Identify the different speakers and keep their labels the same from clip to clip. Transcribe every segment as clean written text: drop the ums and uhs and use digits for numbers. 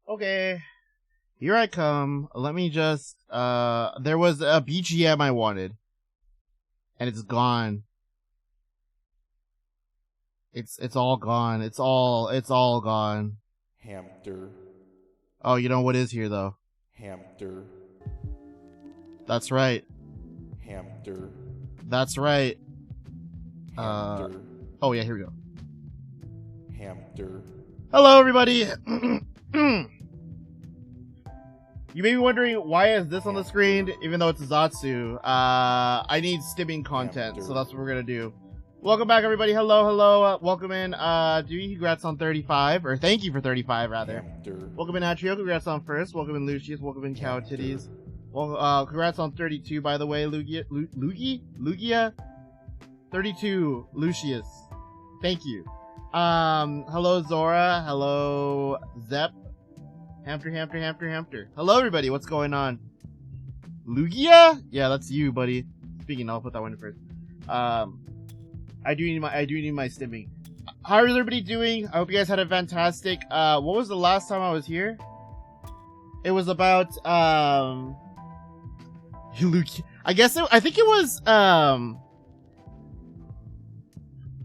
Speaker 1: Okay, here I come. Let me just, there was a BGM I wanted. And it's gone. It's all gone. It's all gone.
Speaker 2: Hamster.
Speaker 1: Oh, you know what is here, though?
Speaker 2: Hamster.
Speaker 1: That's right.
Speaker 2: Hamster.
Speaker 1: That's right.
Speaker 2: Hamster.
Speaker 1: Oh yeah, here we go.
Speaker 2: Hamster.
Speaker 1: Hello, everybody. You may be wondering, why is this on the screen, even though it's a ZATSU? I need stimming content, so that's what we're gonna do. Welcome back, everybody. Hello. Welcome in, Dewey, congrats on 35, or thank you for 35, rather.
Speaker 2: Hamster.
Speaker 1: Welcome in, Atrio, congrats on first. Welcome in, Lucius. Welcome in, Cow Titties. Well, congrats on 32, by the way, Lugia? 32, Lucius. Thank you. Hello, Zora. Hello, Zep. Hamster. Hello, everybody. What's going on? Lugia? Yeah, that's you, buddy. Speaking, I'll put that one in first. I do need my stimming. How is everybody doing? I hope you guys had a fantastic. What was the last time I was here? It was about Lugia. I think it was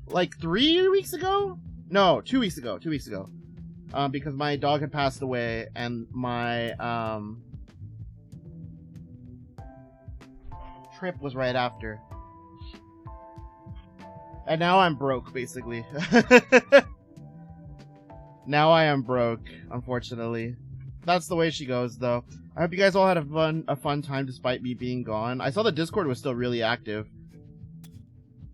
Speaker 1: like 3 weeks ago. No, 2 weeks ago. 2 weeks ago. Because my dog had passed away, and my trip was right after. And now I'm broke, basically. Now I am broke, unfortunately. That's the way she goes, though. I hope you guys all had a fun time despite me being gone. I saw the Discord was still really active.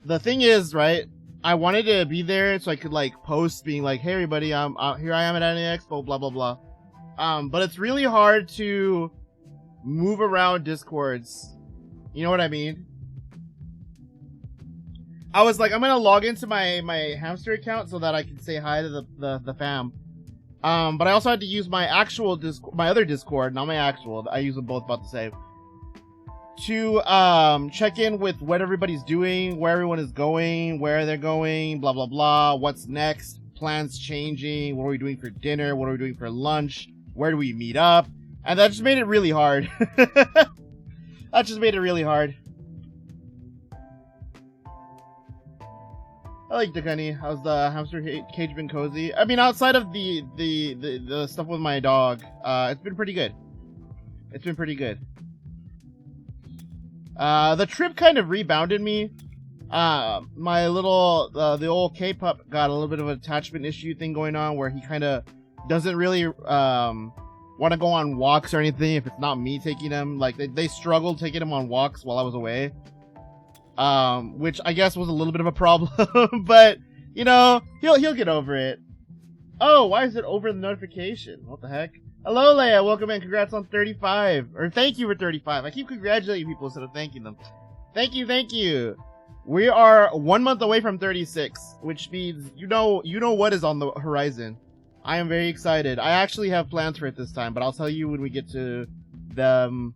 Speaker 1: The thing is, right? I wanted to be there so I could like post being like, hey everybody, here I am at Anime Expo, blah blah blah. But it's really hard to move around Discords. You know what I mean? I was like, I'm gonna log into my hamster account so that I can say hi to the fam. But I also had to use my actual my other Discord, not my actual. I use them both about the same. To check in with what everybody's doing, where everyone is going, where they're going, blah blah blah, what's next, plans changing, what are we doing for dinner, what are we doing for lunch, where do we meet up, and that just made it really hard. That just made it really hard. I like Ducani. How's the hamster cage been cozy? I mean, outside of the stuff with my dog, it's been pretty good. It's been pretty good. The trip kind of rebounded me. My little, the old K-pup got a little bit of an attachment issue thing going on where he kind of doesn't really, want to go on walks or anything if it's not me taking him. Like, they struggled taking him on walks while I was away. Which I guess was a little bit of a problem, but, you know, he'll get over it. Oh, why is it over the notification? What the heck? Hello, Leia. Welcome in. Congrats on 35. Or thank you for 35. I keep congratulating people instead of thanking them. Thank you. We are 1 month away from 36, which means you know what is on the horizon. I am very excited. I actually have plans for it this time, but I'll tell you when we get to the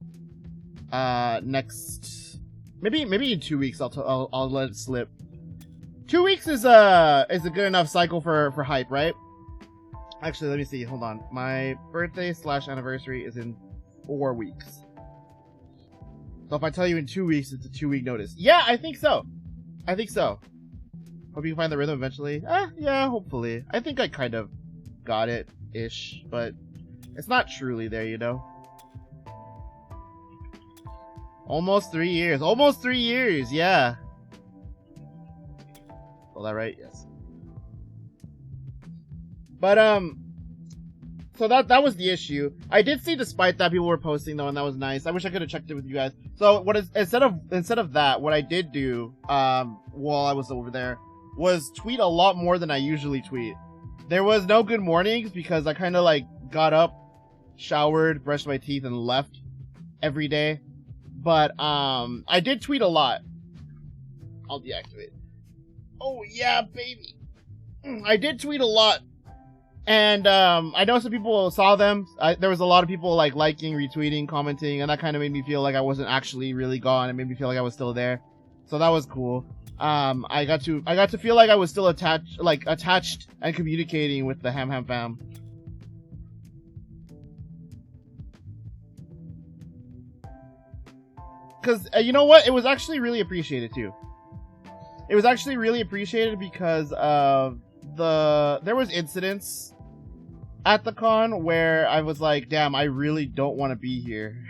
Speaker 1: next. Maybe in 2 weeks. I'll let it slip. 2 weeks is a good enough cycle for hype, right? Actually, let me see. Hold on. My birthday / anniversary is in 4 weeks. So if I tell you in 2 weeks, it's a 2-week notice. Yeah, I think so. Hope you can find the rhythm eventually. Yeah, hopefully. I think I kind of got it-ish, but it's not truly there, you know? Almost 3 years. Almost 3 years, yeah. All that right? Yes. But, so that was the issue. I did see, despite that, people were posting, though, and that was nice. I wish I could have checked it with you guys. So, instead of that, what I did do, while I was over there, was tweet a lot more than I usually tweet. There was no good mornings, because I kind of, like, got up, showered, brushed my teeth, and left every day. But, I did tweet a lot. I'll deactivate. Oh, yeah, baby. I did tweet a lot. And, I know some people saw them. There was a lot of people, like, liking, retweeting, commenting, and that kind of made me feel like I wasn't actually really gone. It made me feel like I was still there. So that was cool. I got to feel like I was still attached and communicating with the Ham Ham fam. because you know what? It was actually really appreciated too. It was actually really appreciated because there was incidents at the con where I was like, damn, I really don't want to be here.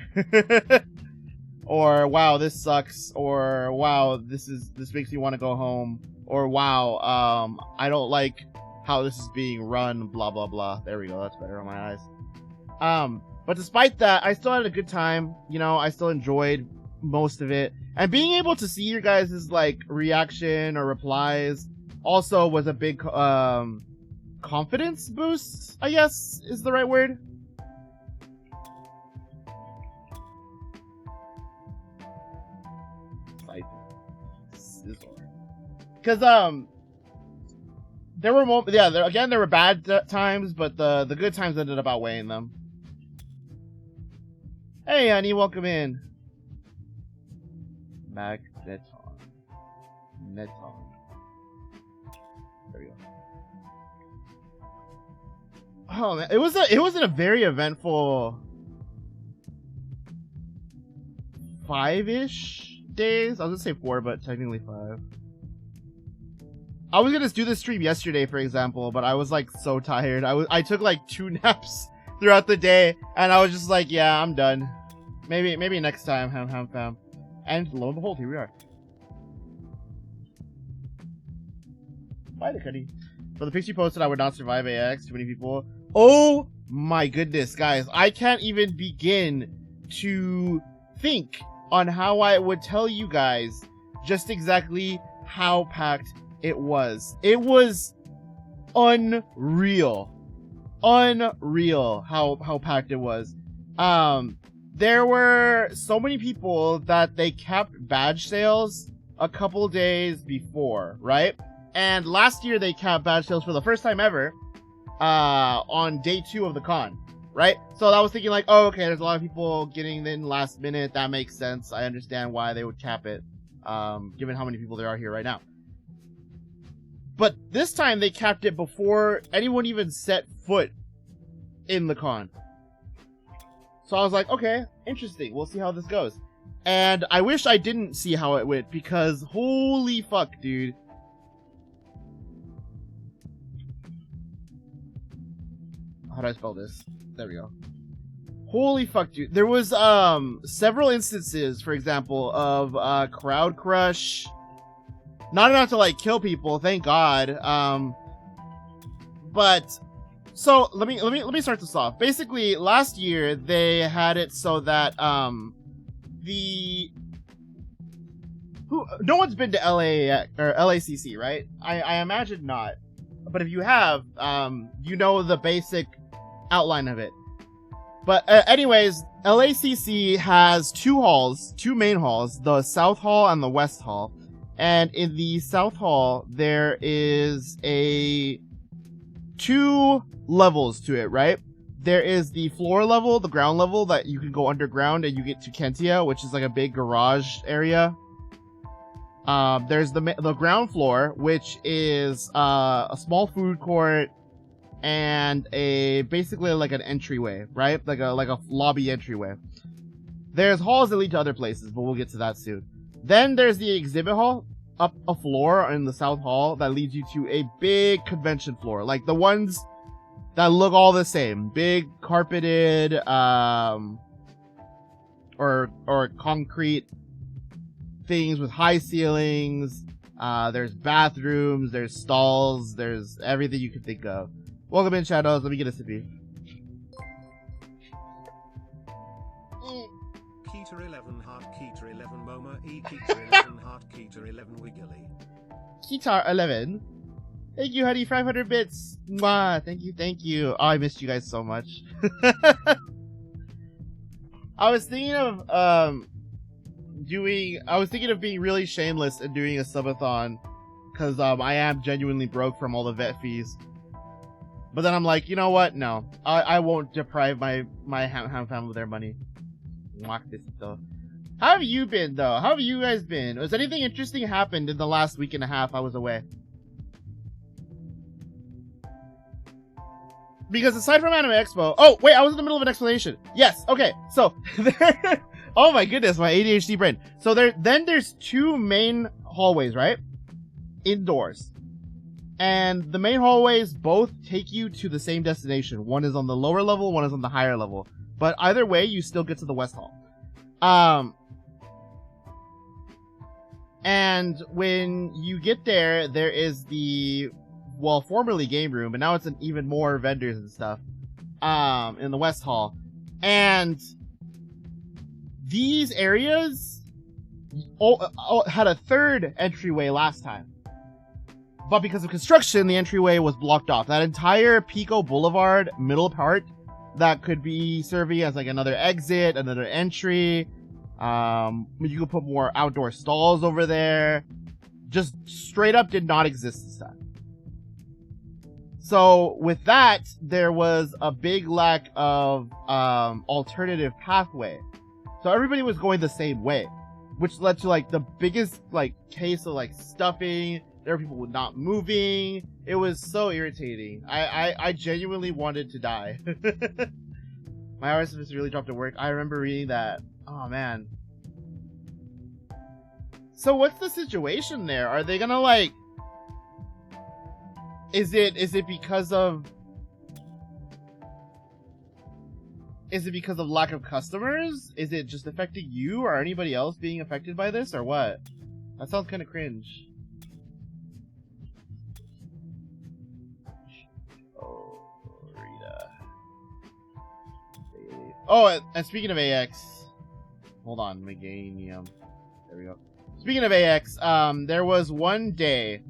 Speaker 1: Or wow, this sucks, or wow, this makes me want to go home, or wow, I don't like how this is being run, blah blah blah. There we go, that's better on my eyes. But despite that, I still had a good time. You know, I still enjoyed most of it, and being able to see your guys' like reaction or replies also was a big confidence boost, I guess is the right word. Because there were there were bad times, but the good times ended up outweighing them. Hey honey, welcome in. Magneton. There we go. Oh man, it was a very eventful 5-ish days. I was gonna say 4, but technically 5. I was gonna do this stream yesterday, for example, but I was like so tired. I took like 2 naps throughout the day, and I was just like, yeah, I'm done. Maybe next time, fam. And lo and behold, here we are. Bye, the Cuddy. For the pics you posted, I would not survive AX. Too many people. Oh my goodness, guys! I can't even begin to think on how I would tell you guys just exactly how packed it was. It was unreal how packed it was. There were so many people that they kept badge sales a couple days before, right? And last year they kept badge sales for the first time ever on day 2 of the con, right? So I was thinking like, oh, okay, there's a lot of people getting in last minute. That makes sense. I understand why they would cap it, given how many people there are here right now. But this time they capped it before anyone even set foot in the con. So I was like, okay, interesting. We'll see how this goes. And I wish I didn't see how it went, because holy fuck, dude. How do I spell this? There we go. Holy fuck, dude. There was several instances, for example, of crowd crush. Not enough to like kill people, thank God. But so let me start this off. Basically, last year they had it so that no one's been to LA or LACC, right? I imagine not. But if you have, you know the basic outline of it. But anyways, LACC has 2 halls, 2 main halls, the South Hall and the West Hall. And in the South Hall, there is 2 levels to it, right? There is the floor level, the ground level, that you can go underground and you get to Kentia, which is like a big garage area. There's the ground floor, which is a small food court and basically like an entryway, right? Like a lobby entryway. There's halls that lead to other places, but we'll get to that soon. Then there's the exhibit hall, up a floor in the South Hall that leads you to a big convention floor, like the ones that look all the same, big carpeted, or concrete things with high ceilings. There's bathrooms, there's stalls, there's everything you can think of. Welcome in, Shadows. Let me get a sippy.
Speaker 3: Keter 11 heart, Keter 11 Moma, E Keter 11 heart, Keter 11 wiggly.
Speaker 1: Keter 11. Thank you, honey. 500 bits. Mwah. Thank you. Oh, I missed you guys so much. I was thinking of being really shameless and doing a subathon, because I am genuinely broke from all the vet fees. But then I'm like, you know what? No, I won't deprive my ham family of their money. How have you been, though? How have you guys been? Was anything interesting happened in the last week and a half I was away? Because aside from Anime Expo... Oh, wait, I was in the middle of an explanation. Yes, okay. So, Oh my goodness, my ADHD brain. So there's two main hallways, right? Indoors. And the main hallways both take you to the same destination. One is on the lower level, one is on the higher level. But either way, you still get to the West Hall. And when you get there, there is the, well, formerly game room, but now it's an even more vendors and stuff, in the West Hall. And these areas had a third entryway last time. But because of construction, the entryway was blocked off. That entire Pico Boulevard middle part that could be serving as like another exit, another entry. You could put more outdoor stalls over there. Just straight up did not exist this time. So with that, there was a big lack of alternative pathway. So everybody was going the same way, which led to like the biggest like case of like stuffing. There were people not moving. It was so irritating. I genuinely wanted to die. My RSS really dropped at work. I remember reading that. Oh man. So what's the situation there? Are they gonna like? Is it because of? Is it because of lack of customers? Is it just affecting you or anybody else being affected by this or what? That sounds kind of cringe. Oh, Rita. Oh, and speaking of AX, hold on, Meganium. There we go. Speaking of AX, there was one day,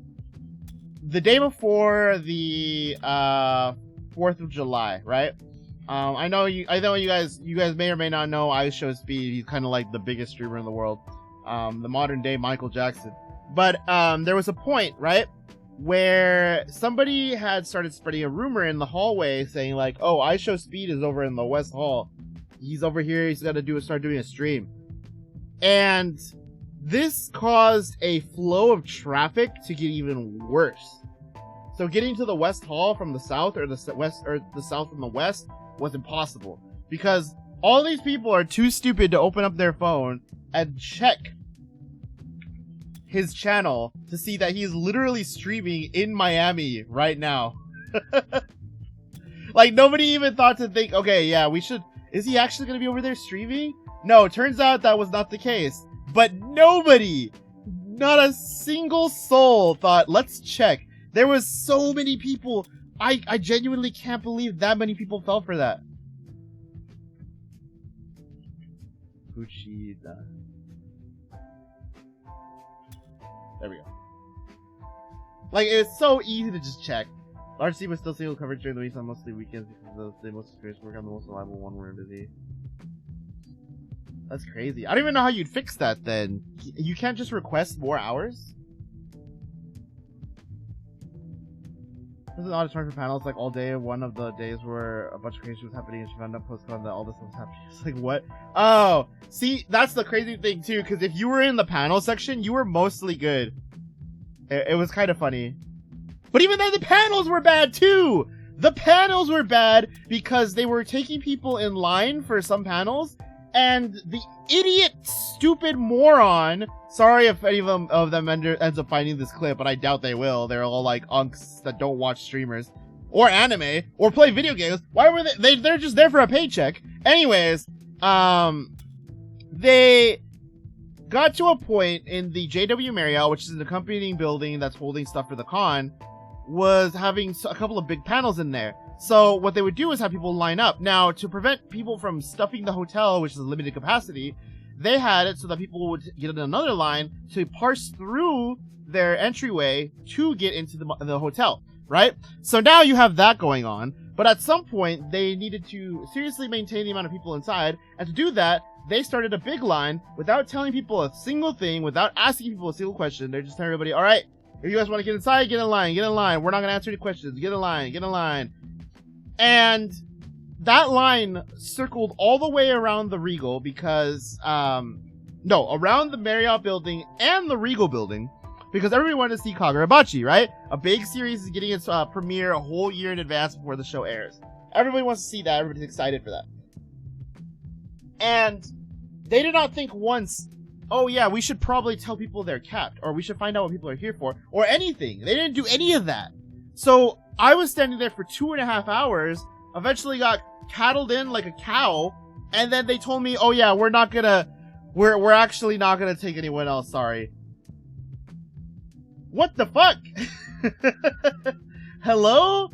Speaker 1: the day before the 4th of July, right? I know you guys may or may not know IShowSpeed. He's kind of like the biggest streamer in the world, the modern day Michael Jackson. But there was a point, right, where somebody had started spreading a rumor in the hallway saying like, "Oh, IShowSpeed is over in the West Hall. He's over here. He's gonna start doing a stream," and this caused a flow of traffic to get even worse. So getting to the West Hall from the south or the west or the south from the west was impossible because all these people are too stupid to open up their phone and check his channel to see that he's literally streaming in Miami right now. Like nobody even thought to think, okay, yeah, is he actually going to be over there streaming? No, it turns out that was not the case. But nobody, not a single soul thought, let's check. There was so many people. I genuinely can't believe that many people fell for that. Fuchida. There we go. Like, it's so easy to just check. Large team was still single coverage during the weeks on mostly weekends because they most experienced work on the most reliable one where busy. That's crazy. I don't even know how you'd fix that then. You can't just request more hours? This is an auditorium for panels like all day. One of the days where a bunch of crazy was happening and she found out post-con that all this was happening. It's like, what? Oh, see, that's the crazy thing too, because if you were in the panel section, you were mostly good. It was kind of funny. But even then, the panels were bad too! The panels were bad because they were taking people in line for some panels, and the idiot, stupid moron, sorry if any of them ends up finding this clip, but I doubt they will. They're all like unks that don't watch streamers or anime or play video games. Why were they're just there for a paycheck. Anyways, they got to a point in the JW Marriott, which is an accompanying building that's holding stuff for the con, was having a couple of big panels in there. So what they would do is have people line up. Now, to prevent people from stuffing the hotel, which is a limited capacity, they had it so that people would get in another line to parse through their entryway to get into the hotel, right? So now you have that going on, but at some point, they needed to seriously maintain the amount of people inside, and to do that, they started a big line without telling people a single thing, without asking people a single question. They're just telling everybody, all right, if you guys want to get inside, get in line, get in line. We're not going to answer any questions. Get in line, get in line. And that line circled all the way around the Regal because, around the Marriott building and the Regal building, because everybody wanted to see Kagurabachi, right? A big series is getting its premiere a whole year in advance before the show airs. Everybody wants to see that. Everybody's excited for that. And They did not think once, oh yeah, we should probably tell people they're capped, or we should find out what people are here for, or anything. They didn't do any of that. So I was standing there for 2.5 hours, eventually got cattled in like a cow, and then they told me, oh yeah, we're actually not gonna take anyone else, sorry. What the fuck? Hello?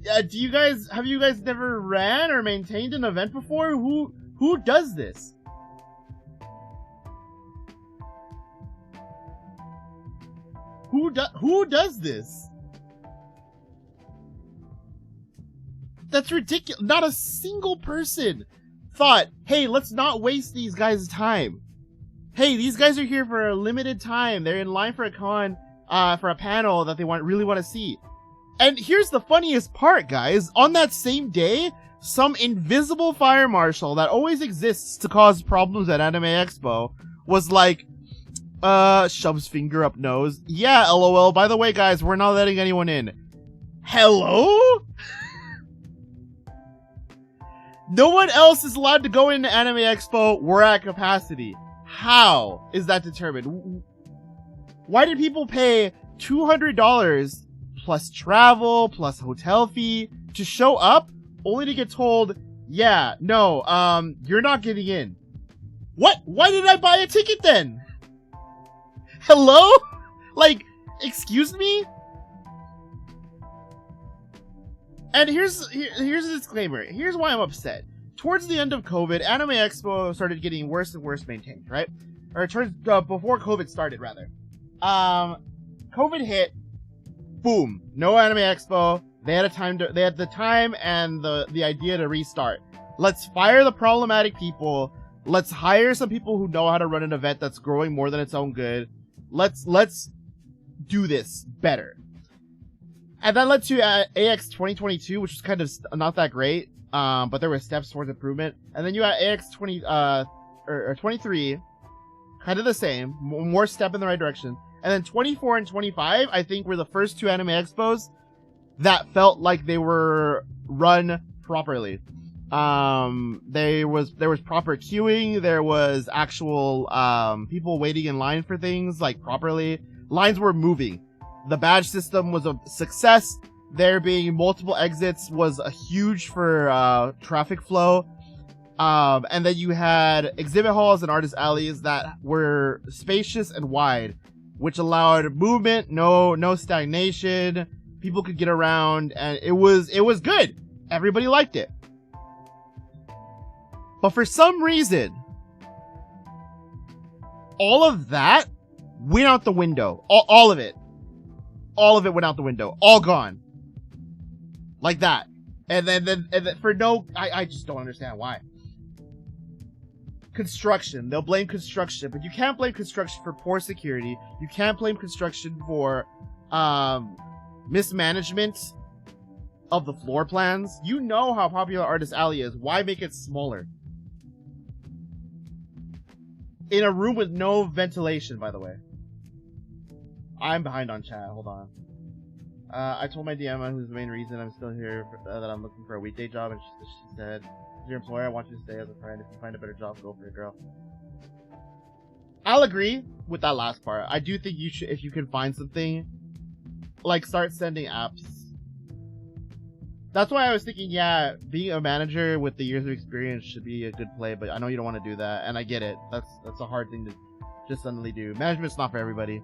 Speaker 1: Have you guys never ran or maintained an event before? Who does this? Who does this? That's ridiculous. Not a single person thought, hey, let's not waste these guys' time. Hey, these guys are here for a limited time. They're in line for a con, for a panel that they really want to see. And here's the funniest part, guys. On that same day, some invisible fire marshal that always exists to cause problems at Anime Expo was like, shoves finger up nose. Yeah, LOL. By the way, guys, we're not letting anyone in. Hello? No one else is allowed to go into Anime Expo. We're at capacity. How is that determined? Why did people pay $200 plus travel plus hotel fee to show up only to get told, yeah, no, you're not getting in? What? Why did I buy a ticket then? Hello? Like, excuse me? And here's a disclaimer. Here's why I'm upset. Towards the end of COVID, Anime Expo started getting worse and worse maintained, right? Or before COVID started, rather. COVID hit. Boom. No Anime Expo. They had the time and the idea to restart. Let's fire the problematic people. Let's hire some people who know how to run an event that's growing more than its own good. Let's do this better. And that led to AX 2022, which was kind of not that great, but there were steps towards improvement. And then you had AX 23, kind of the same, more step in the right direction. And then 24 and 25, I think, were the first two Anime Expos that felt like they were run properly. There was proper queuing, there was actual people waiting in line for things like properly. Lines were moving. The badge system was a success. There being multiple exits was a huge for traffic flow. And then you had exhibit halls and artist alleys that were spacious and wide, which allowed movement, no stagnation. People could get around, and it was good. Everybody liked it. But for some reason, all of that went out the window. All of it. All of it went out the window. All gone. Like that. And then for no, I just don't understand why. Construction. They'll blame construction, but you can't blame construction for poor security. You can't blame construction for, mismanagement of the floor plans. You know how popular Artist Alley is. Why make it smaller? In a room with no ventilation, by the way. I'm behind on chat. Hold on. I told my DM who's the main reason I'm still here, that I'm looking for a weekday job, and she said, "As your employer, I want you to stay as a friend. If you find a better job, go for it, girl." I'll agree with that last part. I do think you should, if you can find something, like, start sending apps. That's why I was thinking, yeah, being a manager with the years of experience should be a good play, but I know you don't want to do that, and I get it. That's a hard thing to just suddenly do. Management's not for everybody.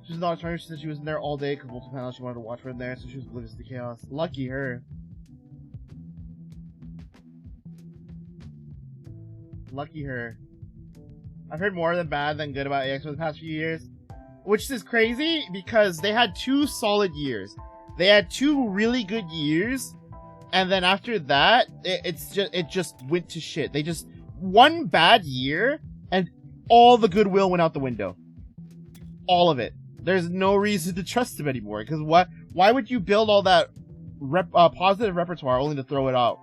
Speaker 1: She's not a trainer. She said she was in there all day because multiple panels she wanted to watch from there, so she was oblivious to chaos. Lucky her. Lucky her. I've heard more than bad than good about AX for the past few years, which is crazy because they had 2 solid years. They had 2 really good years, and then after that, it just went to shit. They just, 1 bad year, and all the goodwill went out the window. All of it. There's no reason to trust them anymore, because why would you build all that positive repertoire only to throw it out?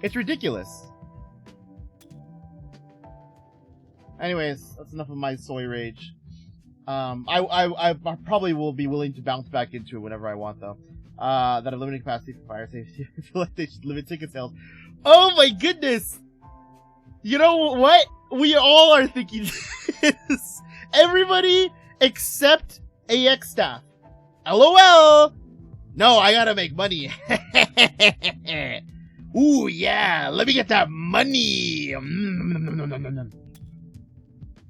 Speaker 1: It's ridiculous. Anyways, that's enough of my soy rage. I probably will be willing to bounce back into it whenever I want, though. that have limited capacity for fire safety. I feel like they should limit ticket sales. Oh my goodness! You know what? We all are thinking this. Everybody except AX staff. LOL! No, I gotta make money. Ooh, yeah, let me get that money.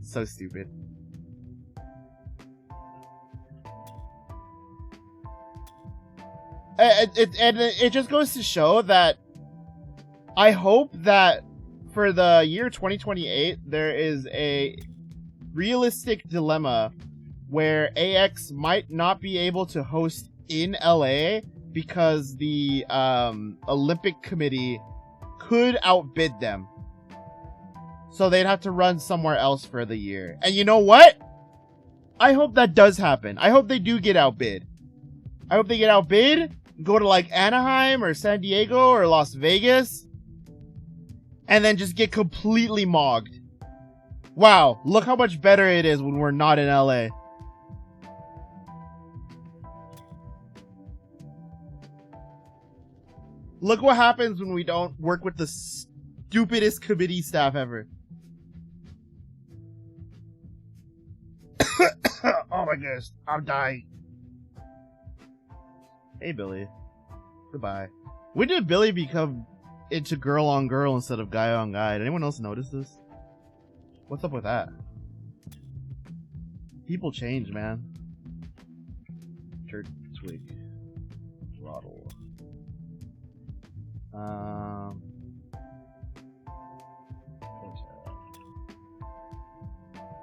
Speaker 1: So stupid. It just goes to show that I hope that for the year 2028, there is a realistic dilemma where AX might not be able to host in LA because the Olympic Committee could outbid them. So they'd have to run somewhere else for the year. And you know what? I hope that does happen. I hope they do get outbid. I hope they get outbid, go to like Anaheim or San Diego or Las Vegas, and then just get completely mogged. Wow, look how much better it is when we're not in LA. Look what happens when we don't work with the stupidest committee staff ever. Oh my gosh, I'm dying. Hey Billy. Goodbye. When did Billy become into girl on girl instead of guy on guy? Did anyone else notice this? What's up with that? People change, man. Church twig. Throttle.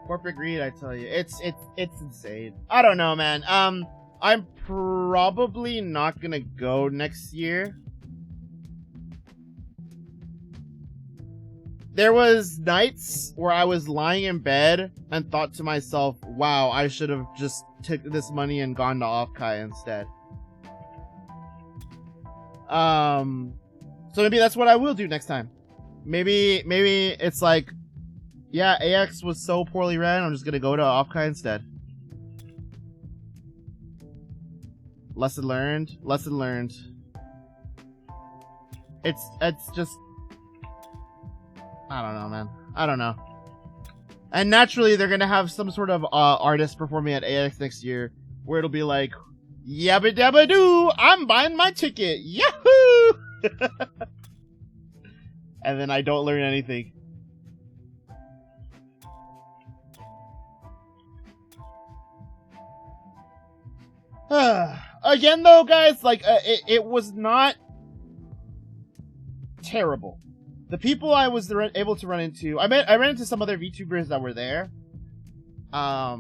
Speaker 1: Corporate greed, I tell you. It's insane. I don't know, man. I'm probably not gonna go next year. There was nights where I was lying in bed and thought to myself, wow, I should have just took this money and gone to Offkai instead. So maybe that's what I will do next time. Maybe it's like, yeah, AX was so poorly ran, I'm just gonna go to Offkai instead. Lesson learned. Lesson learned. It's just, I don't know, man. I don't know. And naturally, they're gonna have some sort of artist performing at AX next year, where it'll be like, yabba dabba doo, I'm buying my ticket, yahoo! And then I don't learn anything. Again, though, guys, like, it was not terrible. The people I was able to run into, I ran into some other VTubers that were there. I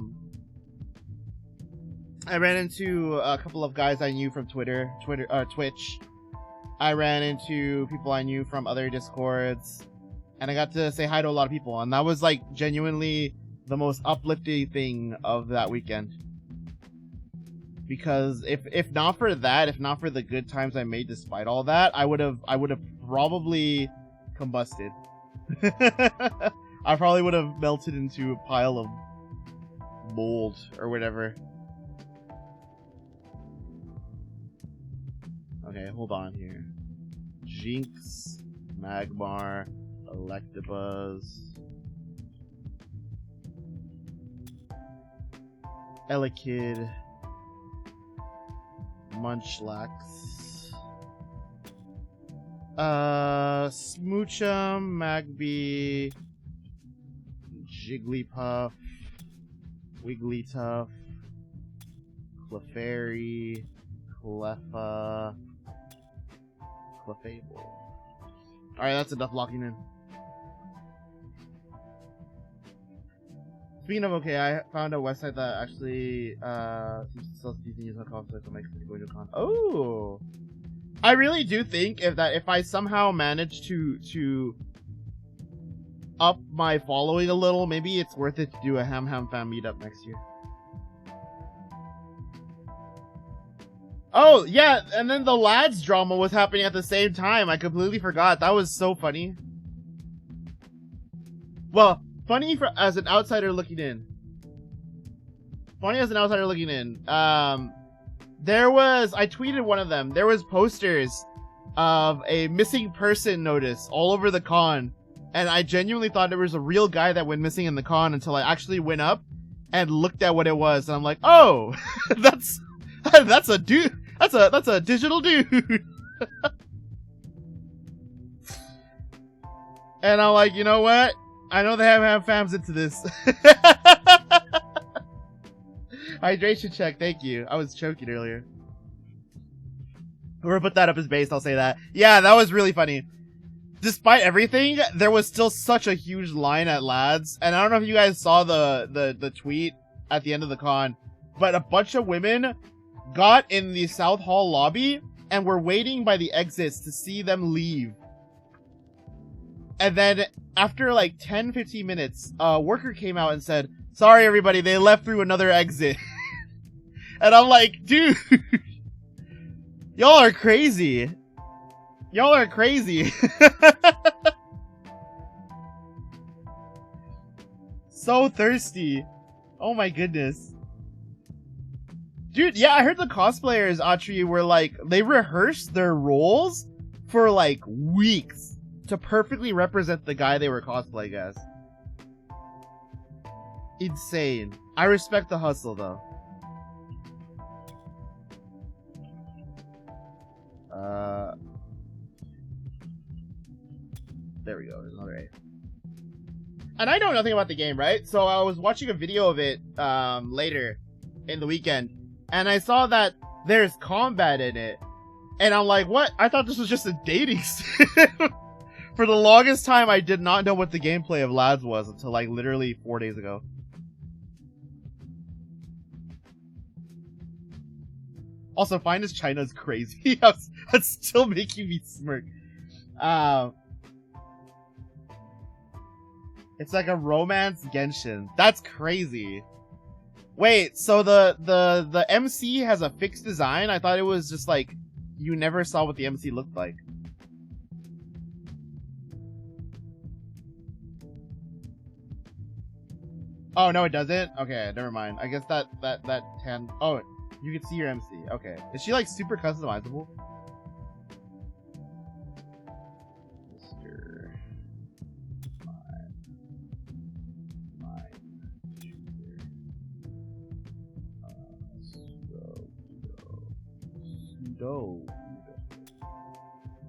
Speaker 1: ran into a couple of guys I knew from Twitch. I ran into people I knew from other Discords, and I got to say hi to a lot of people, and that was like genuinely the most uplifting thing of that weekend. Because if not for that, if not for the good times I made despite all that, I would have probably combusted. I probably would have melted into a pile of mold or whatever. Okay, hold on here. Jinx, Magmar, Electabuzz, Elekid, Munchlax, Smoochum, Magby, Jigglypuff, Wigglytuff, Clefairy, Cleffa, Clefable. Alright, that's enough locking in. Speaking of, okay, I found a website that actually sells decent use on consoles, so makes it go to con. Oh, I really do think if I somehow manage to up my following a little, maybe it's worth it to do a Ham Ham Fan meetup next year. Oh yeah, and then the lads drama was happening at the same time. I completely forgot. That was so funny. Well, funny as an outsider looking in. Funny as an outsider looking in. I tweeted one of them. There was posters of a missing person notice all over the con. And I genuinely thought there was a real guy that went missing in the con until I actually went up and looked at what it was. And I'm like, oh, that's a dude. That's a digital dude. And I'm like, you know what? I know they haven't had fams into this. Hydration check, thank you. I was choking earlier. Whoever put that up as base, I'll say that. Yeah, that was really funny. Despite everything, there was still such a huge line at Lads. And I don't know if you guys saw the tweet at the end of the con, but a bunch of women got in the South Hall lobby and were waiting by the exits to see them leave. And then after like 10-15 minutes, a worker came out and said, sorry everybody, they left through another exit. And I'm like, dude, y'all are crazy. Y'all are crazy. So thirsty. Oh my goodness. Dude, yeah, I heard the cosplayers, Atri, were like, they rehearsed their roles for like weeks to perfectly represent the guy they were cosplaying as. Insane. I respect the hustle though. There we go, there's another A. And I know nothing about the game, right? So I was watching a video of it later in the weekend, and I saw that there's combat in it. And I'm like, what? I thought this was just a dating sim. For the longest time, I did not know what the gameplay of Lads was until like literally 4 days ago. Also, Finest China is crazy. That's still making me smirk. It's like a romance Genshin. That's crazy. Wait, so the MC has a fixed design? I thought it was just like, you never saw what the MC looked like. Oh, no, it doesn't? Okay, never mind. I guess that tan... Oh, you can see your MC. Okay. Is she, like, super customizable? Mr. Pseudo.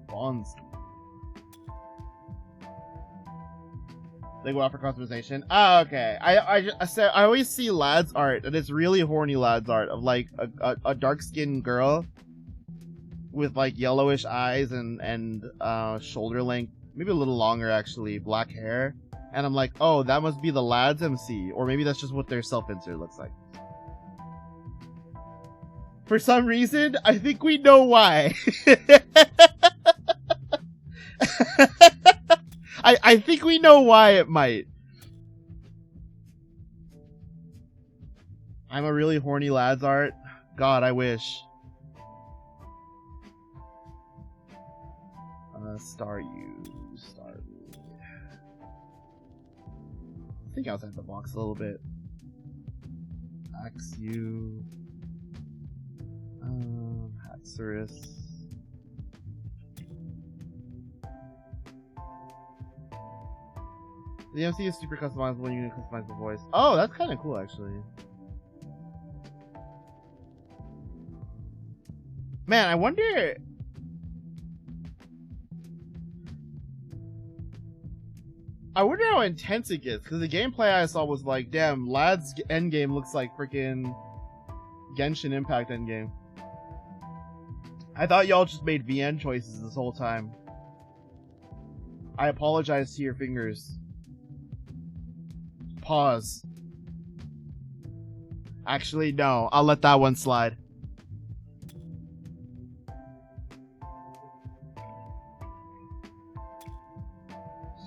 Speaker 1: Bonds. They go out for customization. Oh, okay. I always see Lads art, and it's really horny Lads art of like a dark skinned girl with like yellowish eyes and shoulder length, maybe a little longer actually, black hair. And I'm like, oh, that must be the Lads MC, or maybe that's just what their self-insert looks like. For some reason, I think we know why. I think we know why it might. I'm a really horny Lads art. God, I wish. Star you. Star me. Think outside the box a little bit. Axe you. Haxorus. The MC is super customizable when you can customize the voice. Oh, that's kind of cool, actually. Man, I wonder... how intense it gets, because the gameplay I saw was like, damn, Lad's endgame looks like freaking Genshin Impact endgame. I thought y'all just made VN choices this whole time. I apologize to your fingers. Pause. Actually, no. I'll let that one slide.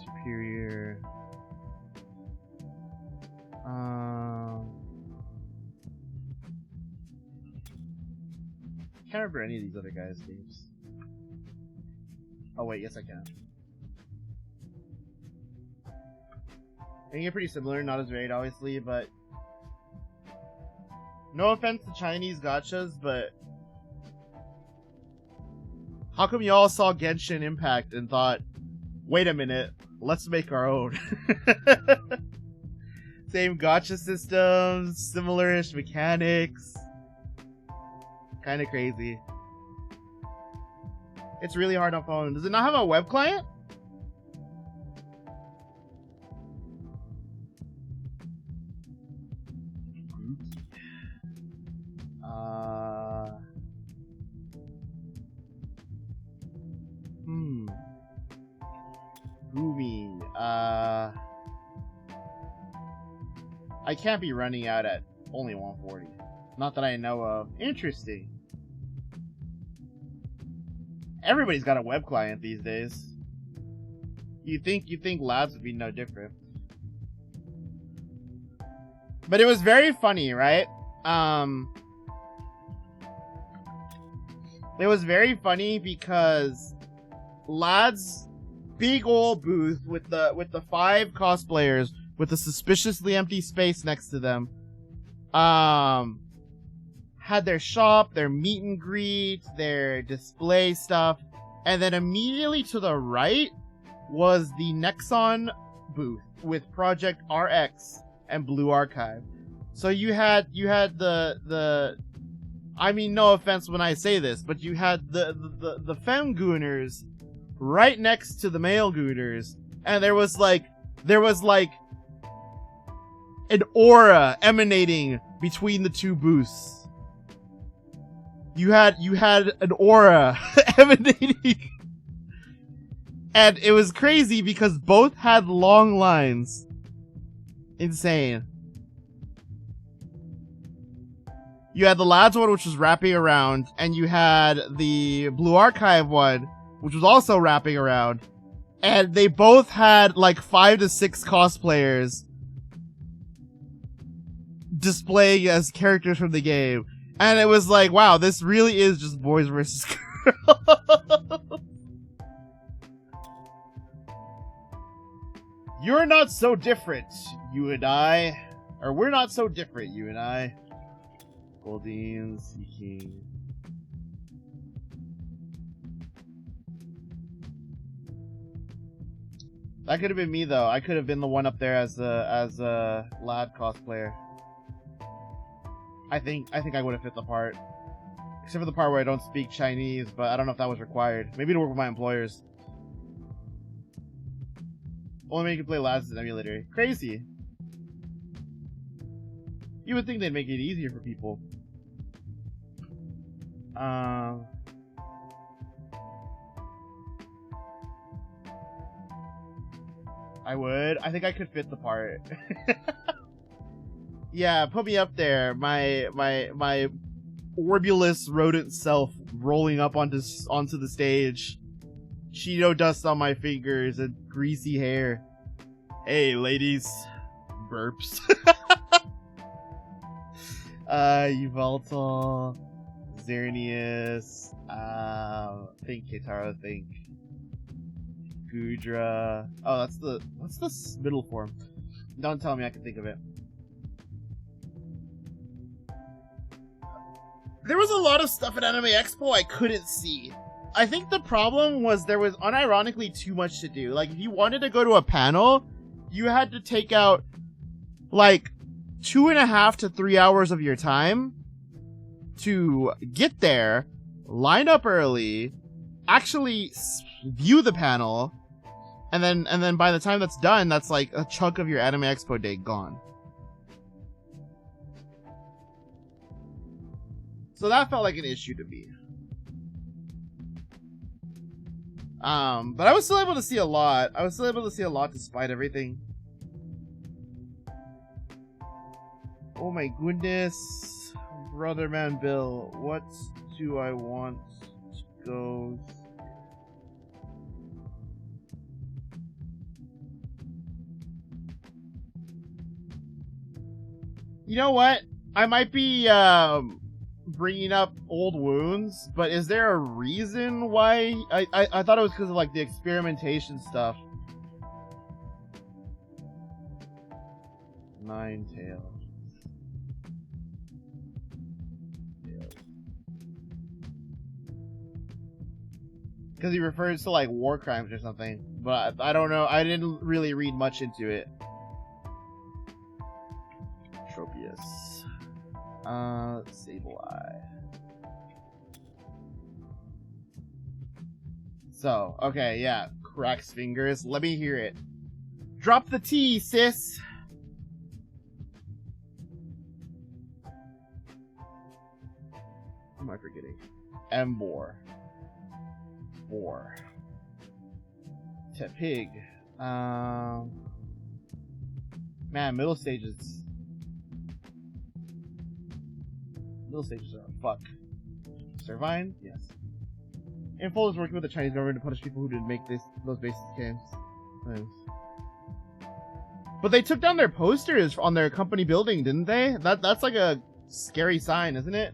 Speaker 1: Superior. Can't remember any of these other guys' names. Oh wait, yes I can. I think they're pretty similar, not as varied obviously, but no offense to Chinese gachas, but How come you all saw Genshin Impact and thought, wait a minute, let's make our own? Same gacha systems, similar-ish mechanics. Kinda crazy. It's really hard on phone. Does it not have a web client? Gumi. I can't be running out at only 140. Not that I know of. Interesting. Everybody's got a web client these days. You think labs would be no different. But it was very funny, right? It was very funny because Lad's big old booth with the 5 cosplayers with a suspiciously empty space next to them had their shop, their meet and greet, their display stuff, and then immediately to the right was the Nexon booth with Project RX and Blue Archive. So you had the I mean, no offense when I say this, but you had the femme gooners right next to the male gooners, and there was like an aura emanating between the two booths. You had an aura emanating, and it was crazy because both had long lines. Insane. You had the lads one, which was wrapping around, and you had the Blue Archive one, which was also wrapping around, and they both had like 5 to 6 cosplayers displaying as characters from the game, and it was like, wow, this really is just boys versus girls. You're not so different, you and I, or we're not so different, you and I. Goldine seeking. That could have been me though. I could have been the one up there as a lad cosplayer. I think I would have fit the part. Except for the part where I don't speak Chinese, but I don't know if that was required. Maybe to work with my employers. Only way you can play lads is an emulator. Crazy. You would think they'd make it easier for people. I would. I think I could fit the part. Yeah, put me up there. My orbulous rodent self rolling up onto the stage. Cheeto dust on my fingers and greasy hair. Hey, ladies. Burps. Yveltal, Xerneas, think Keitaro, think Gudra. Oh, what's the middle form? Don't tell me, I can think of it. There was a lot of stuff at Anime Expo I couldn't see. I think the problem was there was unironically too much to do. Like, if you wanted to go to a panel, you had to take out, like, 2.5 to 3 hours of your time to get there, line up early, actually view the panel, and then by the time that's done, that's like a chunk of your Anime Expo day gone. So that felt like an issue to me. But I was still able to see a lot. I was still able to see a lot despite everything. Oh my goodness. Brother man Bill, what do I want to go? You know what? I might be bringing up old wounds, but is there a reason why? I thought it was because of like the experimentation stuff. Ninetales. because he refers to like war crimes or something. But I don't know. I didn't really read much into it. Tropius. Sable Eye. So, okay, yeah. Cracks fingers. Let me hear it. Drop the T, sis. Who am I forgetting? Embor. Boar. Pig. Man, middle stages. Middle stages are fuck. Servine? Yes. Info is working with the Chinese government to punish people who didn't make those basic games. Nice. But they took down their posters on their company building, didn't they? That's like a scary sign, isn't it?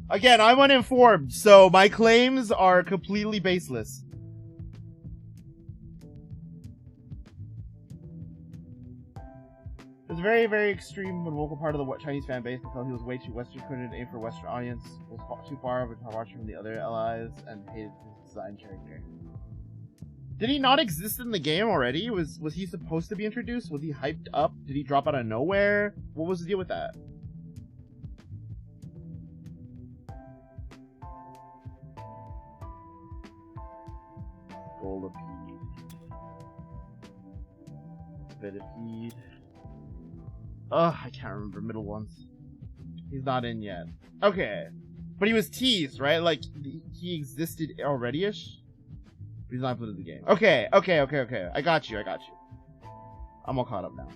Speaker 1: Again, I'm uninformed, so my claims are completely baseless. It was very, very extreme and vocal part of the Chinese fan base until he was way too Western, couldn't aim for Western audience, was too far of a departure from the other allies, and hated his design character. Did he not exist in the game already? Was he supposed to be introduced? Was he hyped up? Did he drop out of nowhere? What was the deal with that? Golipede. Vitipede. Ugh, I can't remember middle ones. He's not in yet. Okay. But he was teased, right? Like, he existed already-ish? He's not put in the game. Okay. I got you. I'm all caught up now.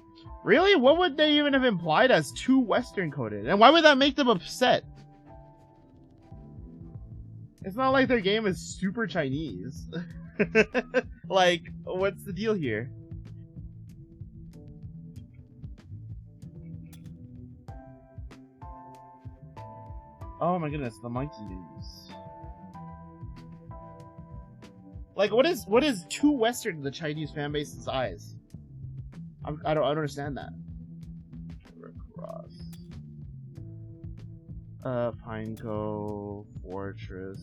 Speaker 1: Really? What would they even have implied as too Western coded? And why would that make them upset? It's not like their game is super Chinese. Like, what's the deal here? Oh my goodness, the monkey news. Like, what is too Western in the Chinese fanbase's eyes? I don't understand that. Cross. Pineco Fortress.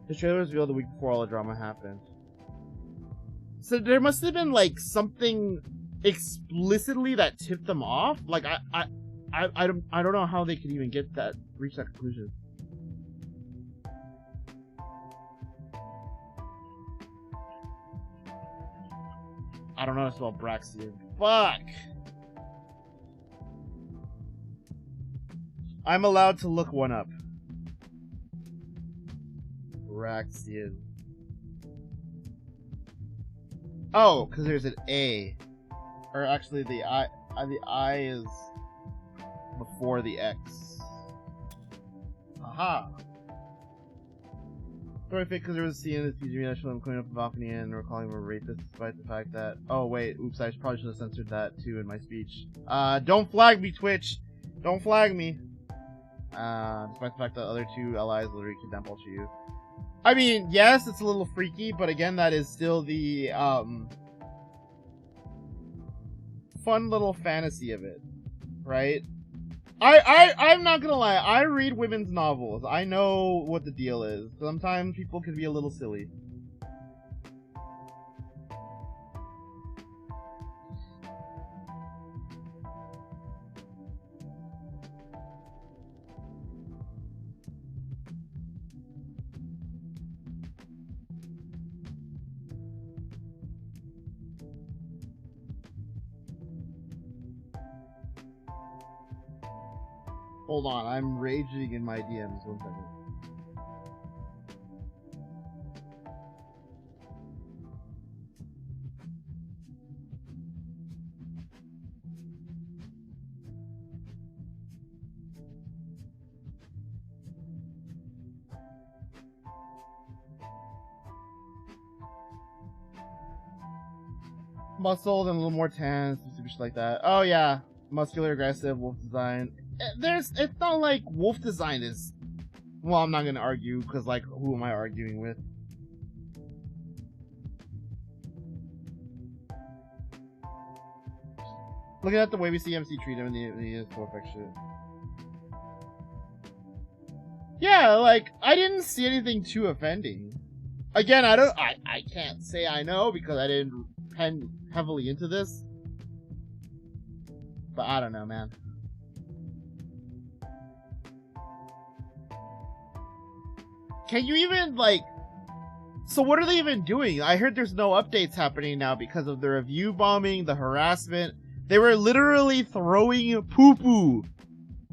Speaker 1: The trailer was revealed the week before all the drama happened. So there must have been like something explicitly that tipped them off. Like I don't know how they could even reach that conclusion. I don't know how to spell Braxian. Fuck. I'm allowed to look one up. Braxian. Oh, because there's an A. Or actually the I is before the X. Aha! Horrific because there was a scene in the teaser that showed him cleaning up the balcony and we're calling him a rapist despite the fact that... Oh wait, oops, I probably should have censored that too in my speech. Don't flag me, Twitch! Don't flag me! Despite the fact that other two allies literally kidnapped all of you. I mean, yes, it's a little freaky, but again, that is still the, fun little fantasy of it, right? I'm not gonna lie, I read women's novels. I know what the deal is. Sometimes people can be a little silly. Hold on, I'm raging in my DMs. 1 second. Muscled and a little more tan, some shit like that. Oh yeah, muscular, aggressive, wolf design. It's not like wolf design is... Well, I'm not gonna argue, because, like, who am I arguing with? Looking at the way we see MC treat him in the full effect shit. Yeah, like, I didn't see anything too offending. Again, I can't say I know because I didn't pen heavily into this. But I don't know, man. Can you even, like... So what are they even doing? I heard there's no updates happening now because of the review bombing, the harassment. They were literally throwing poo-poo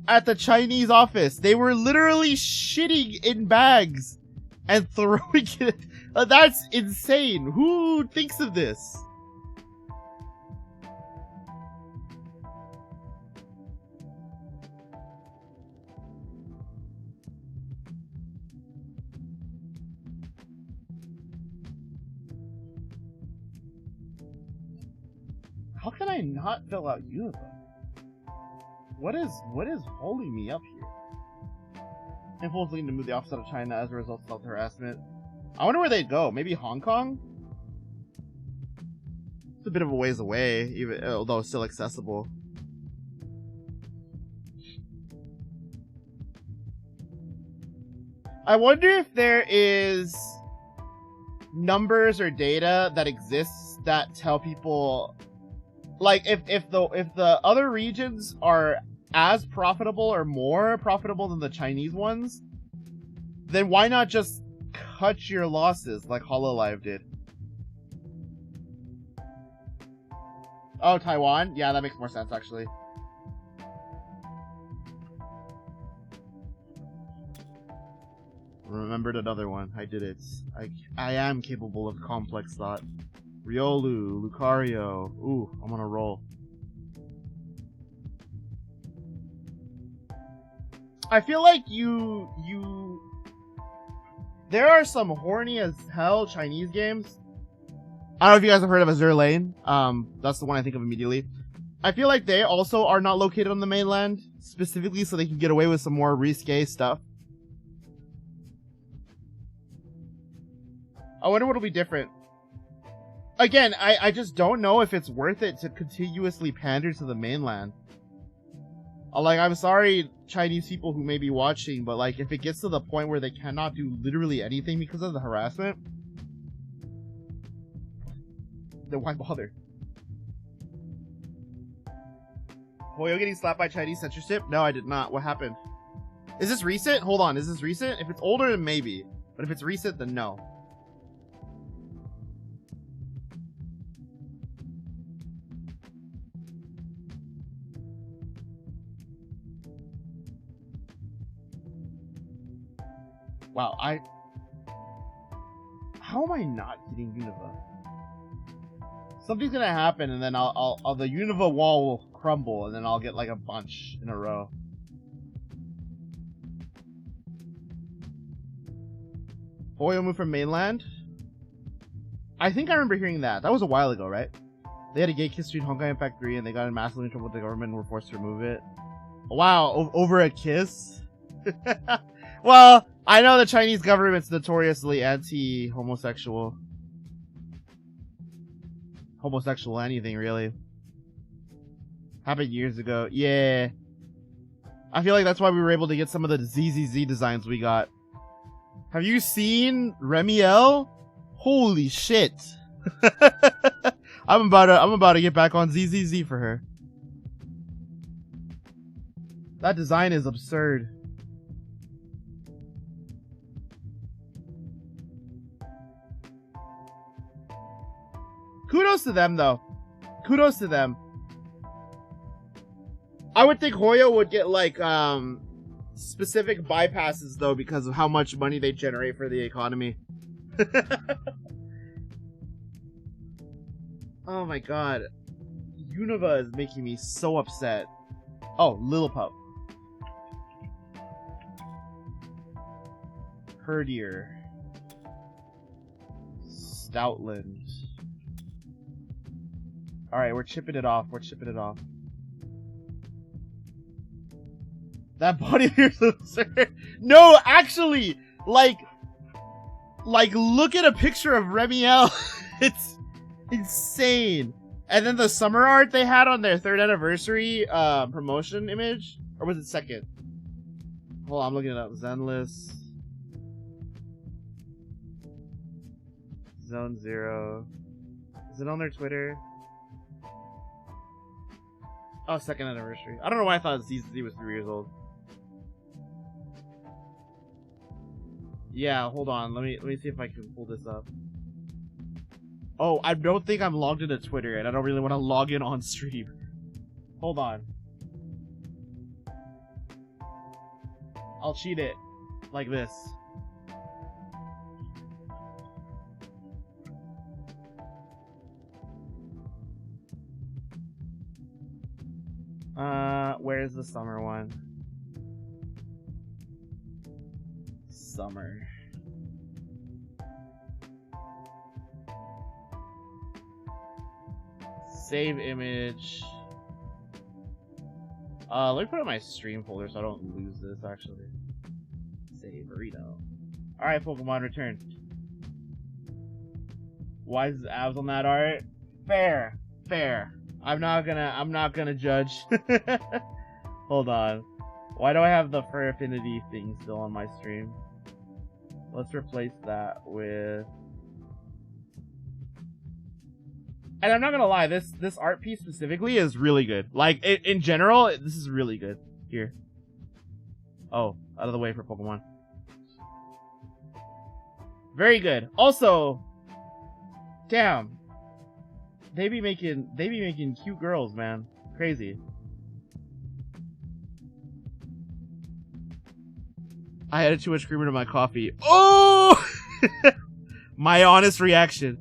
Speaker 1: at the Chinese office. They were literally shitting in bags and throwing it. That's insane. Who thinks of this? How can I not fill out Univa? What is holding me up here? Influence leading to move the office out of China as a result of self-harassment. I wonder where they'd go. Maybe Hong Kong? It's a bit of a ways away, even although still accessible. I wonder if there is numbers or data that exists that tell people, like, if the other regions are as profitable or more profitable than the Chinese ones, then why not just cut your losses like HoloLive did? Oh, Taiwan? Yeah, that makes more sense, actually. Remembered another one. I did it. I am capable of complex thought. Riolu, Lucario. Ooh, I'm on a roll. I feel like there are some horny as hell Chinese games. I don't know if you guys have heard of Azure Lane. That's the one I think of immediately. I feel like they also are not located on the mainland, specifically so they can get away with some more risque stuff. I wonder what'll be different. Again, I just don't know if it's worth it to continuously pander to the mainland. Like, I'm sorry, Chinese people who may be watching, but like, if it gets to the point where they cannot do literally anything because of the harassment, then why bother? Hoyo getting slapped by Chinese censorship? No, I did not. What happened? Is this recent? Hold on, is this recent? If it's older, then maybe. But if it's recent, then no. Wow, how am I not getting Univa? Something's gonna happen, and then I'll the Univa wall will crumble, and then I'll get like a bunch in a row. Hoyo moved from mainland? I think I remember hearing that. That was a while ago, right? They had a gay kiss between Honkai Impact 3, and they got in massively in trouble with the government and were forced to remove it. Wow, over a kiss? Well, I know the Chinese government's notoriously anti-homosexual. Homosexual anything, really. Happened years ago. Yeah. I feel like that's why we were able to get some of the ZZZ designs we got. Have you seen Remiel? Holy shit. I'm about to get back on ZZZ for her. That design is absurd. Kudos to them, though. Kudos to them. I would think Hoyo would get, like, specific bypasses, though, because of how much money they generate for the economy. Oh my god. Univa is making me so upset. Oh, Lillipup. Herdier. Stoutland. Alright, we're chipping it off. We're chipping it off. That body here's absurd. No, actually, like, look at a picture of Remiel. It's insane. And then the summer art they had on their 3rd anniversary promotion image, or was it 2nd? Hold on, I'm looking it up. Zenless. Zone Zero. Is it on their Twitter? Oh, 2nd anniversary. I don't know why I thought ZZ was 3 years old. Yeah, hold on. Let me see if I can pull this up. Oh, I don't think I'm logged into Twitter, and I don't really want to log in on stream. Hold on. I'll cheat it. Like this. Where's the summer one? Summer. Save image. Let me put it in my stream folder so I don't lose this, actually. Save burrito. Alright, Pokemon return. Why is abs on that art? Fair. Fair. I'm not gonna judge. Hold on. Why do I have the Fur Affinity thing still on my stream? Let's replace that with... And I'm not gonna lie, this art piece specifically is really good. Like, in general, this is really good. Here. Oh, out of the way for Pokemon. Very good. Also, damn. They be making cute girls, man. Crazy. I added too much creamer to my coffee. Oh! My honest reaction.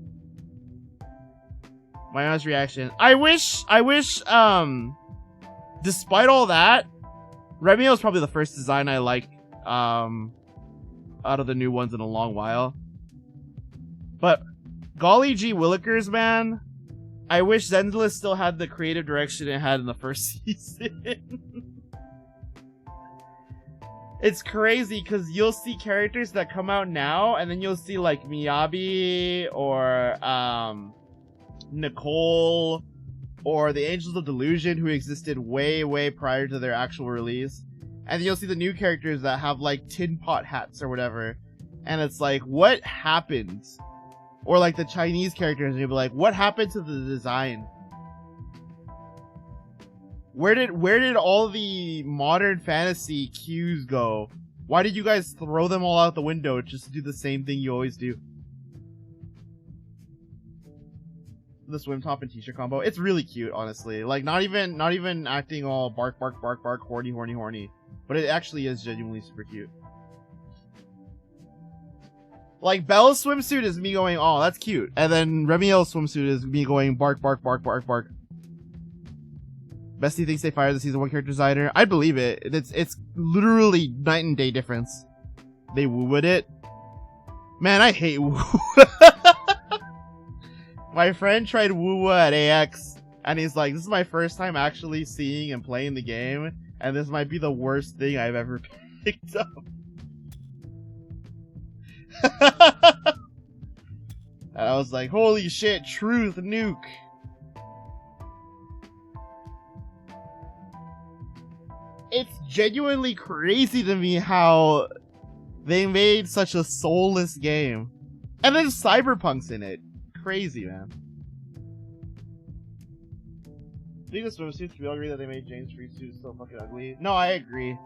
Speaker 1: My honest reaction. I wish, despite all that, Remio is probably the first design I like, out of the new ones in a long while. But, golly gee willikers, man. I wish Zenless still had the creative direction it had in the first season. It's crazy, because you'll see characters that come out now, and then you'll see, like, Miyabi, or, Nicole, or the Angels of Delusion, who existed way, way prior to their actual release. And then you'll see the new characters that have, like, tin pot hats or whatever. And it's like, what happened? Or, like, the Chinese characters, and you'll be like, what happened to the design? Where did all the modern fantasy cues go? Why did you guys throw them all out the window just to do the same thing you always do? The swim top and t-shirt combo. It's really cute, honestly. Like, not even acting all bark, bark, bark, bark, horny, horny, horny. But it actually is genuinely super cute. Like, Belle's swimsuit is me going, oh, that's cute. And then Remiel's swimsuit is me going, bark, bark, bark, bark, bark. Bestie thinks they fired the season 1 character designer. I believe it. It's literally night and day difference. They woo-wood it. Man, I hate woo. My friend tried woo at AX, and he's like, this is my first time actually seeing and playing the game, and this might be the worst thing I've ever picked up. And I was like, holy shit, truth, nuke. It's genuinely crazy to me how they made such a soulless game. And then Cyberpunk's in it. Crazy, man. Speaking of swimsuits, we all agree that they made Jane's free suit so fucking ugly. No, I agree.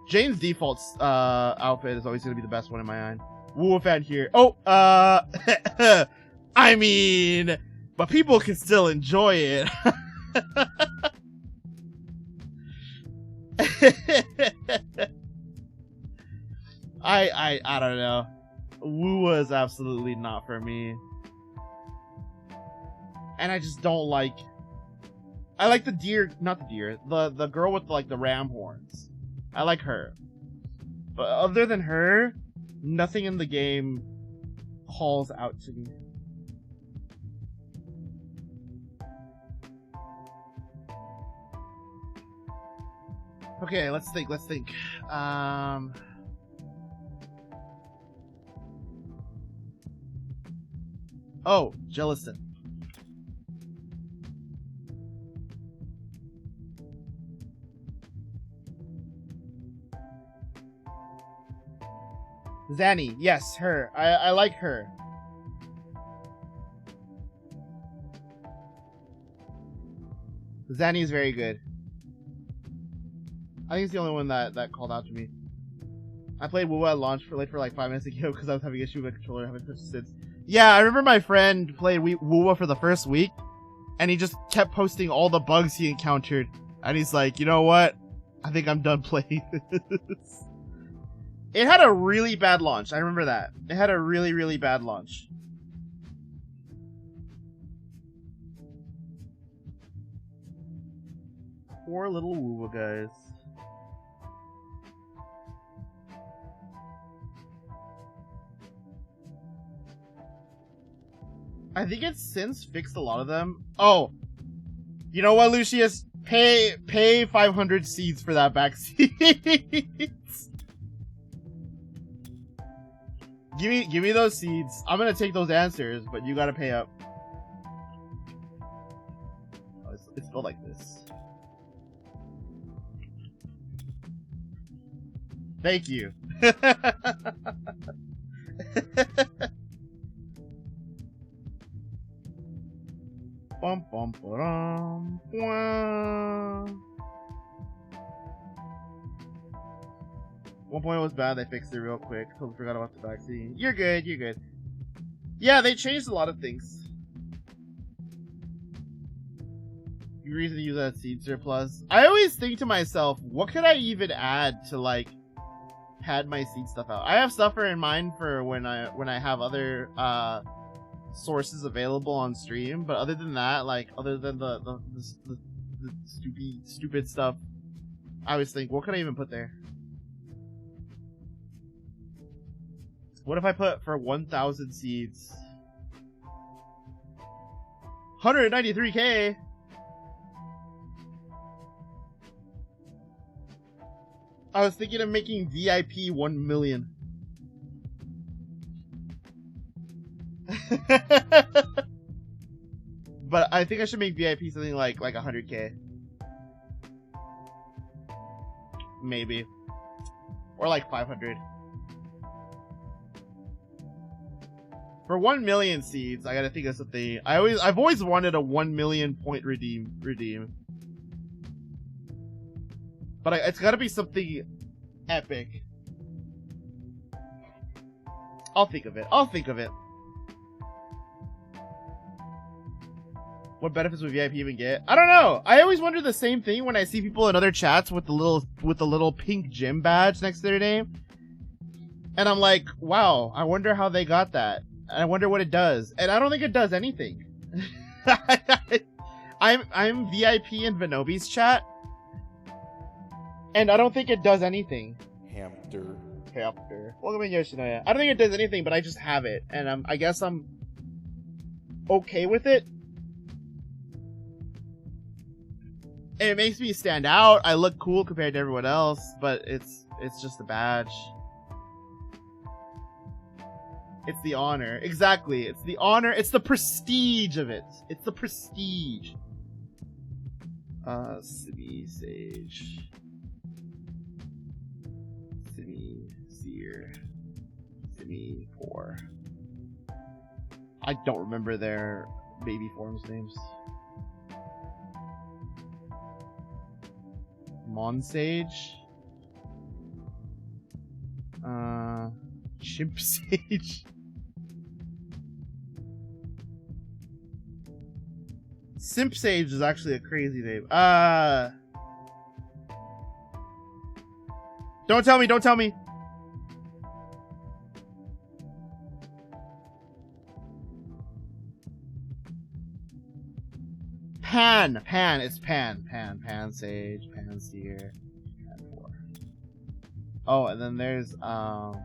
Speaker 1: Jane's default outfit is always going to be the best one in my mind. Woo fan here. Oh, I mean, but people can still enjoy it. I don't know. Woo was absolutely not for me. And I just don't like... I like the deer, not the deer, the girl with like the ram horns. I like her. But other than her, nothing in the game calls out to me. Okay, let's think. Oh, Jellison. Zanny, yes, her. I like her. Zanny is very good. I think it's the only one that called out to me. I played WoW at launch for like 5 minutes ago because I was having issue with my controller. I haven't touched it since. Yeah, I remember my friend played WoW for the first week, and he just kept posting all the bugs he encountered. And he's like, you know what? I think I'm done playing this. It had a really bad launch. I remember that. It had a really, really bad launch. Poor little WoW guys. I think it's since fixed a lot of them. Oh, you know what, Lucius? Pay 500 seeds for that vaccine. Give me those seeds. I'm gonna take those answers, but you gotta pay up. Oh, it's spelled like this. Thank you. Bum, bum, ba-dum, wah. 1.0 was bad, they fixed it real quick. Totally forgot about the vaccine. You're good, you're good. Yeah, they changed a lot of things. Good reason to use that seed surplus. I always think to myself, what could I even add to like pad my seed stuff out? I have stuffer in mind for when I have other sources available on stream, but other than that, like other than the stupid stuff, I always think, what can I even put there? What if I put for 1,000 seeds? 193k. I was thinking of making VIP 1 million. But I think I should make VIP something like 100k. Maybe. Or like 500. For 1 million seeds, I gotta think of something. I've always wanted a 1 million point redeem. But it's gotta be something epic. I'll think of it. What benefits would VIP even get? I don't know. I always wonder the same thing when I see people in other chats with the little pink gym badge next to their name. And I'm like, wow, I wonder how they got that. I wonder what it does. And I don't think it does anything. I'm VIP in Venobi's chat. And I don't think it does anything.
Speaker 2: Hamster.
Speaker 1: Welcome in, Yoshinoya. I don't think it does anything, but I just have it. And I guess I'm okay with it. And it makes me stand out. I look cool compared to everyone else, but it's just a badge. It's the honor. Exactly. It's the honor. It's the prestige of it. It's the prestige. Simi Sage. Simi Seer. Simi Poor. I don't remember their baby forms names. Monsage. Chimp Sage. Simp Sage is actually a crazy name. Don't tell me. It's Pan Sage, Pan Seer, Pan 4. Oh, and then there's Woomy,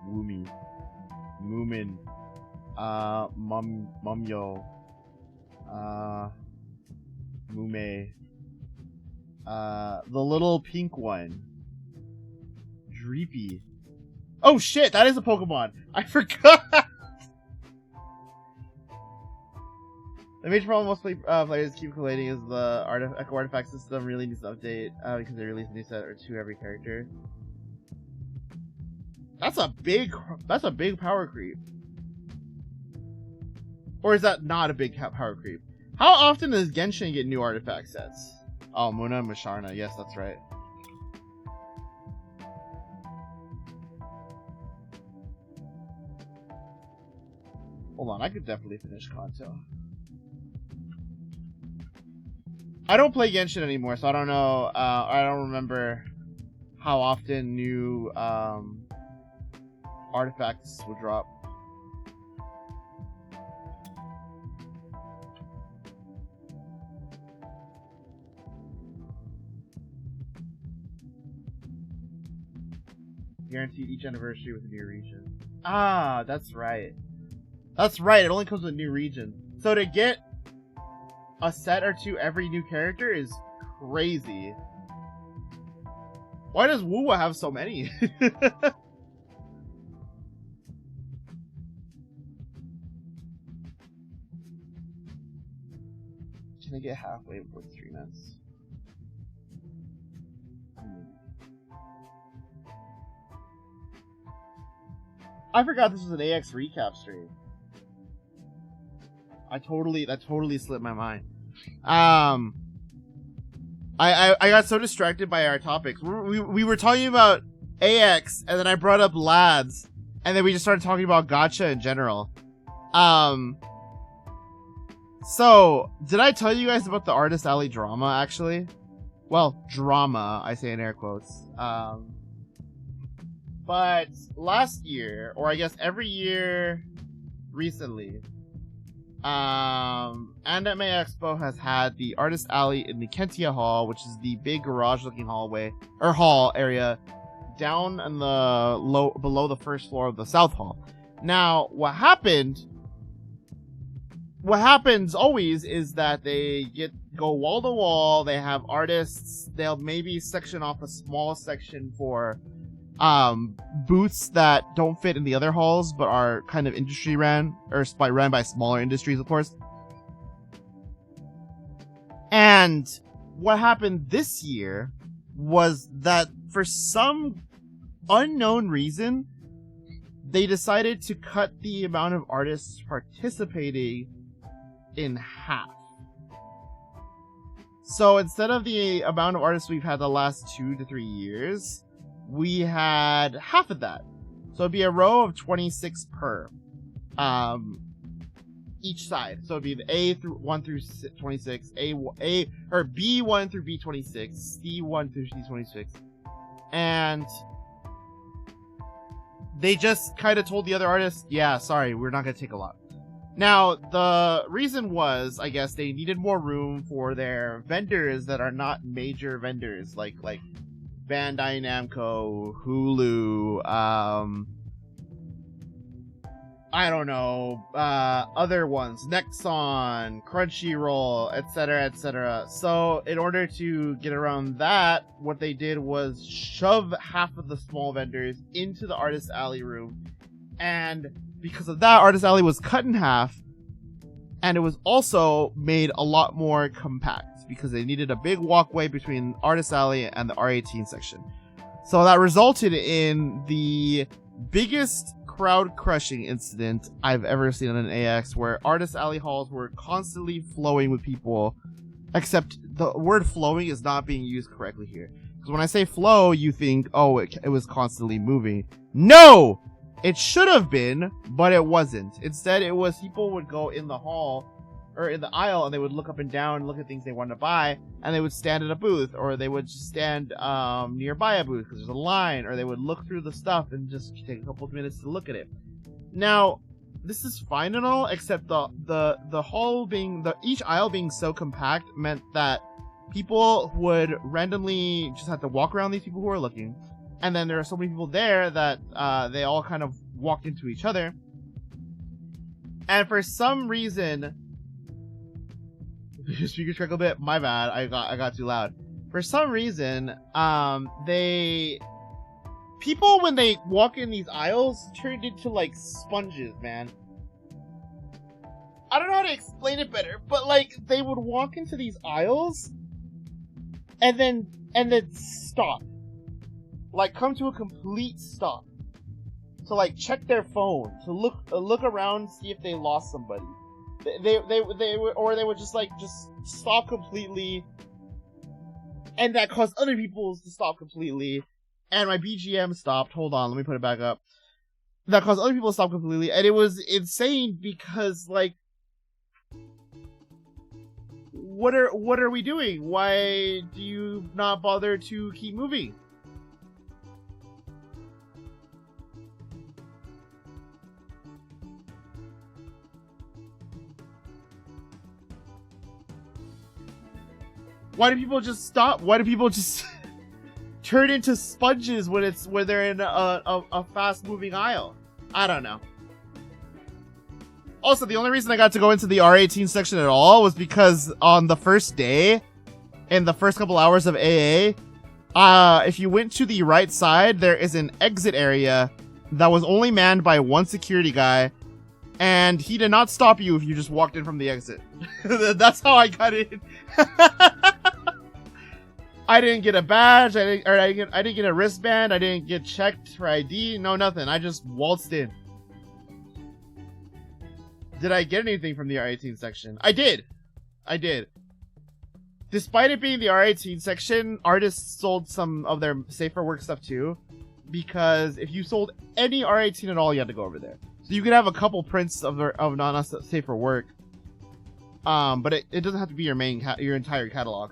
Speaker 1: Moomin, Mumyo, Mume, the little pink one, Dreepy. Oh shit, that is a Pokemon. I forgot. The major problem most players keep collating is the Echo Artifact system really needs to update because they release a new set or two every character. That's a big power creep. Or is that not a big power creep? How often does Genshin get new artifact sets? Oh, Muna and Masharna. Yes, that's right. Hold on, I could definitely finish Kanto. I don't play Genshin anymore, so I don't know. I don't remember how often new artifacts will drop. Guaranteed each anniversary with a new region. Ah, that's right. That's right, it only comes with a new region. So to get a set or two every new character is crazy. Why does Wuwa have so many? Can I get halfway before 3 minutes? I forgot this was an AX recap stream. That totally slipped my mind. I got so distracted by our topics. We were talking about AX, and then I brought up lads, and then we just started talking about gacha in general. So did I tell you guys about the Artist Alley drama? Actually, well, drama. I say in air quotes. But last year, or I guess every year recently, Anime Expo has had the Artist Alley in the Kentia Hall, which is the big garage-looking hallway or hall area down in the below the first floor of the South Hall. Now, what happens always is that they go wall to wall. They have artists. They'll maybe section off a small section for booths that don't fit in the other halls but are kind of industry ran by smaller industries, of course. And what happened this year was that for some unknown reason they decided to cut the amount of artists participating in half. So instead of the amount of artists we've had the last 2 to 3 years, we had half of that. So it'd be a row of 26 per each side. So it'd be the A through 1 through 26, or B1 through B26, C1 through C26. And they just kind of told the other artists, yeah, sorry, we're not going to take a lot. Now, the reason was, I guess, they needed more room for their vendors that are not major vendors, like Bandai Namco, Hulu, I don't know, other ones, Nexon, Crunchyroll, etc., etc. So, in order to get around that, what they did was shove half of the small vendors into the Artist Alley room, and because of that, Artist Alley was cut in half, and it was also made a lot more compact because they needed a big walkway between Artist Alley and the R18 section. So that resulted in the biggest crowd-crushing incident I've ever seen on an AX, where Artist Alley halls were constantly flowing with people, except the word flowing is not being used correctly here. Because when I say flow, you think, oh, it was constantly moving. No! It should have been, but it wasn't. Instead, it was people would go in the hall, or in the aisle, and they would look up and down and look at things they wanted to buy, and they would stand at a booth, or they would just stand nearby a booth because there's a line, or they would look through the stuff and just take a couple of minutes to look at it. Now, this is fine and all, except the hall being, each aisle being so compact meant that people would randomly just have to walk around these people who are looking, and then there are so many people there that they all kind of walked into each other. And for some reason, your speakers crackle a bit. My bad. I got too loud. For some reason, people when they walk in these aisles turned into like sponges, man. I don't know how to explain it better, but like they would walk into these aisles and then stop. Like come to a complete stop. To like check their phone, to look around, see if they lost somebody. They would just stop completely, and that caused other people to stop completely. And my BGM stopped. Hold on, let me put it back up. That caused other people to stop completely, and it was insane because like, what are we doing? Why do you not bother to keep moving? Why do people just stop? Why do people just turn into sponges when they're in a fast moving aisle? I don't know. Also, the only reason I got to go into the R18 section at all was because on the first day, in the first couple hours of AA, if you went to the right side, there is an exit area that was only manned by one security guy, and he did not stop you if you just walked in from the exit. That's how I got in. I didn't get a badge. I didn't get a wristband. I didn't get checked for ID. No, nothing. I just waltzed in. Did I get anything from the R18 section? I did. Despite it being the R18 section, artists sold some of their safer work stuff too. Because if you sold any R18 at all, you had to go over there. So you could have a couple prints of non-safer work. But it doesn't have to be your entire catalog.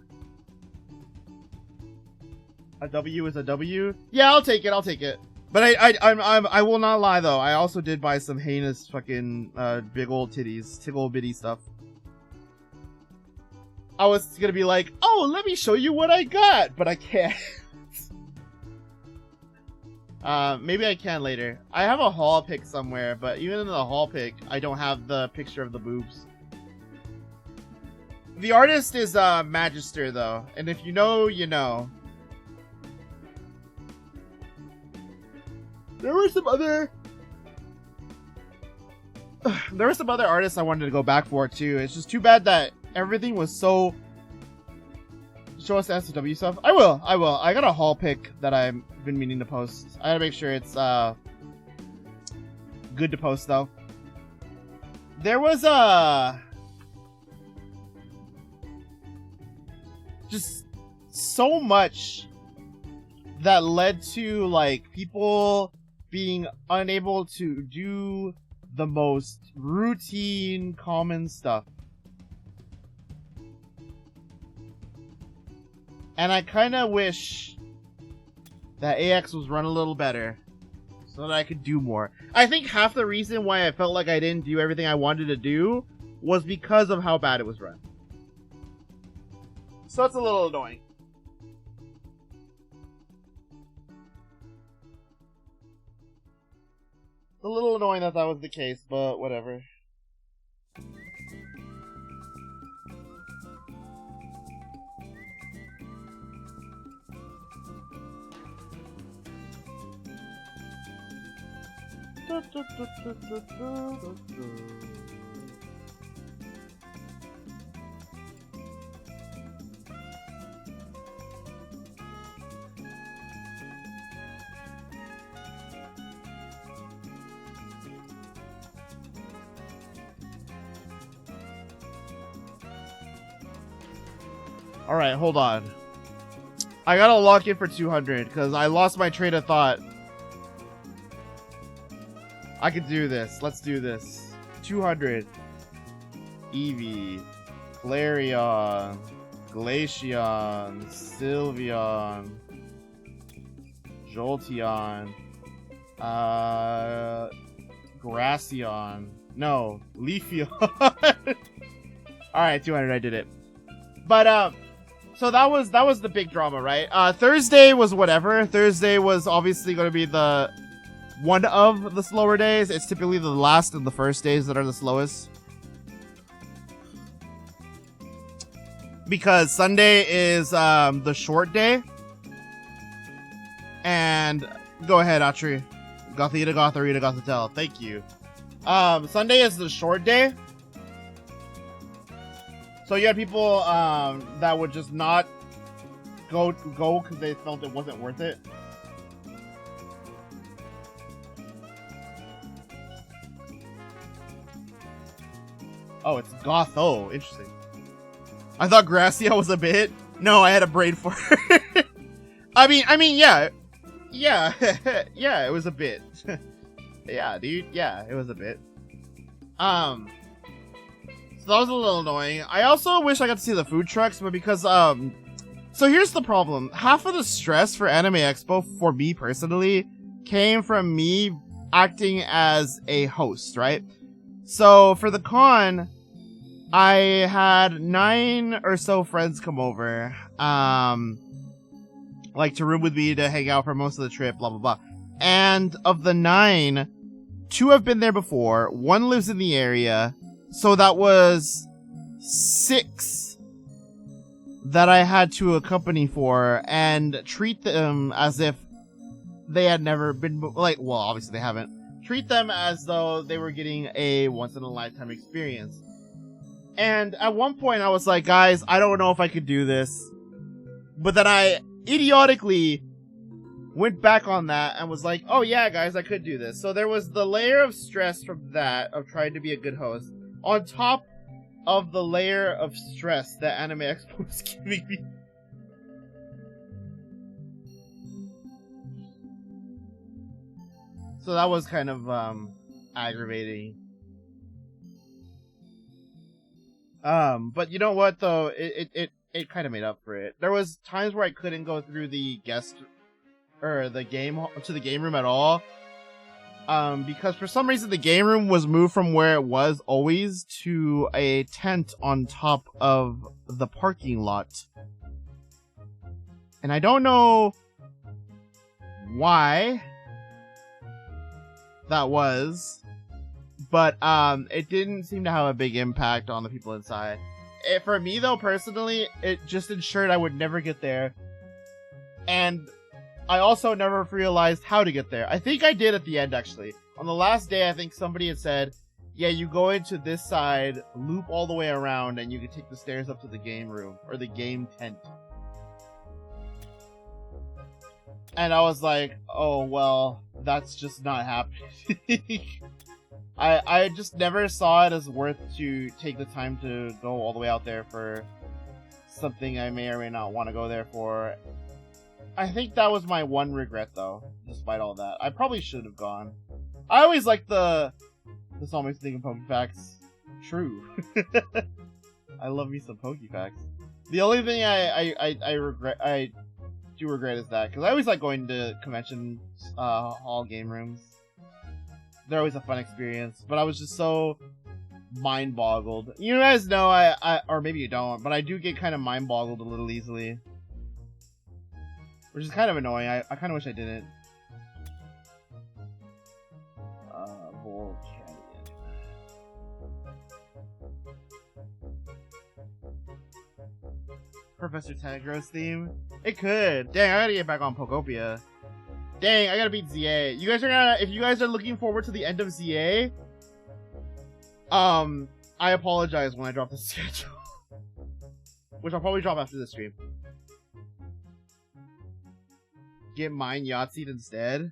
Speaker 1: A W is a W? Yeah, I'll take it. But I will not lie though. I also did buy some heinous fucking big old titties, tickle bitty stuff. I was gonna be like, oh, let me show you what I got, but I can't. Maybe I can later. I have a haul pic somewhere, but even in the haul pic, I don't have the picture of the boobs. The artist is Magister though, and if you know, you know. There were some other artists I wanted to go back for too. It's just too bad that everything was so. Show us the SW stuff. I will. I got a haul pic that I've been meaning to post. I gotta make sure it's good to post though. There was just so much that led to like people being unable to do the most routine, common stuff. And I kind of wish that AX was run a little better so that I could do more. I think half the reason why I felt like I didn't do everything I wanted to do was because of how bad it was run. So it's a little annoying. It's a little annoying that was the case, but whatever. Alright, hold on. I gotta lock in for 200, because I lost my train of thought. I can do this. Let's do this. 200. Eevee. Flareon. Glaceon. Sylveon. Jolteon. Graceon. No. Leafeon. Alright, 200. I did it. But, so that was the big drama, right? Thursday was whatever. Thursday was obviously going to be the one of the slower days. It's typically the last and the first days that are the slowest. Because Sunday is the short day. And go ahead, Atri. Gothita, Gotharita, Gothatel. Thank you. Sunday is the short day. So you had people that would just not go because they felt it wasn't worth it. Oh, it's Gotho. Interesting. I thought Gracia was a bit. No, I had a brain for it. I mean, yeah. Yeah, yeah, it was a bit. Yeah, dude, yeah, it was a bit. So that was a little annoying. I also wish I got to see the food trucks, but because, so here's the problem. Half of the stress for Anime Expo, for me personally, came from me acting as a host, right? So for the con, I had 9 or so friends come over, like to room with me to hang out for most of the trip, blah, blah, blah. And of the 9, 2 have been there before, 1 lives in the area, so that was 6 that I had to accompany for and treat them as if they had never been, like, well, obviously they haven't. Treat them as though they were getting a once-in-a-lifetime experience. And at one point I was like, guys, I don't know if I could do this. But then I idiotically went back on that and was like, oh yeah, guys, I could do this. So there was the layer of stress from that, of trying to be a good host, on top of the layer of stress that Anime Expo was giving me. So that was kind of, aggravating. But you know what, though? It kind of made up for it. There was times where I couldn't go through the the game room at all. Because for some reason the game room was moved from where it was always to a tent on top of the parking lot. And I don't know why that was, but it didn't seem to have a big impact on the people inside. For me though, personally, it just ensured I would never get there. And I also never realized how to get there. I think I did at the end, actually. On the last day, I think somebody had said, yeah, you go into this side, loop all the way around, and you can take the stairs up to the game room, or the game tent. And I was like, oh, well, that's just not happening. I just never saw it as worth to take the time to go all the way out there for something I may or may not want to go there for. I think that was my one regret, though, despite all that. I probably should have gone. I always like this all makes me think of Pokefacts. True. I love me some Pokefacts. The only thing I do regret is that, because I always like going to convention hall game rooms. They're always a fun experience, but I was just so mind-boggled. You guys know or maybe you don't, but I do get kind of mind-boggled a little easily. Which is kind of annoying. I kind of wish I didn't. Volcanion. Professor Tangro's theme? It could. Dang, I gotta get back on Pokopia. Dang, I gotta beat ZA. You guys are gonna, if you guys are looking forward to the end of ZA, I apologize when I drop the schedule. Which I'll probably drop after this stream. Get mine Yahtzee instead?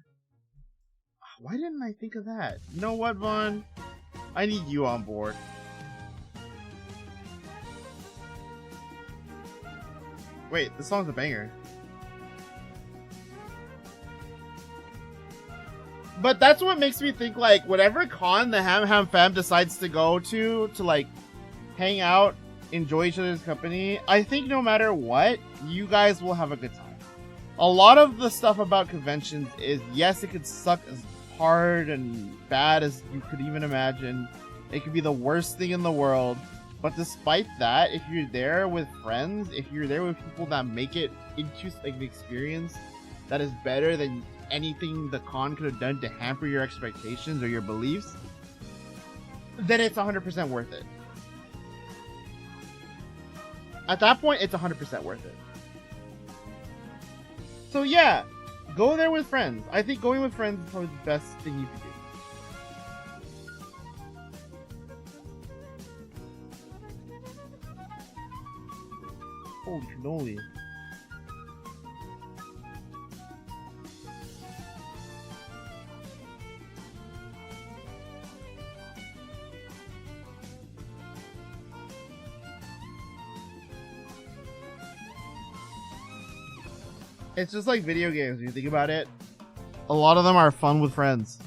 Speaker 1: Why didn't I think of that? You know what, Vaughn? I need you on board. Wait, this song's a banger. But that's what makes me think, like, whatever con the Ham fam decides to go to like, hang out, enjoy each other's company, I think no matter what, you guys will have a good time. A lot of the stuff about conventions is, yes, it could suck as hard and bad as you could even imagine. It could be the worst thing in the world. But despite that, if you're there with friends, if you're there with people that make it into like an experience that is better than anything the con could have done to hamper your expectations or your beliefs, then it's 100% worth it. At that point, it's 100% worth it. So yeah, go there with friends. I think going with friends is probably the best thing you can do. Holy cannoli. It's just like video games when you think about it. A lot of them are fun with friends.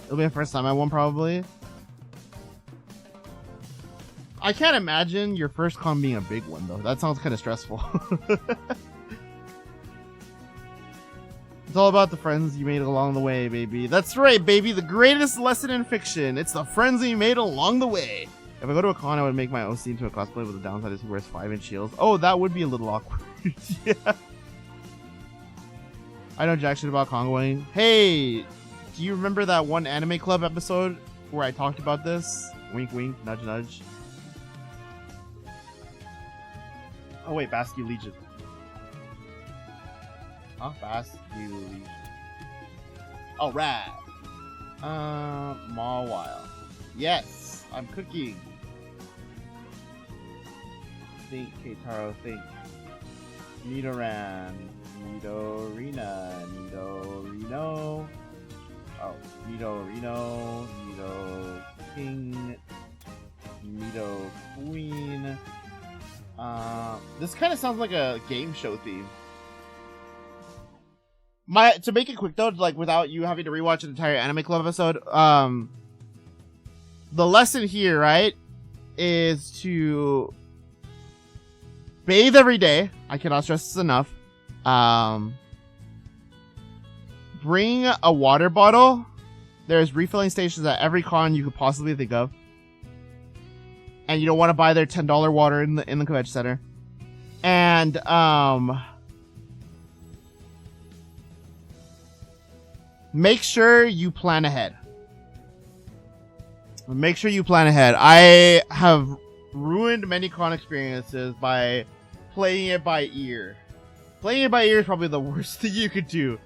Speaker 1: It'll be the first time I won, probably. I can't imagine your first con being a big one, though. That sounds kind of stressful. It's all about the friends you made along the way, baby. That's right, baby. The greatest lesson in fiction. It's the friends you made along the way. If I go to a con, I would make my OC into a cosplay, with the downside is he wears 5-inch shields. Oh, that would be a little awkward. Yeah. I know jack shit about congoing. Hey, do you remember that one anime club episode where I talked about this? Wink, wink, nudge, nudge. Oh wait, Basque Legion. Huh? Basque Legion. Alright. Mawile. Yes, I'm cooking. Think, Keitaro, think. Nidoran. Nidorina. Nidorino. Oh, Nidorino. Nido King. Nido Queen. This kind of sounds like a game show theme. To make it quick though, like without you having to rewatch an entire Anime Club episode, the lesson here, right, is to bathe every day. I cannot stress this enough. Bring a water bottle. There's refilling stations at every con you could possibly think of. And you don't want to buy their $10 water in the convention center. And make sure you plan ahead. Make sure you plan ahead. I have ruined many con experiences by playing it by ear. Playing it by ear is probably the worst thing you could do.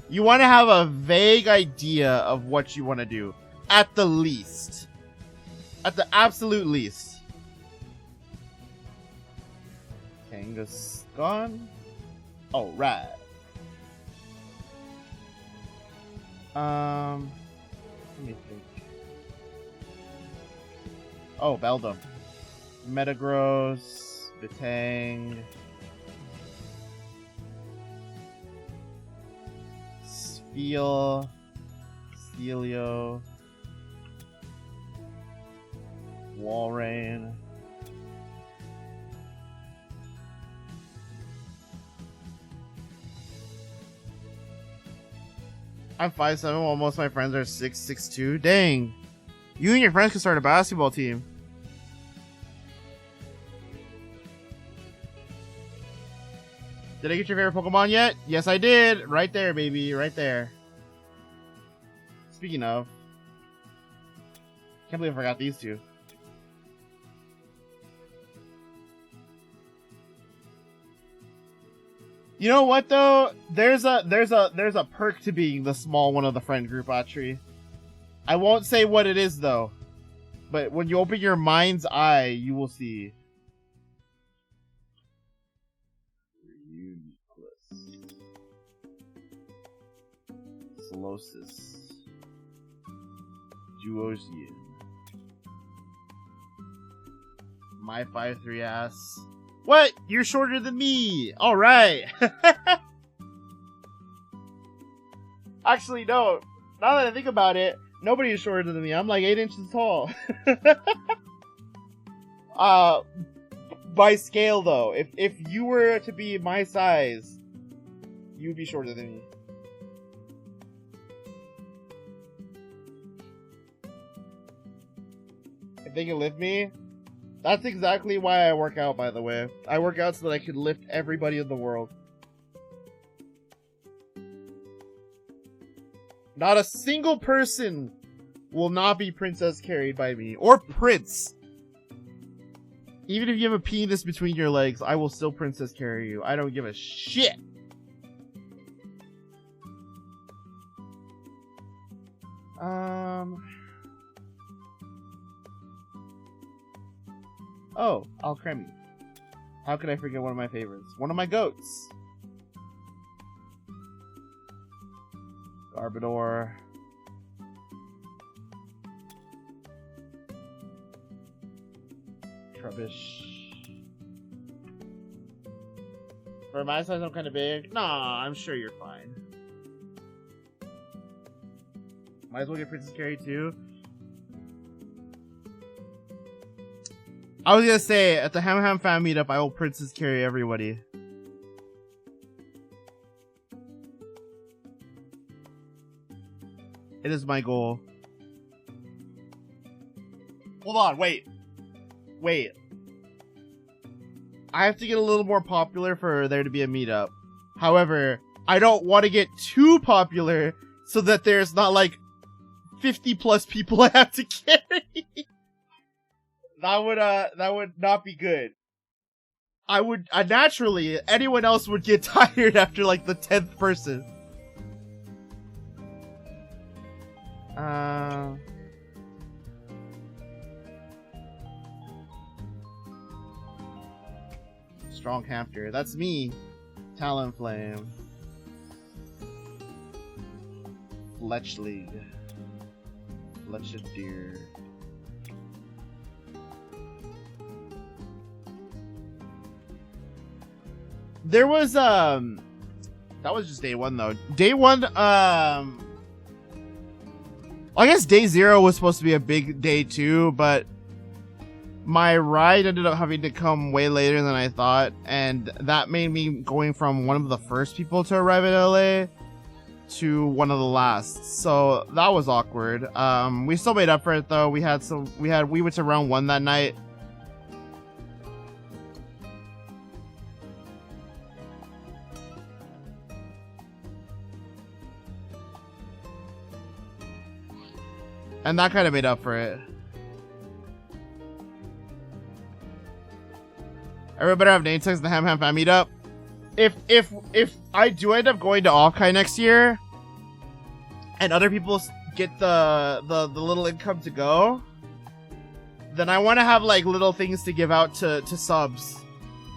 Speaker 1: You want to have a vague idea of what you want to do. At the least. At the least. Kangaskhan? Oh, right. Let me think. Oh, Beldum. Metagross. Bitang. Spheal. Celio. Walrein. I'm 5'7", while most of my friends are 6'2". Dang. You and your friends could start a basketball team. Did I get your favorite Pokemon yet? Yes, I did. Right there, baby. Right there. Speaking of. Can't believe I forgot these two. You know what though? There's a perk to being the small one of the friend group, Atri. I won't say what it is though. But when you open your mind's eye, you will see. Solosis. Duosian. My 5'3" ass. What? You're shorter than me! Alright! Actually, no. Now that I think about it, nobody is shorter than me. I'm like 8 inches tall. By scale, though. If you were to be my size, you'd be shorter than me. If they can lift me, that's exactly why I work out, by the way. I work out so that I can lift everybody in the world. Not a single person will not be princess carried by me. Or prince. Even if you have a penis between your legs, I will still princess carry you. I don't give a shit. Oh, Alcremie. How could I forget one of my favorites? One of my goats. Garbodor. Trubbish. For my size, I'm kind of big. Nah, I'm sure you're fine. Might as well get Princess Carrie too. I was gonna say, at the Ham Ham fan meetup, I will Princess Carrie everybody. It is my goal. Hold on, wait. Wait. I have to get a little more popular for there to be a meetup. However, I don't want to get too popular so that there's not like 50 plus people I have to carry. That would not be good. I would, naturally, anyone else would get tired after like the 10th person. Strong Hamster. That's me. Talonflame. Fletchling. Fletchideer. There was, that was just day one though. Day one, I guess day 0 was supposed to be a big day too, but my ride ended up having to come way later than I thought, and that made me going from one of the first people to arrive at LA to one of the last. So that was awkward. We still made up for it though. We went to round 1 that night. And that kind of made up for it. Everybody have name tags in the Ham Ham fan meetup. If I do end up going to Offkai next year, and other people get the little income to go, then I want to have like little things to give out to subs.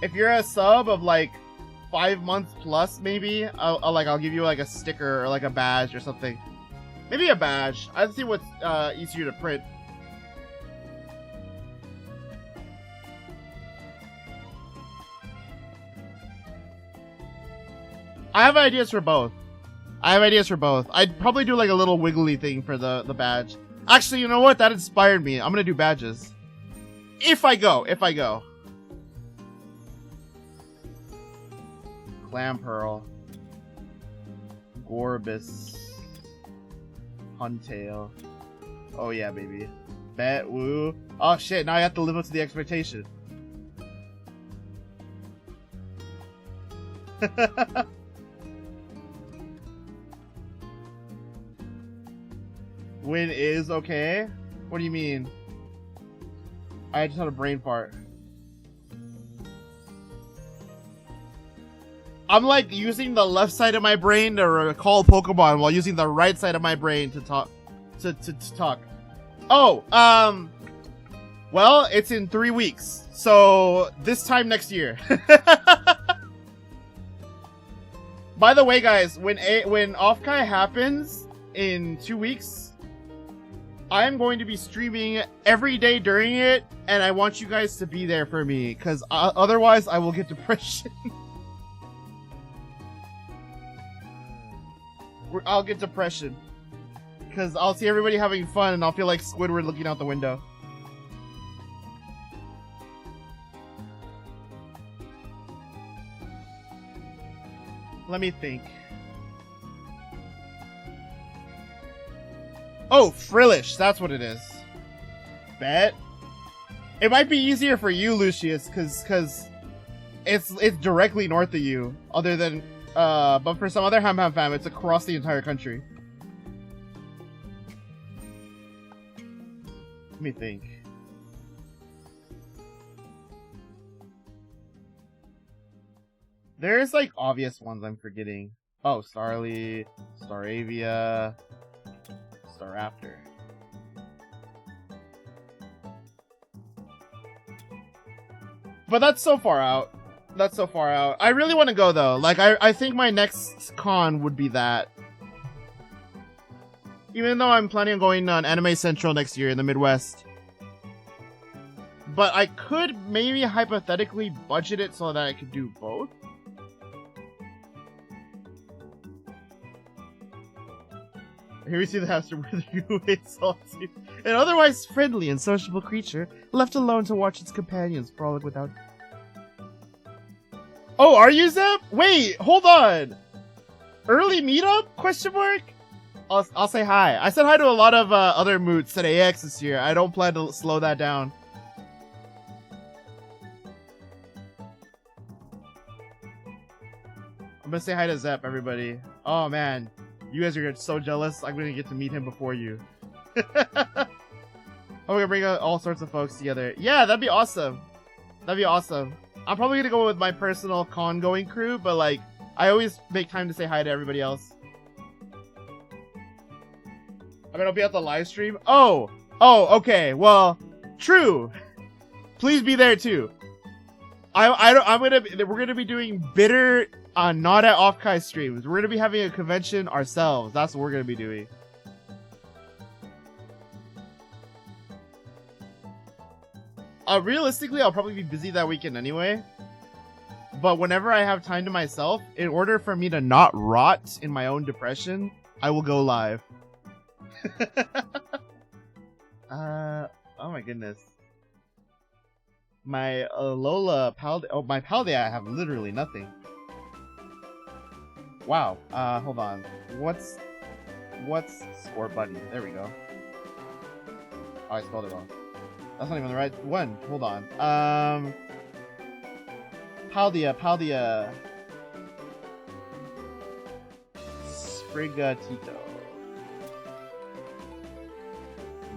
Speaker 1: If you're a sub of like 5 months plus, maybe I'll give you like a sticker or like a badge or something. Maybe a badge. I'd see what's easier to print. I have ideas for both. I'd probably do like a little wiggly thing for the badge. Actually, you know what? That inspired me. I'm gonna do badges. If I go. Clam Pearl. Gorbis. Huntail. Oh yeah, baby. Bet, woo. Oh shit, now I have to live up to the expectation. Win is okay? What do you mean? I just had a brain fart. I'm like using the left side of my brain to recall Pokemon while using the right side of my brain to talk. To talk. Oh, well, it's in 3 weeks. So this time next year. By the way, guys, when Offkai happens in 2 weeks, I am going to be streaming every day during it, and I want you guys to be there for me, because otherwise I will get depression. I'll get depression. Because I'll see everybody having fun, and I'll feel like Squidward looking out the window. Let me think. Oh, Frillish, that's what it is. Bet. It might be easier for you, Lucius, because it's directly north of you. Other than, but for some other Ham Ham fam, it's across the entire country. Let me think. There's like obvious ones I'm forgetting. Oh, Starly, Staravia, Staraptor. But that's so far out. That's so far out. I really want to go though. Like I think my next con would be that. Even though I'm planning on going on Anime Central next year in the Midwest. But I could maybe hypothetically budget it so that I could do both. Here we see the hamster with you salty. An otherwise friendly and sociable creature, left alone to watch its companions frolic without... Oh, are you Zep? Wait, hold on! Early meetup? Question mark? I'll say hi. I said hi to a lot of other moots at AX this year. I don't plan to slow that down. I'm gonna say hi to Zep, everybody. Oh man, you guys are so jealous. I'm gonna get to meet him before you. I'm gonna bring all sorts of folks together. Yeah, that'd be awesome. That'd be awesome. I'm probably gonna go with my personal con-going crew, but like, I always make time to say hi to everybody else. I mean, I'll be at the live stream. Oh, okay. Well, true. Please be there too. We're gonna be doing bitter, not at Offkai streams. We're gonna be having a convention ourselves. That's what we're gonna be doing. Realistically, I'll probably be busy that weekend anyway. But whenever I have time to myself, in order for me to not rot in my own depression, I will go live. Oh my goodness. My Lola Pal. Oh, my Paldia, I have literally nothing. Wow. Hold on. What's Sport Buddy? There we go. Oh, I spelled it wrong. That's not even the right one. Hold on. Paldia. Sprigatito.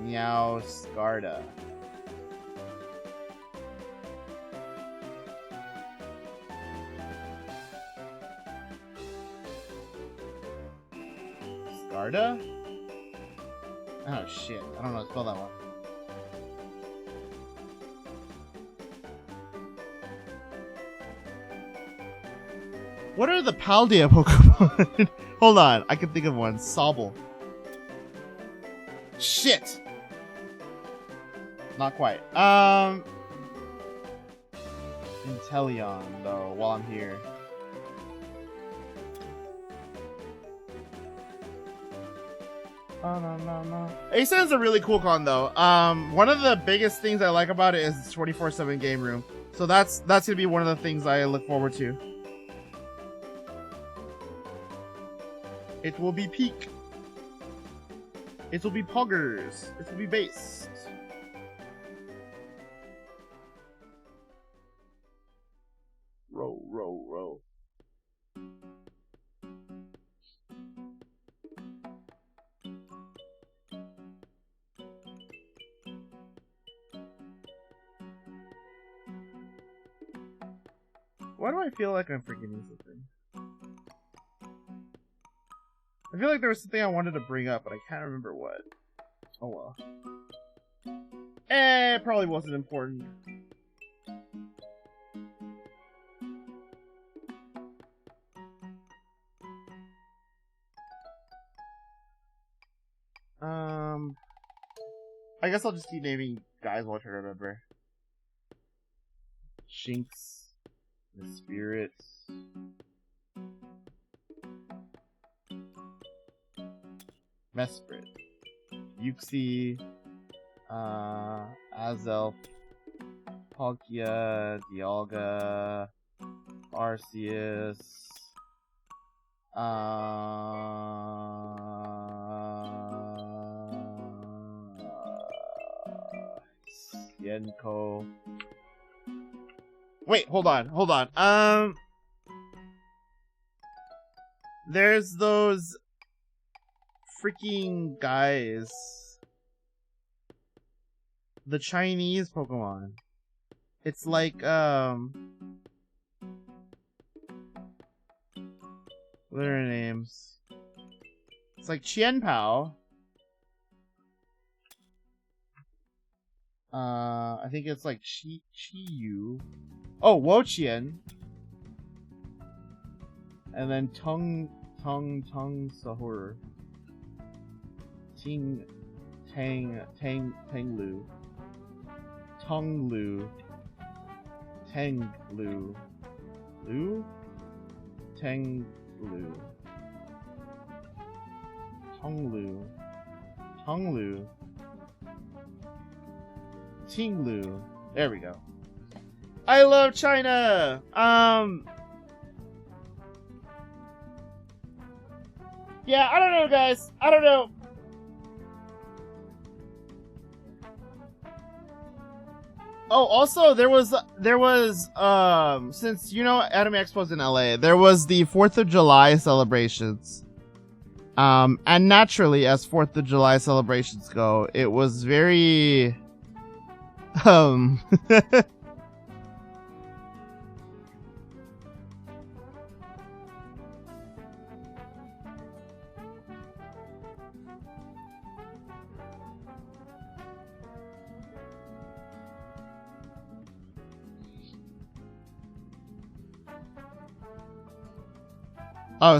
Speaker 1: Meow Scarda. Scarda? Oh shit, I don't know how to spell that one. What are the Paldia Pokemon? Hold on, I can think of one. Sobble. Shit! Not quite. Inteleon, though, while I'm here. No. Asen is a really cool con, though. One of the biggest things I like about it is its 24/7 game room. So that's gonna be one of the things I look forward to. It will be peak. It will be poggers. It will be based. Row. Why do I feel like I'm forgetting something? I feel like there was something I wanted to bring up, but I can't remember what. Oh well. It probably wasn't important. I guess I'll just keep naming guys while I try to remember. Shinx, the Spirits. Mesprit, Yuxi, Azelf, Palkia, Dialga, Arceus, Yenko. Wait, hold on. There's those freaking guys. The Chinese Pokemon. It's like, what are their names? It's like Qianpao. I think it's like Chi-Yu. Oh, Woqian. And then Tung Sahur. Tanglu. Tonglu. Tanglu. Lu? Tanglu. Tonglu. Tinglu. There we go. I love China! Yeah, I don't know, guys. I don't know. Oh, also, there was, since, you know, Anime Expo's in LA, there was the 4th of July celebrations. And naturally, as 4th of July celebrations go, it was very, oh,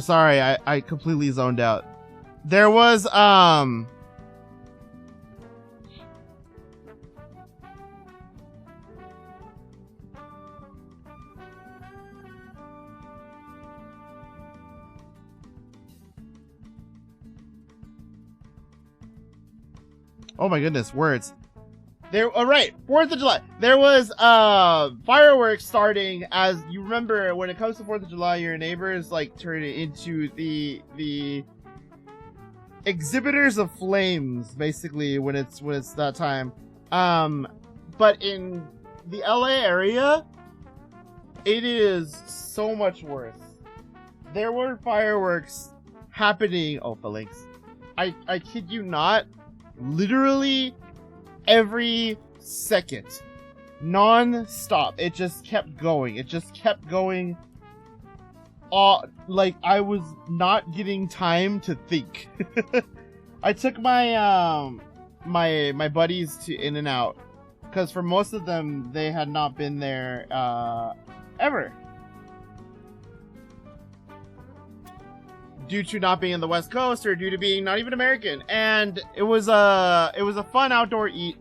Speaker 1: sorry, I completely zoned out. There was, oh my goodness, words. There, oh right, 4th of July. There was fireworks starting. As you remember, when it comes to 4th of July, your neighbors like turn it into the exhibitors of flames, basically, when it's that time. But in the LA area, it is so much worse. There were fireworks happening. Oh, phalanx. I kid you not. Literally every second, non-stop. It just kept going. It just kept going. Like I was not getting time to think. I took my my buddies to In-N-Out because for most of them they had not been there ever, due to not being in the West Coast or due to being not even American. And it was a fun outdoor eat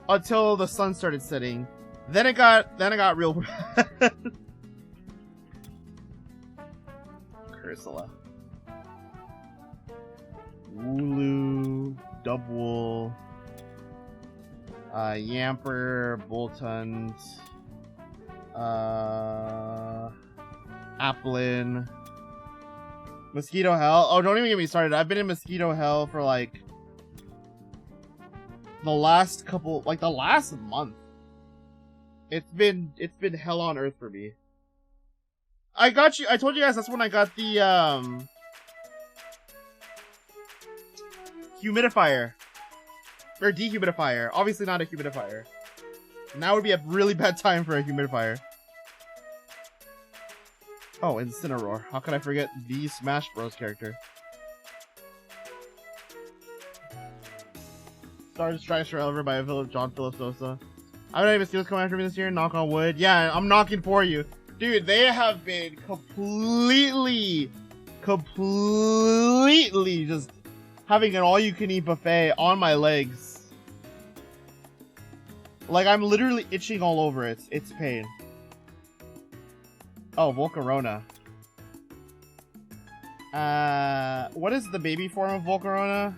Speaker 1: until the sun started setting. Then it got real. Ursula. Wooloo, Dubwool, Yamper, Boltund, Applin, Mosquito Hell. Oh, don't even get me started. I've been in Mosquito Hell for like the last month. It's been hell on earth for me. I told you guys that's when I got the humidifier or dehumidifier. Obviously not a humidifier. Now would be a really bad time for a humidifier. Oh, Incineroar. How could I forget the Smash Bros character? Started Strider Ever by John Philip Sosa. I don't even see what's coming after me this year. Knock on wood. Yeah, I'm knocking for you. Dude, they have been completely just having an all-you-can-eat buffet on my legs. Like, I'm literally itching all over it. It's pain. Oh, Volcarona. What is the baby form of Volcarona?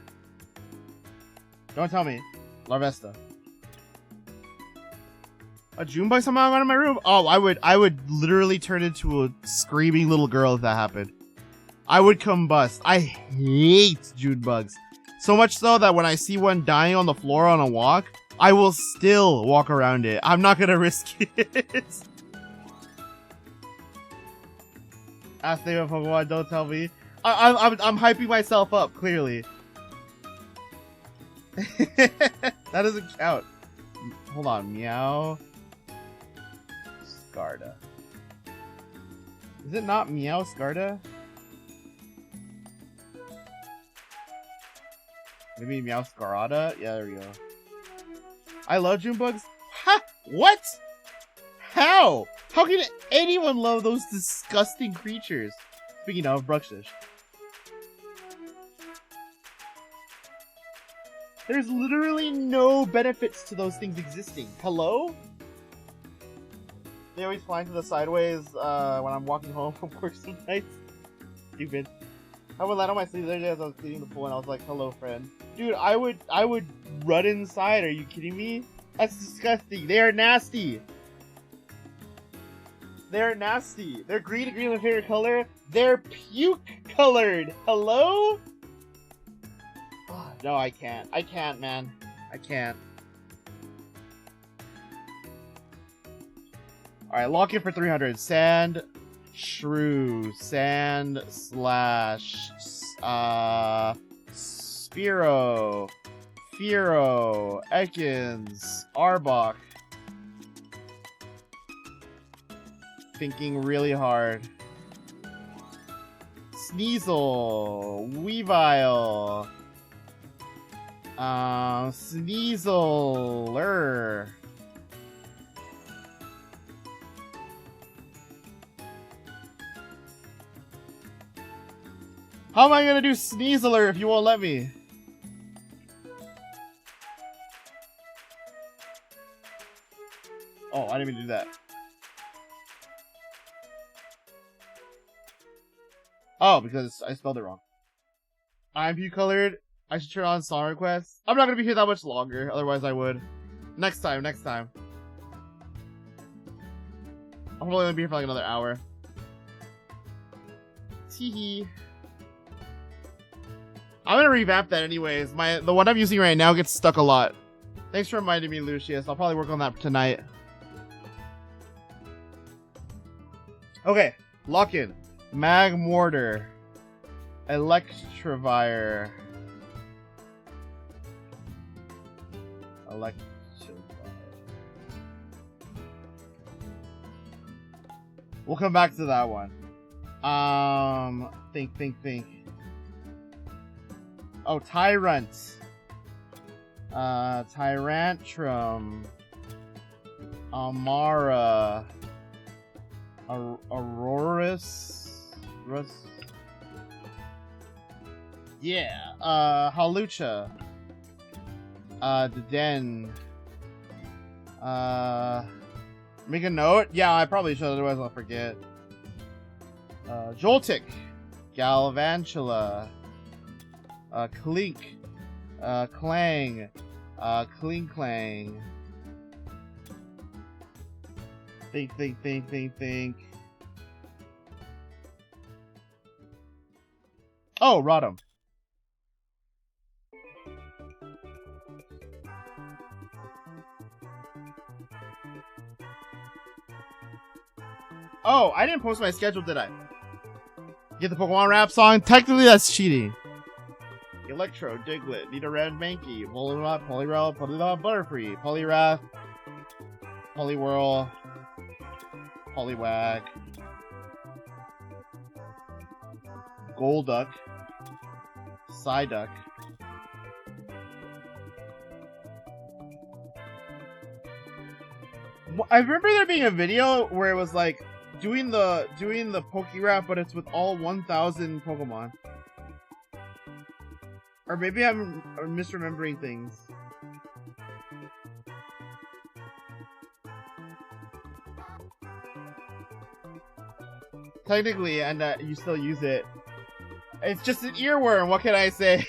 Speaker 1: Don't tell me. Larvesta. A June bug somehow got in my room? Oh, I would literally turn into a screaming little girl if that happened. I would combust. I hate June bugs. So much so that when I see one dying on the floor on a walk, I will still walk around it. I'm not gonna risk it. Ask name of Pokemon, don't tell me. I'm hyping myself up, clearly. That doesn't count. Hold on, Meow. Scarda. Is it not Meow Scarda? Maybe Meow Scarada? Yeah, there we go. I love June bugs. Ha! What? How? How can anyone love those disgusting creatures? Speaking of Bruxish. There's literally no benefits to those things existing. Hello? They always fly to the sideways when I'm walking home from work some nights. Stupid. I would land on my sleeve the other day as I was cleaning the pool and I was like, hello friend. Dude, I would run inside, are you kidding me? That's disgusting. They are nasty. They're nasty. They're green is my favorite color. They're puke colored. Hello? Oh, no, I can't. I can't, man. I can't. Alright, lock in for 300. Sand, shrew, sand slash, Spiro, Firo, Ekans, Arbok. Thinking really hard. Sneasel, Weavile, Sneaseler. How am I gonna do Sneaseler if you won't let me? Oh, I didn't even do that. Oh, because I spelled it wrong. I'm puke colored. I should turn on song requests. I'm not gonna be here that much longer, otherwise I would. Next time, next time. I'm probably gonna be here for like another hour. Teehee. I'm gonna revamp that anyways. The one I'm using right now gets stuck a lot. Thanks for reminding me, Lucius. I'll probably work on that tonight. Okay, lock in. Mag Mortar. Electivire. We'll come back to that one. Think. Oh, Tyrant. Tyrantrum. Amara. Aurorus. Yeah. Halucha. Den. Make a note? Yeah, I probably should, otherwise I'll forget. Joltik. Galvantula. Clink. Clang. Clang. Think. Oh, Rodham. Oh, I didn't post my schedule, did I? Get the Pokemon rap song? Technically, that's cheating. Electro, Diglett, Nidoran, Mankey, Poliwrath, Butterfree, Poliwrath, Poliwhirl, Poliwag, Golduck, Psyduck, I remember there being a video where it was like doing the Pokerap, but it's with all 1,000 Pokemon. Or maybe I'm misremembering things. Technically, and you still use it. It's just an earworm, what can I say?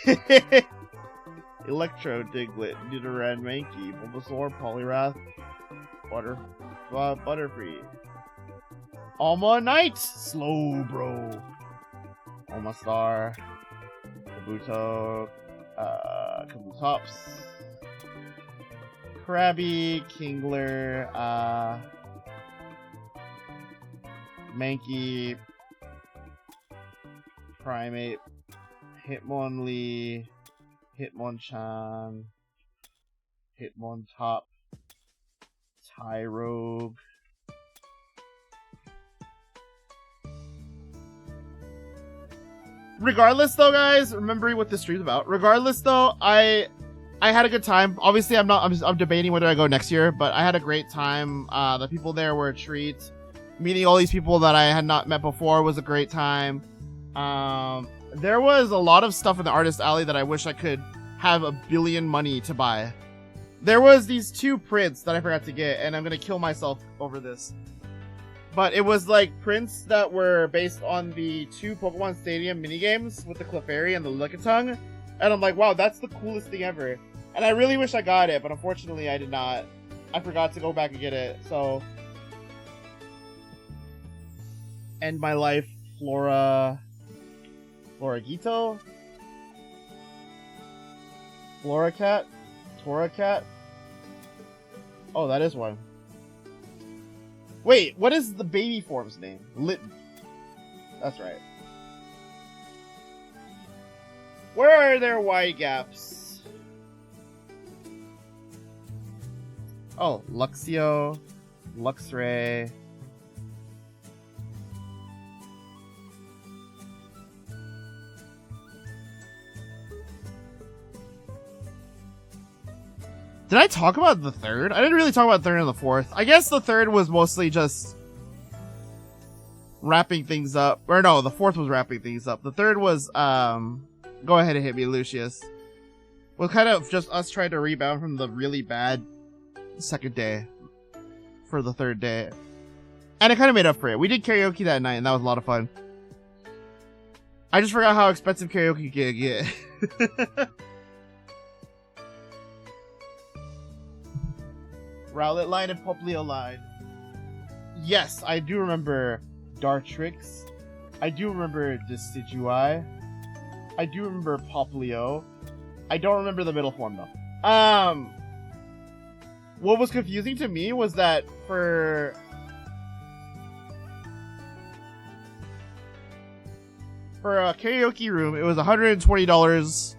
Speaker 1: Electro, Diglett, Nidoran, Mankey, Bulbasaur, Poliwrath, Butterfree. Alma Knight! Slowbro. Almastar. Kabuto. Kabutops. Krabby, Kingler, Mankey, Primate, Hitmonlee, Hitmonchan, Hitmontop, Tyrogue. Regardless though, guys, remembering what this stream's about, regardless though, I had a good time. Obviously, I'm debating whether I go next year, but I had a great time. The people there were a treat. Meeting all these people that I had not met before was a great time. There was a lot of stuff in the artist alley that I wish I could have a billion money to buy. There was these 2 prints that I forgot to get, and I'm gonna kill myself over this. But it was like prints that were based on the 2 Pokemon Stadium minigames with the Clefairy and the Lickitung. And I'm like, wow, that's the coolest thing ever. And I really wish I got it, but unfortunately I did not. I forgot to go back and get it, so... End my life, Floragito? Floracat? Toracat? Oh, that is one. Wait, what is the baby form's name? Litten. That's right. Where are their Y gaps? Oh, Luxio, Luxray. Did I talk about the 3rd? I didn't really talk about the 3rd and the 4th. I guess the 3rd was mostly just wrapping things up. Or no, the 4th was wrapping things up. The 3rd was, go ahead and hit me, Lucius. Well, kind of just us trying to rebound from the really bad 2nd day for the 3rd day. And it kind of made up for it. We did karaoke that night, and that was a lot of fun. I just forgot how expensive karaoke can get. Rowlet line and Poplio line. Yes, I do remember Dartrix. I do remember Decidueye. I do remember Poplio. I don't remember the middle form though. What was confusing to me was that for a karaoke room, it was $120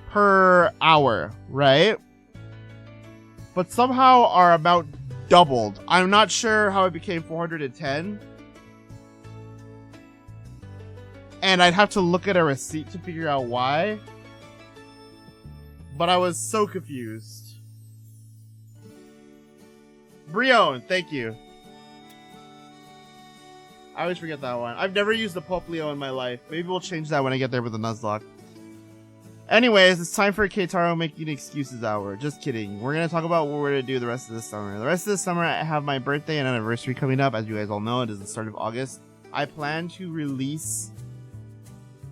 Speaker 1: per hour, right? But somehow our amount doubled. I'm not sure how it became 410. And I'd have to look at a receipt to figure out why. But I was so confused. Brion, thank you. I always forget that one. I've never used the Poplio in my life. Maybe we'll change that when I get there with the Nuzlocke. Anyways, it's time for Keitaro Making Excuses Hour. Just kidding. We're going to talk about what we're going to do the rest of this summer. The rest of the summer, I have my birthday and anniversary coming up. As you guys all know, it is the start of August. I plan to release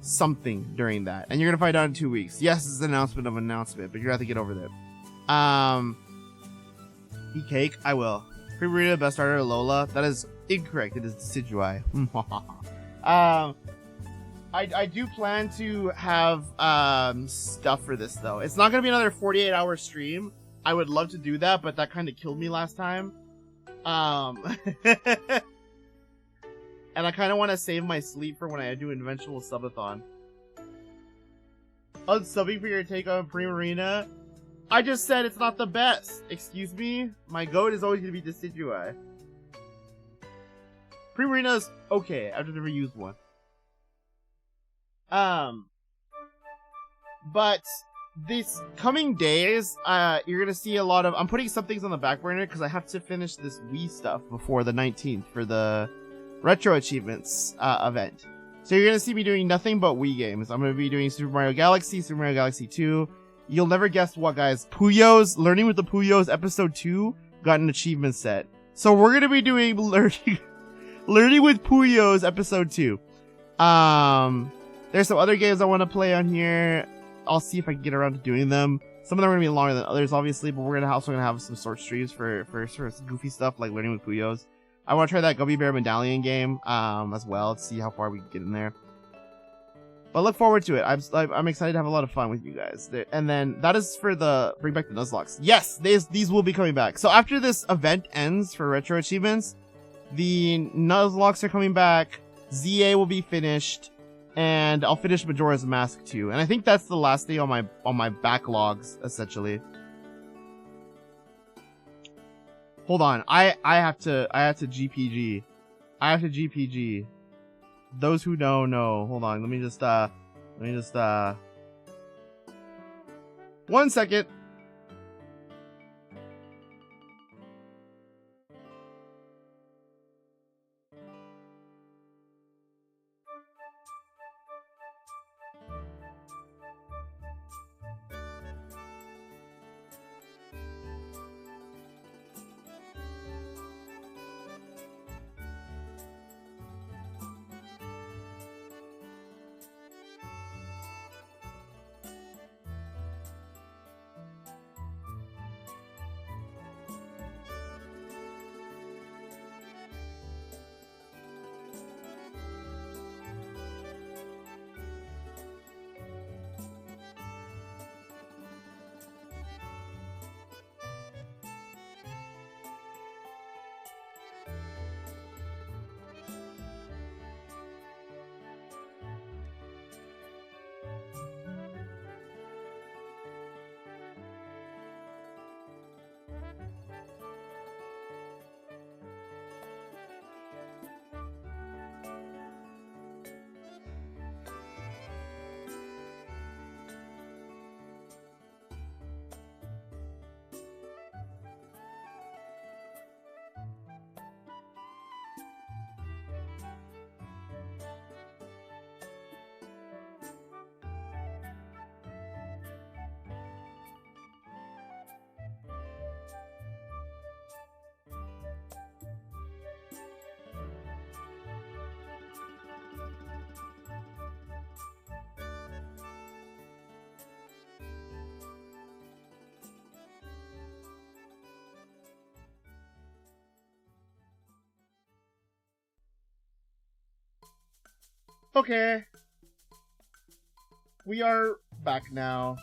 Speaker 1: something during that. And you're going to find out in 2 weeks. Yes, it's an announcement of an announcement, but you're going to have to get over that. Eat cake? I will. Pre-Burrito, best starter, Lola. That is incorrect. It is Decidueye. I do plan to have stuff for this though. It's not gonna be another 48-hour stream. I would love to do that, but that kind of killed me last time. And I kind of want to save my sleep for when I do an eventual subathon. Unsubbing for your take on Primarina. I just said it's not the best. Excuse me? My goat is always going to be Decidueye. Primarina's okay. I've just never used one. But these coming days, you're going to see a lot of... I'm putting some things on the back burner because I have to finish this Wii stuff before the 19th for the Retro Achievements event. So you're going to see me doing nothing but Wii games. I'm going to be doing Super Mario Galaxy, Super Mario Galaxy 2. You'll never guess what, guys. Puyo's, Learning with the Puyos Episode 2 got an achievement set. So we're going to be doing Learning with Puyos Episode 2. There's some other games I want to play on here. I'll see if I can get around to doing them. Some of them are going to be longer than others, obviously, but we're also going to have some short streams for sort of goofy stuff like Learning with Puyos. I want to try that Gummy Bear Medallion game as well to see how far we can get in there. But look forward to it. I'm excited to have a lot of fun with you guys. And then that is for the Bring Back the Nuzlocks. Yes, these will be coming back. So after this event ends for Retro Achievements, the Nuzlocks are coming back. ZA will be finished. And I'll finish Majora's Mask too. And I think that's the last thing on my backlogs, essentially. Hold on. I have to GPG. I have to GPG. Those who know. Hold on. Let me just 1 second. Okay. We are back now.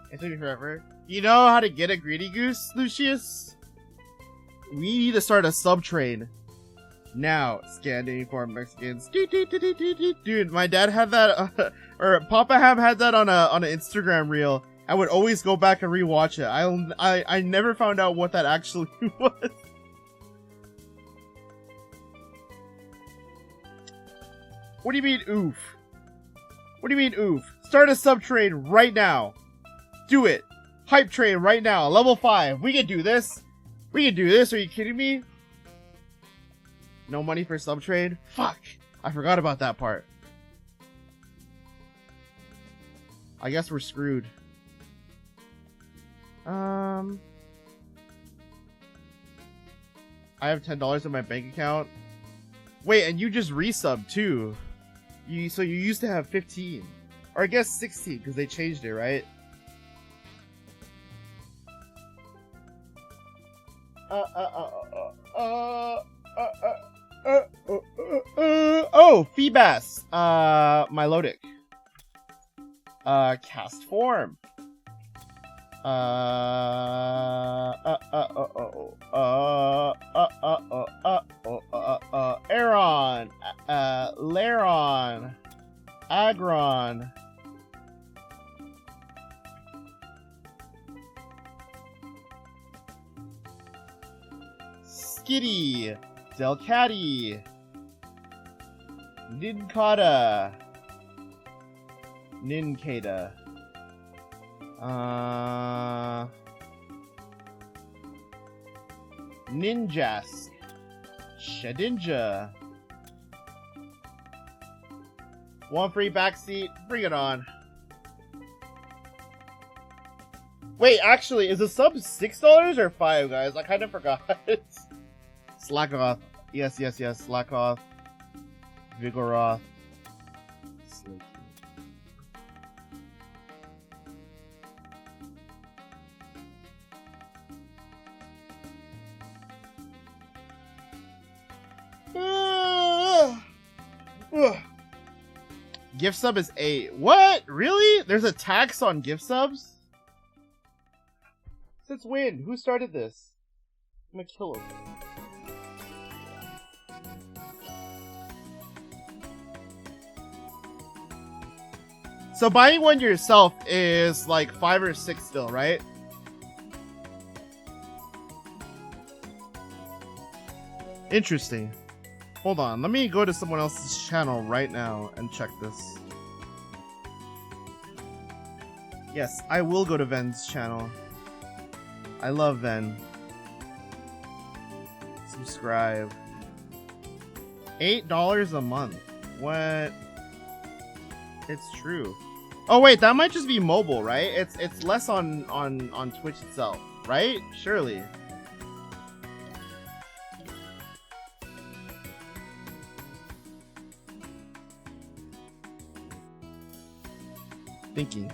Speaker 1: It's taking forever. You know how to get a greedy goose, Lucius? We need to start a sub train. Now, scanning for Mexicans. Dude, my dad had that, or Papa Ham had that on an Instagram reel. I would always go back and rewatch it. I never found out what that actually was. What do you mean, oof? What do you mean, oof? Start a sub train right now. Do it. Hype train right now. Level 5. We can do this. We can do this. Are you kidding me? No money for sub trade? Fuck! I forgot about that part. I guess we're screwed. I have $10 in my bank account. Wait, and you just resubbed too. So you used to have 15. Or I guess 16, because they changed it, right? Oh, Feebas, Milotic, cast form, Aeron, Laron, Agron, Skitty, Delcatty, Ninkata, Ninkata, Ninjask, Shedinja. One free backseat, bring it on. Wait, actually, is the sub $6 or $5, guys? I kind of forgot. Slack off. Yes, yes, yes. Slack off. Vigoroth. Slinky. Gift sub is 8. What? Really? There's a tax on gift subs? Since when? Who started this? I'm gonna kill him. So buying one yourself is like 5 or 6 still, right? Interesting. Hold on, let me go to someone else's channel right now and check this. Yes, I will go to Ven's channel. I love Ven. Subscribe. $8 a month. What? It's true. Oh wait, that might just be mobile, right? It's less on Twitch itself, right? Surely. Thinking.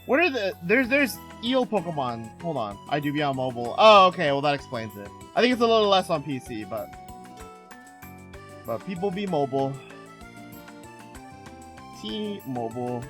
Speaker 1: What are the there's eel Pokemon. Hold on. I do be on mobile. Oh, okay, well that explains it. I think it's a little less on PC, but people be mobile. T-Mobile.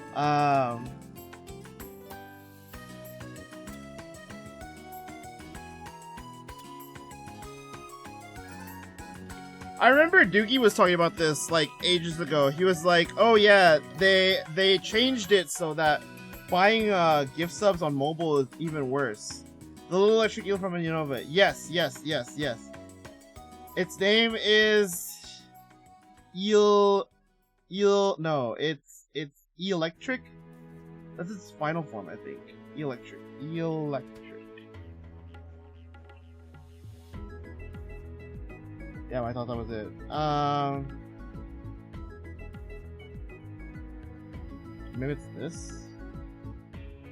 Speaker 1: I remember Doogie was talking about this like ages ago. He was like, "Oh yeah, they changed it so that buying gift subs on mobile is even worse." The little electric eel from Unova. Yes. Its name is Eel. No, it's Electric. That's its final form, I think. Electric. Yeah, I thought that was it. Maybe it's this.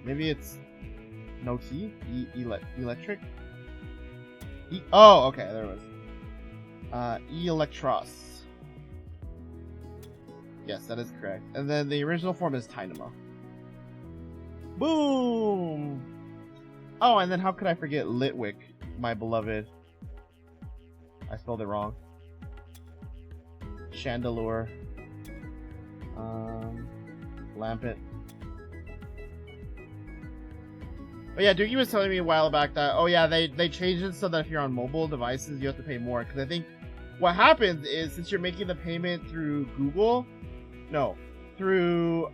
Speaker 1: Maybe it's no T. Electric. Oh, okay, there it was. Electros. Yes, that is correct. And then the original form is Tynamo. Boom! Oh, and then how could I forget Litwick, my beloved? I spelled it wrong. Chandelure. Lampet. But yeah, Doogie was telling me a while back that, oh yeah, they changed it so that if you're on mobile devices, you have to pay more. Because I think what happens is, since you're making the payment through Google, through,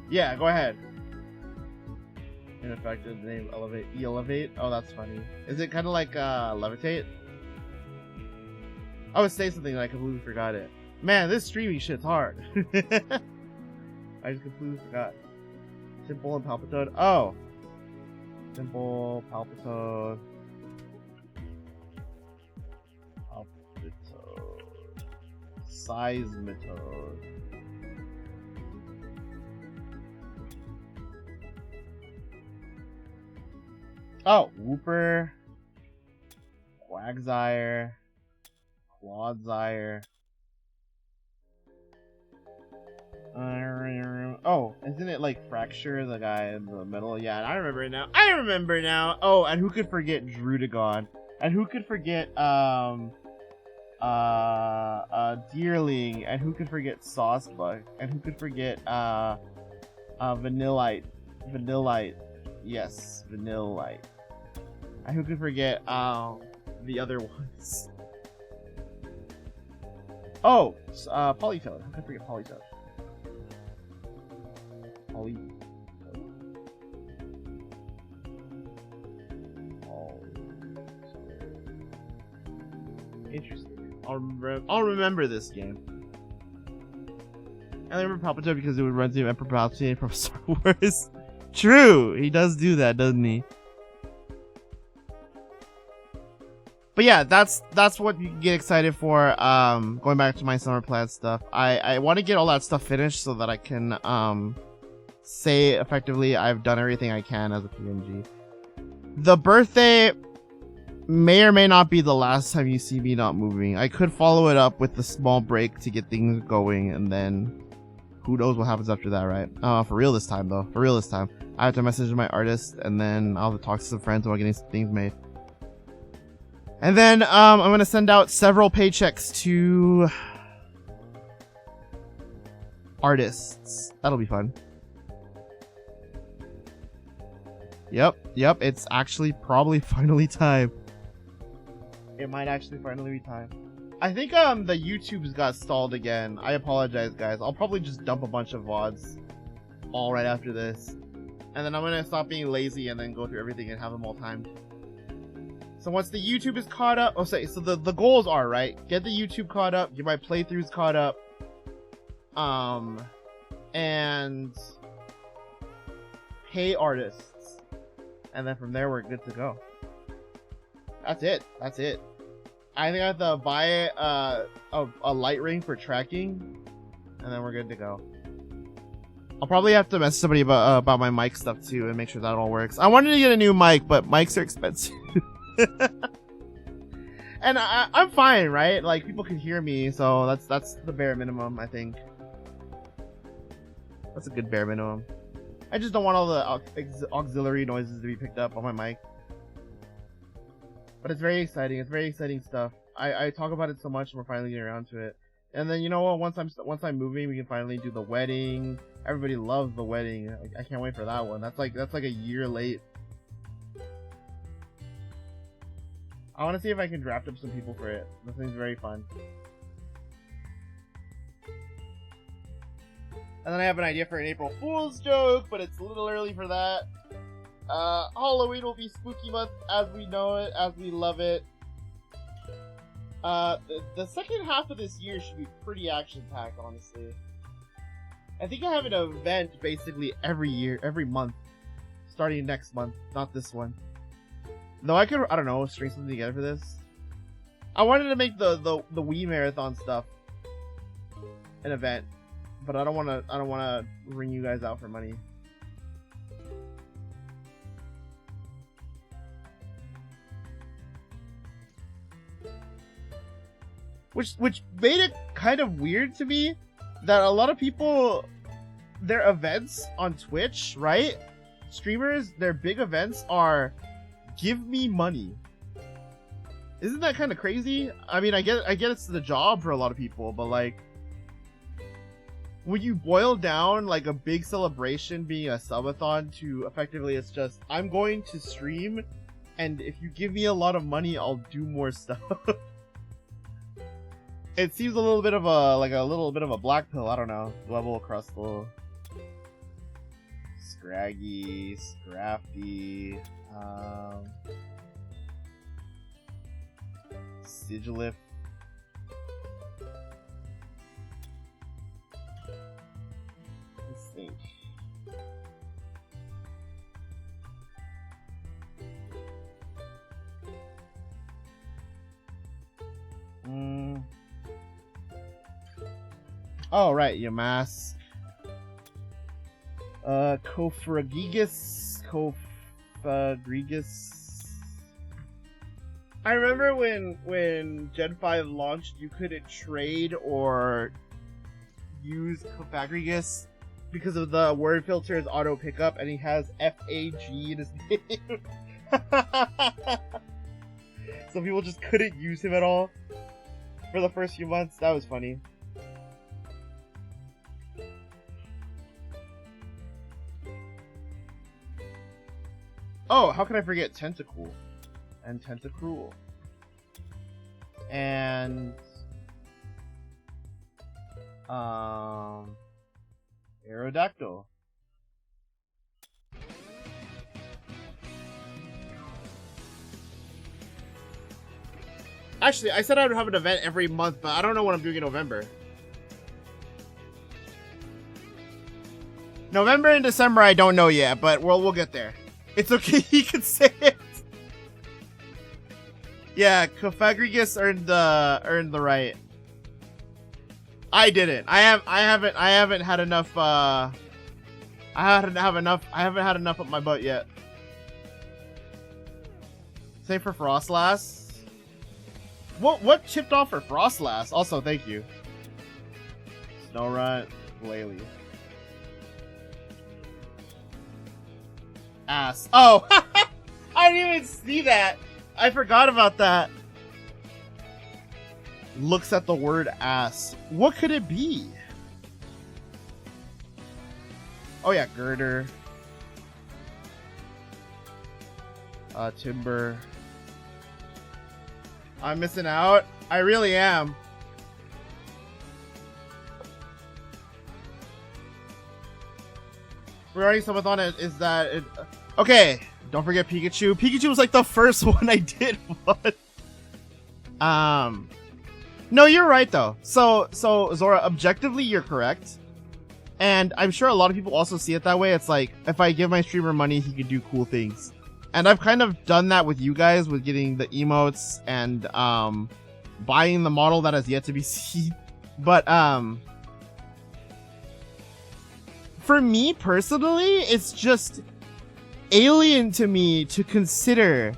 Speaker 1: yeah, go ahead. Ineffective name elevate. Oh, that's funny. Is it kind of like levitate? I was saying something and I completely forgot it. Man, this streaming shit's hard. I just completely forgot. Simple and Palpitoad. Oh, Simple Palpitoad. Seismitoad. Oh, Wooper, Quagsire, Quadsire. Oh, isn't it like Fracture, the guy in the middle? Yeah, I remember it now. Oh, and who could forget Druddigon? And who could forget Deerling? And who could forget Saucebug? And who could forget Vanillite? Yes, Vanillite. And who could forget the other ones? Oh, Politoed. Who could forget Politoed? Interesting. I'll remember this game. And I remember Palpitoad because it would run through Emperor Palpatine from Star Wars. True, he does do that, doesn't he? But yeah, that's what you can get excited for. Going back to my summer plan stuff, I want to get all that stuff finished so that I can say effectively I've done everything I can as a PNG. The birthday may or may not be the last time you see me not moving. I could follow it up with a small break to get things going, and then who knows what happens after that, right? For real this time, though. For real this time. I have to message my artist, and then I'll have to talk to some friends about getting some things made. And then, I'm gonna send out several paychecks to artists. That'll be fun. Yep, it's actually probably finally time. It might actually finally be time. I think the YouTubes got stalled again. I apologize, guys. I'll probably just dump a bunch of VODs all right after this. And then I'm gonna stop being lazy and then go through everything and have them all timed. So once the YouTube is caught up, so the goals are, right? Get the YouTube caught up, get my playthroughs caught up, and pay artists. And then from there, we're good to go. That's it. I think I have to buy a light ring for tracking, and then we're good to go. I'll probably have to message somebody about my mic stuff too and make sure that all works. I wanted to get a new mic, but mics are expensive. And I'm fine, right? Like, people can hear me, so that's the bare minimum, I think. That's a good bare minimum. I just don't want all the auxiliary noises to be picked up on my mic. But it's very exciting. It's very exciting stuff. I talk about it so much, and we're finally getting around to it. And then, you know what? Once I'm moving, we can finally do the wedding. Everybody loves the wedding. I can't wait for that one. That's like a year late. I want to see if I can draft up some people for it. This thing's very fun. And then I have an idea for an April Fool's joke, but it's a little early for that. Halloween will be spooky month as we know it, as we love it. The second half of this year should be pretty action-packed, honestly. I think I have an event basically every month, starting next month, not this one. Though I could, I don't know, string something together for this. I wanted to make the Wii Marathon stuff an event, but I don't want to ring you guys out for money. Which made it kind of weird to me that a lot of people, their events on Twitch, right? Streamers, their big events are give me money. Isn't that kind of crazy? I mean, I get it's the job for a lot of people, but like, when you boil down like a big celebration being a subathon to effectively it's just, I'm going to stream, and if you give me a lot of money, I'll do more stuff. It seems a little bit of a black pill, I don't know, level across the little scraggy, scrappy, sigilif. Let's think. Oh, right, your mask. Kofragigas. I remember when Gen 5 launched, you couldn't trade or use Kofagrigus because of the word filter's auto pickup, and he has F-A-G in his name. So people just couldn't use him at all for the first few months. That was funny. Oh, how can I forget Tentacool? And Tentacruel. And Aerodactyl. Actually, I said I would have an event every month, but I don't know what I'm doing in November. November and December, I don't know yet, but we'll get there. It's okay, he can say it. Yeah, Kofagrigus earned the right. I didn't. I haven't had enough. I haven't had enough up my butt yet. Same for Frostlass. What chipped off for Frostlass? Also, thank you. Snorunt, ukulele. Ass. Oh! I didn't even see that! I forgot about that. Looks at the word ass. What could it be? Oh yeah, girder. Timber. I'm missing out. I really am. Regarding Subathon is that it... Okay, don't forget Pikachu. Pikachu was like the first one I did. What? No, you're right though. So Zora, objectively, you're correct. And I'm sure a lot of people also see it that way. It's like, if I give my streamer money, he can do cool things. And I've kind of done that with you guys, with getting the emotes and buying the model that has yet to be seen. But for me personally, it's just alien to me to consider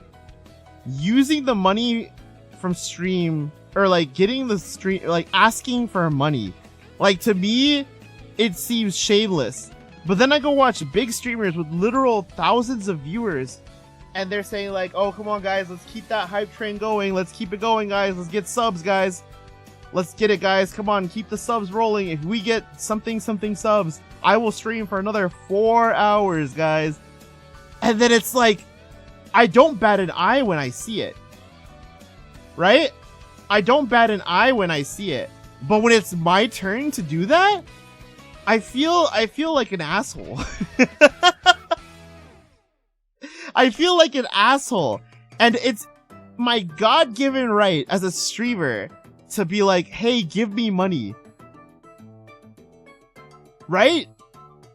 Speaker 1: using the money from stream, or like getting the stream, like asking for money. Like, to me, it seems shameless. But then I go watch big streamers with literal thousands of viewers, and they're saying like, oh, come on guys, let's keep that hype train going. Let's keep it going, guys. Let's get subs, guys. Let's get it, guys. Come on, keep the subs rolling. If we get something subs, I will stream for another 4 hours, guys. And then it's like, I don't bat an eye when I see it. Right? I don't bat an eye when I see it. But when it's my turn to do that, I feel like an asshole. I feel like an asshole. And it's my God-given right as a streamer to be like, hey, give me money. Right?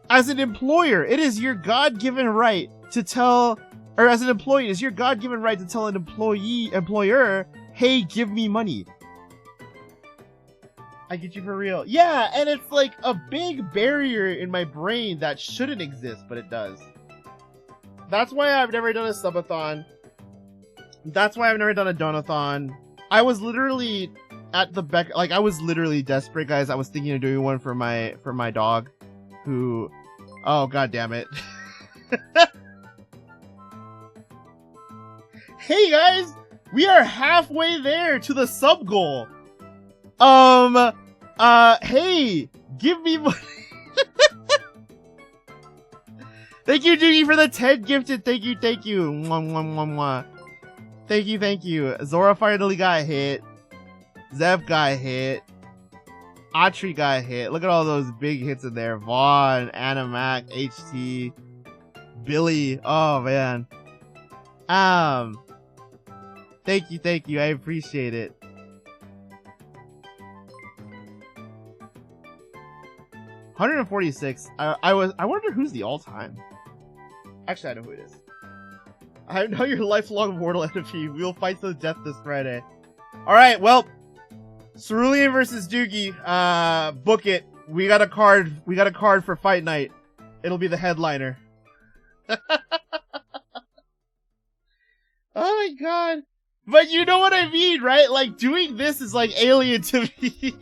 Speaker 1: As an employer, it is your God-given right to tell, or as an employee, it is your God-given right to tell an employer, hey, give me money. I get you for real. Yeah, and it's like a big barrier in my brain that shouldn't exist, but it does. That's why I've never done a subathon. That's why I've never done a donathon. I was literally at the I was literally desperate, guys. I was thinking of doing one for my dog, who, oh god damn it. Hey guys, we are halfway there to the sub goal. Hey, give me money. Thank you, Doogie, for the 10 gifted. Thank you. Mwah, mwah, mwah, mwah. Thank you. Zora finally got hit. Zev got hit. Atri got hit. Look at all those big hits in there. Vaughn, Animac, HT, Billy. Oh, man. Thank you. I appreciate it. $146. I wonder who's the all-time. Actually, I know who it is. I know your lifelong mortal enemy. We will fight to the death this Friday. Alright, well, Cerulean versus Doogie. Book it. We got a card. We got a card for fight night. It'll be the headliner. Oh my god. But you know what I mean, right? Like, doing this is like alien to me.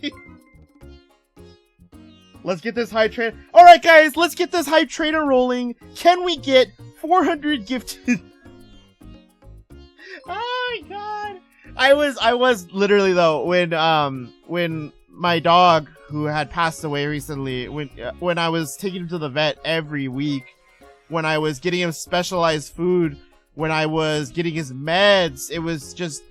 Speaker 1: Let's get this hype train. Alright guys, let's get this hype trainer rolling. Can we get 400 gifted? Oh my god. I was literally though, when my dog, who had passed away recently, when I was taking him to the vet every week, when I was getting him specialized food, when I was getting his meds, it was just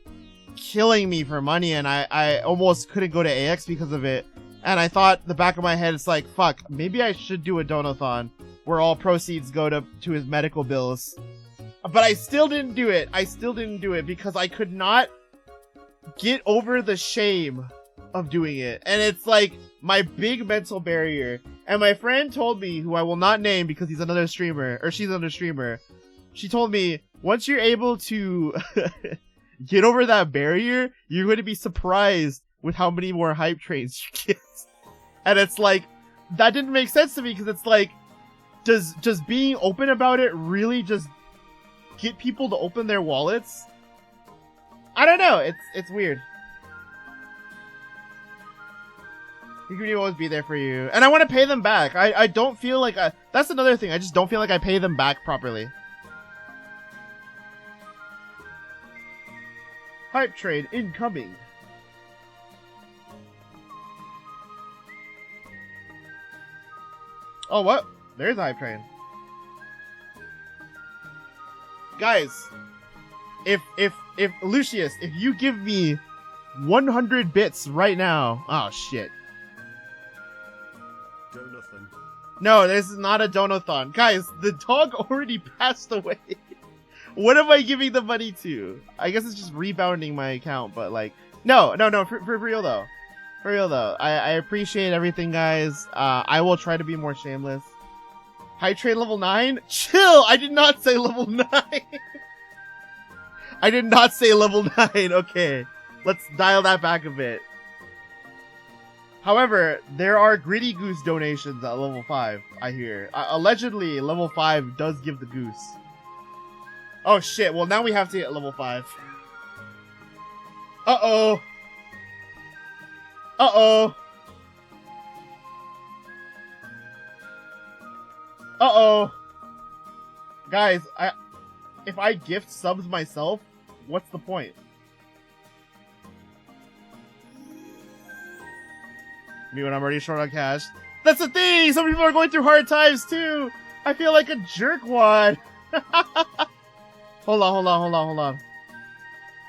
Speaker 1: killing me for money, and I almost couldn't go to AX because of it. And I thought, the back of my head, it's like, fuck, maybe I should do a donathon where all proceeds go to his medical bills. But I still didn't do it. Because I could not get over the shame of doing it. And it's like my big mental barrier. And my friend told me, who I will not name because he's another streamer, or she's another streamer, she told me, once you're able to get over that barrier, you're going to be surprised with how many more hype trains you get. And it's like, that didn't make sense to me, because it's like, does just being open about it really just get people to open their wallets? I don't know, it's weird. The community will always be there for you. And I want to pay them back. I don't feel like that's another thing. I just don't feel like I pay them back properly. Hype train incoming. Oh, what? There's a hype train. Guys, if Lucius, if you give me 100 bits right now, oh shit.
Speaker 3: Donathon.
Speaker 1: No, this is not a donathon. Guys, the dog already passed away. What am I giving the money to? I guess it's just rebounding my account, but like, no, for real though. For real though, I appreciate everything, guys. I will try to be more shameless. Hype train level 9? Chill! I did not say level 9! I did not say level 9, okay. Let's dial that back a bit. However, there are Gritty Goose donations at level 5, I hear. Allegedly, level 5 does give the goose. Oh shit, well now we have to hit level 5. Uh-oh! Uh-oh! Uh-oh! Guys, if I gift subs myself, what's the point? Me when I'm already short on cash. That's the thing! Some people are going through hard times too! I feel like a jerkwad! Hold on.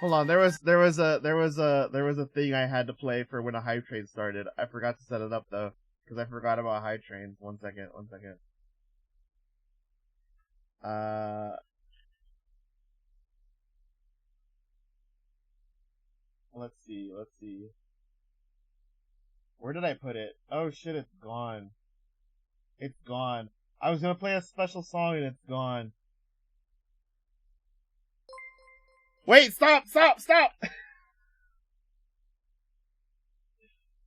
Speaker 1: Hold on, there was a thing I had to play for when a hype train started. I forgot to set it up though, because I forgot about hype trains. One second. Let's see. Where did I put it? Oh shit, it's gone. It's gone. I was gonna play a special song and it's gone. Wait, stop!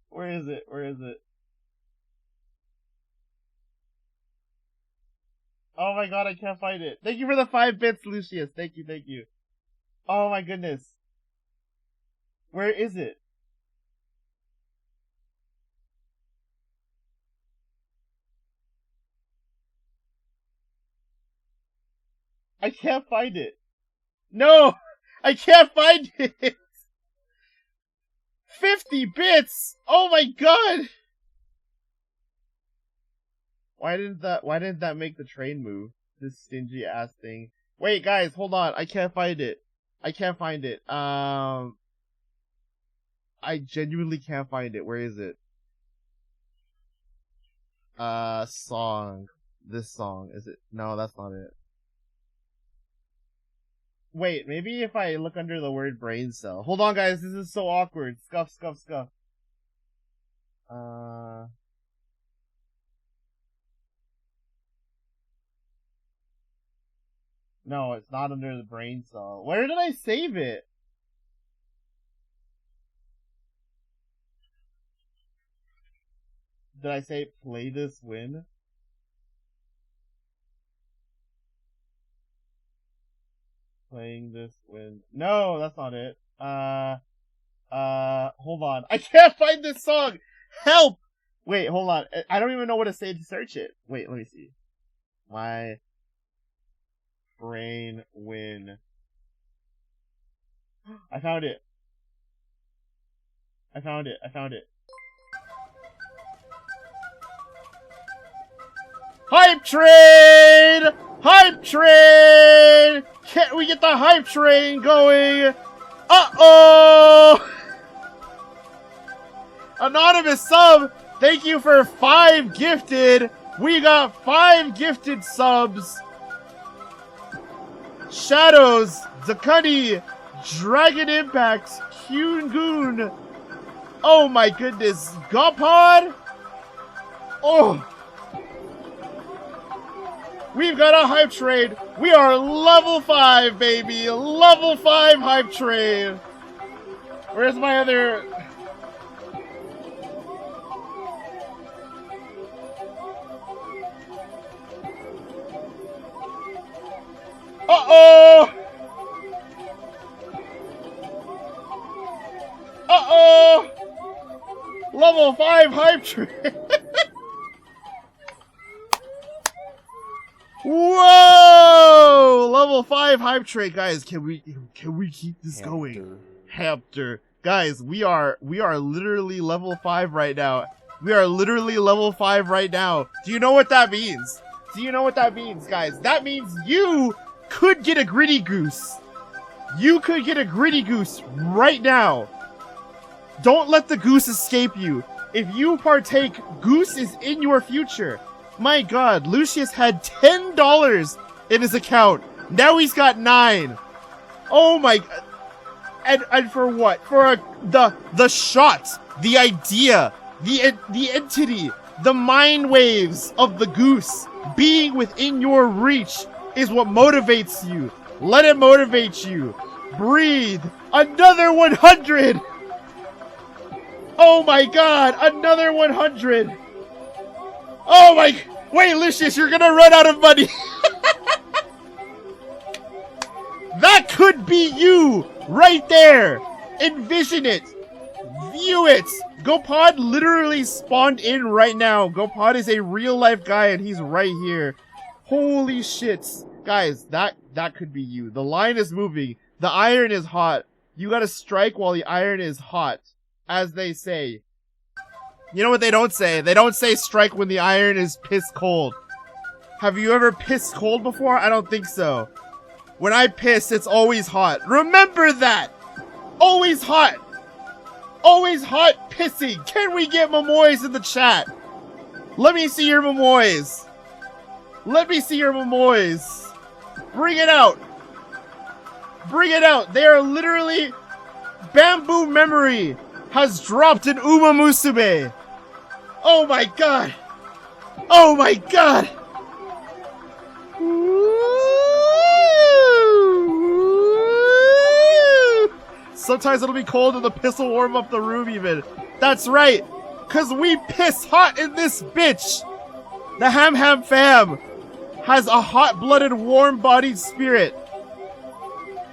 Speaker 1: Where is it? Oh my god, I can't find it. Thank you for the 5 bits, Lucius. Thank you. Oh my goodness. Where is it? I can't find it. No! I can't find it! 50 bits! Oh my god! Why didn't that make the train move? This stingy ass thing. Wait, guys, hold on. I can't find it. I genuinely can't find it. Where is it? Song. This song. Is it? No, that's not it. Wait, maybe if I look under the word brain cell. Hold on, guys. This is so awkward. Scuff. No, it's not under the brain cell. Where did I save it? Did I say play this win? Playing this win. No, that's not it. Hold on. I can't find this song! Help! Wait, hold on. I don't even know what to say to search it. Wait, let me see. My brain win. I found it. Hype train! Can't we get the hype train going? Uh-oh! Anonymous sub, thank you for 5 gifted. We got 5 gifted subs. Shadows, Zakuni, Dragon Impact, Kyungoon. Oh my goodness, Gopod. Oh. We've got a hype train. We are level 5, baby. Level 5 hype train. Where's my other... Uh-oh! Level 5 hype train. Whoa! Level 5 hype train, guys. Can we keep this going? Hamster. Guys, we are literally level 5 right now. We are literally level 5 right now. Do you know what that means? Do you know what that means, guys? That means you could get a gritty goose. You could get a gritty goose right now. Don't let the goose escape you. If you partake, goose is in your future. My god, Lucius had $10 in his account. Now he's got 9. Oh my god. And for what? For the shot, the idea, the entity, the mind waves of the goose being within your reach is what motivates you. Let it motivate you. Breathe. Another 100. Oh my god, another 100. Oh my, wait, Lucius, you're gonna run out of money. That could be you right there. Envision it. View it. GoPod literally spawned in right now. GoPod is a real life guy and he's right here. Holy shit. Guys, that could be you. The line is moving. The iron is hot. You gotta strike while the iron is hot, as they say. You know what they don't say? They don't say strike when the iron is piss cold. Have you ever pissed cold before? I don't think so. When I piss, it's always hot. Remember that! Always hot! Always hot pissing! Can we get Momoys in the chat? Let me see your Momoys! Let me see your Momoys! Bring it out! Bring it out! They are literally... Bamboo Memory has dropped an Uma Musume! Oh my god! Oh my god! Sometimes it'll be cold and the piss will warm up the room even. That's right! Cause we piss hot in this bitch! The Ham Ham Fam has a hot-blooded, warm-bodied spirit.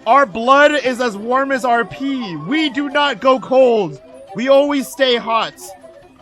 Speaker 1: Our blood is as warm as our pee. We do not go cold. We always stay hot.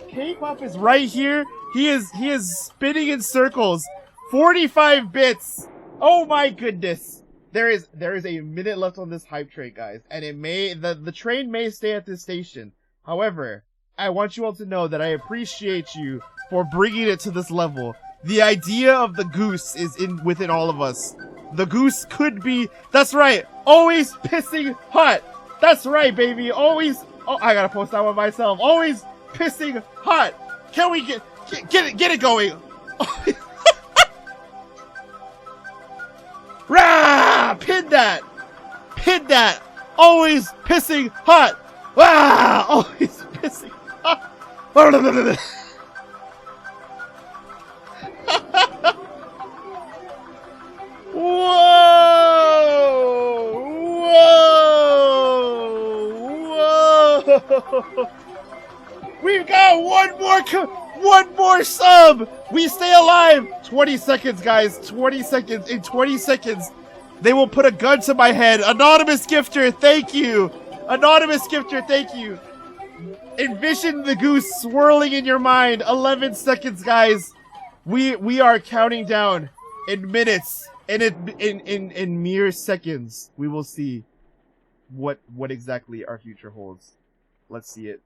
Speaker 1: K-pop is right here. He is spinning in circles. 45 bits. Oh my goodness. There is a minute left on this hype train, guys, and the train may stay at this station. However, I want you all to know that I appreciate you for bringing it to this level. The idea of the goose is within all of us. The goose could be, that's right, always pissing hot. That's right, baby, always, oh, I gotta post that one myself. Always pissing hot. Can we get it going? Rah! Pin that! Pin that! Always pissing hot! Wow! Always pissing hot! Whoa! Whoa! Whoa! We've got one more sub! We stay alive! 20 seconds, guys. 20 seconds. In 20 seconds, they will put a gun to my head. Anonymous gifter, thank you! Anonymous gifter, thank you! Envision the goose swirling in your mind. 11 seconds, guys. We are counting down in minutes. And in mere seconds, we will see what exactly our future holds. Let's see it.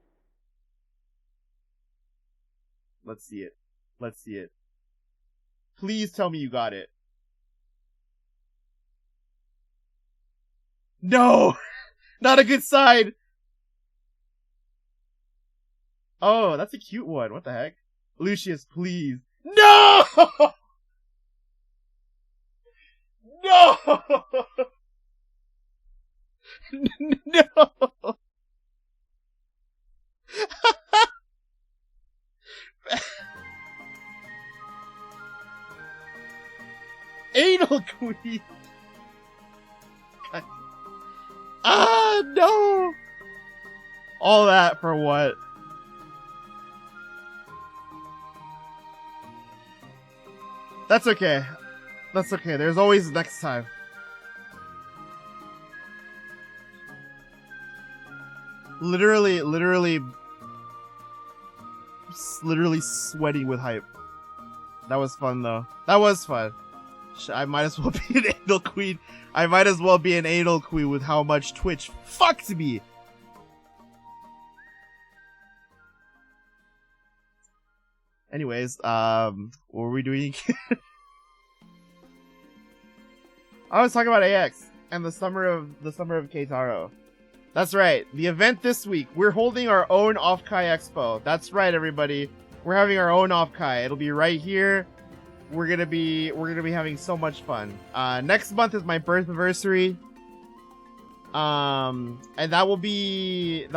Speaker 1: Let's see it. Let's see it. Please tell me you got it. No! Not a good sign! Oh, that's a cute one. What the heck? Lucius, please. No! No! No! Anal queen. Ah, no. All that for what? That's okay. That's okay. There's always next time. Literally. literally sweating with hype. That was fun though. That was fun. I might as well be an anal queen. I might as well be an anal queen with how much Twitch fucked me. Anyways, what were we doing? I was talking about AX and the summer of Keitaro. That's right. The event this week. We're holding our own Off-Kai Expo. That's right, everybody. We're having our own Off-Kai. It'll be right here. We're gonna be having so much fun. Next month is my birth anniversary. And that will be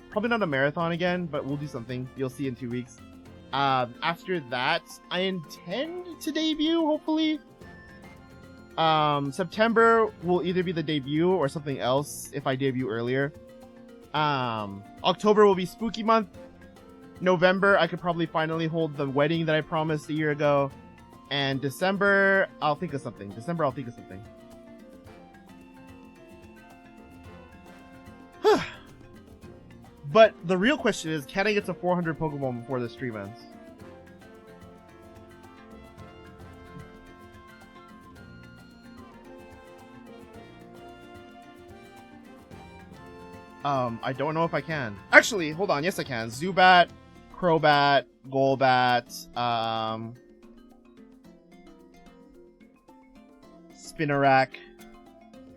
Speaker 1: probably not a marathon again, but we'll do something. You'll see in 2 weeks. After that, I intend to debut, hopefully. September will either be the debut or something else if I debut earlier. October will be spooky month. November, I could probably finally hold the wedding that I promised a year ago. And December, I'll think of something. But the real question is, can I get to 400 Pokemon before the stream ends? I don't know if I can. Actually, hold on. Yes, I can. Zubat, Crobat, Golbat, Spinarak,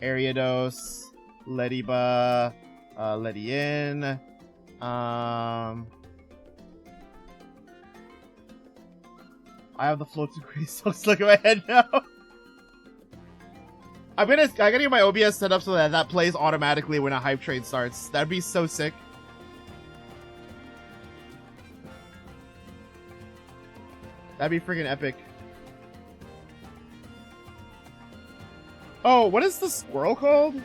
Speaker 1: Ariados, Lediba, Ledian, I have the floating crystals stuck in my head now. I gotta get my OBS set up so that plays automatically when a hype train starts. That'd be so sick. That'd be freaking epic. Oh, what is the squirrel called?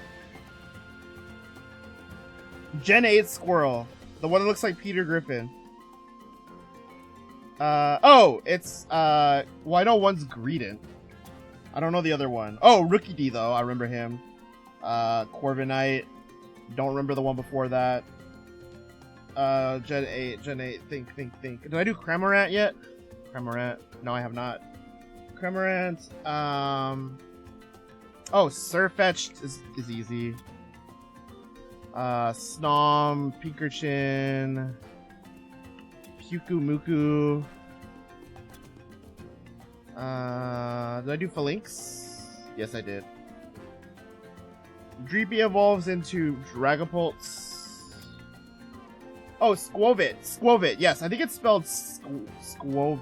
Speaker 1: Gen 8 squirrel. The one that looks like Peter Griffin. Oh, it's, well, I know one's Greedent. I don't know the other one. Oh, Rookie D, though. I remember him. Corviknight. Don't remember the one before that. Gen 8. Think. Did I do Cramorant yet? Cramorant. No, I have not. Cramorant. Oh, Sirfetch'd is easy. Snom, Pinkerchin, Pyukumuku. Did I do Phalanx? Yes, I did. Dreepy evolves into Dragapult. Oh, Squovit. Yes, I think it's spelled Squovit.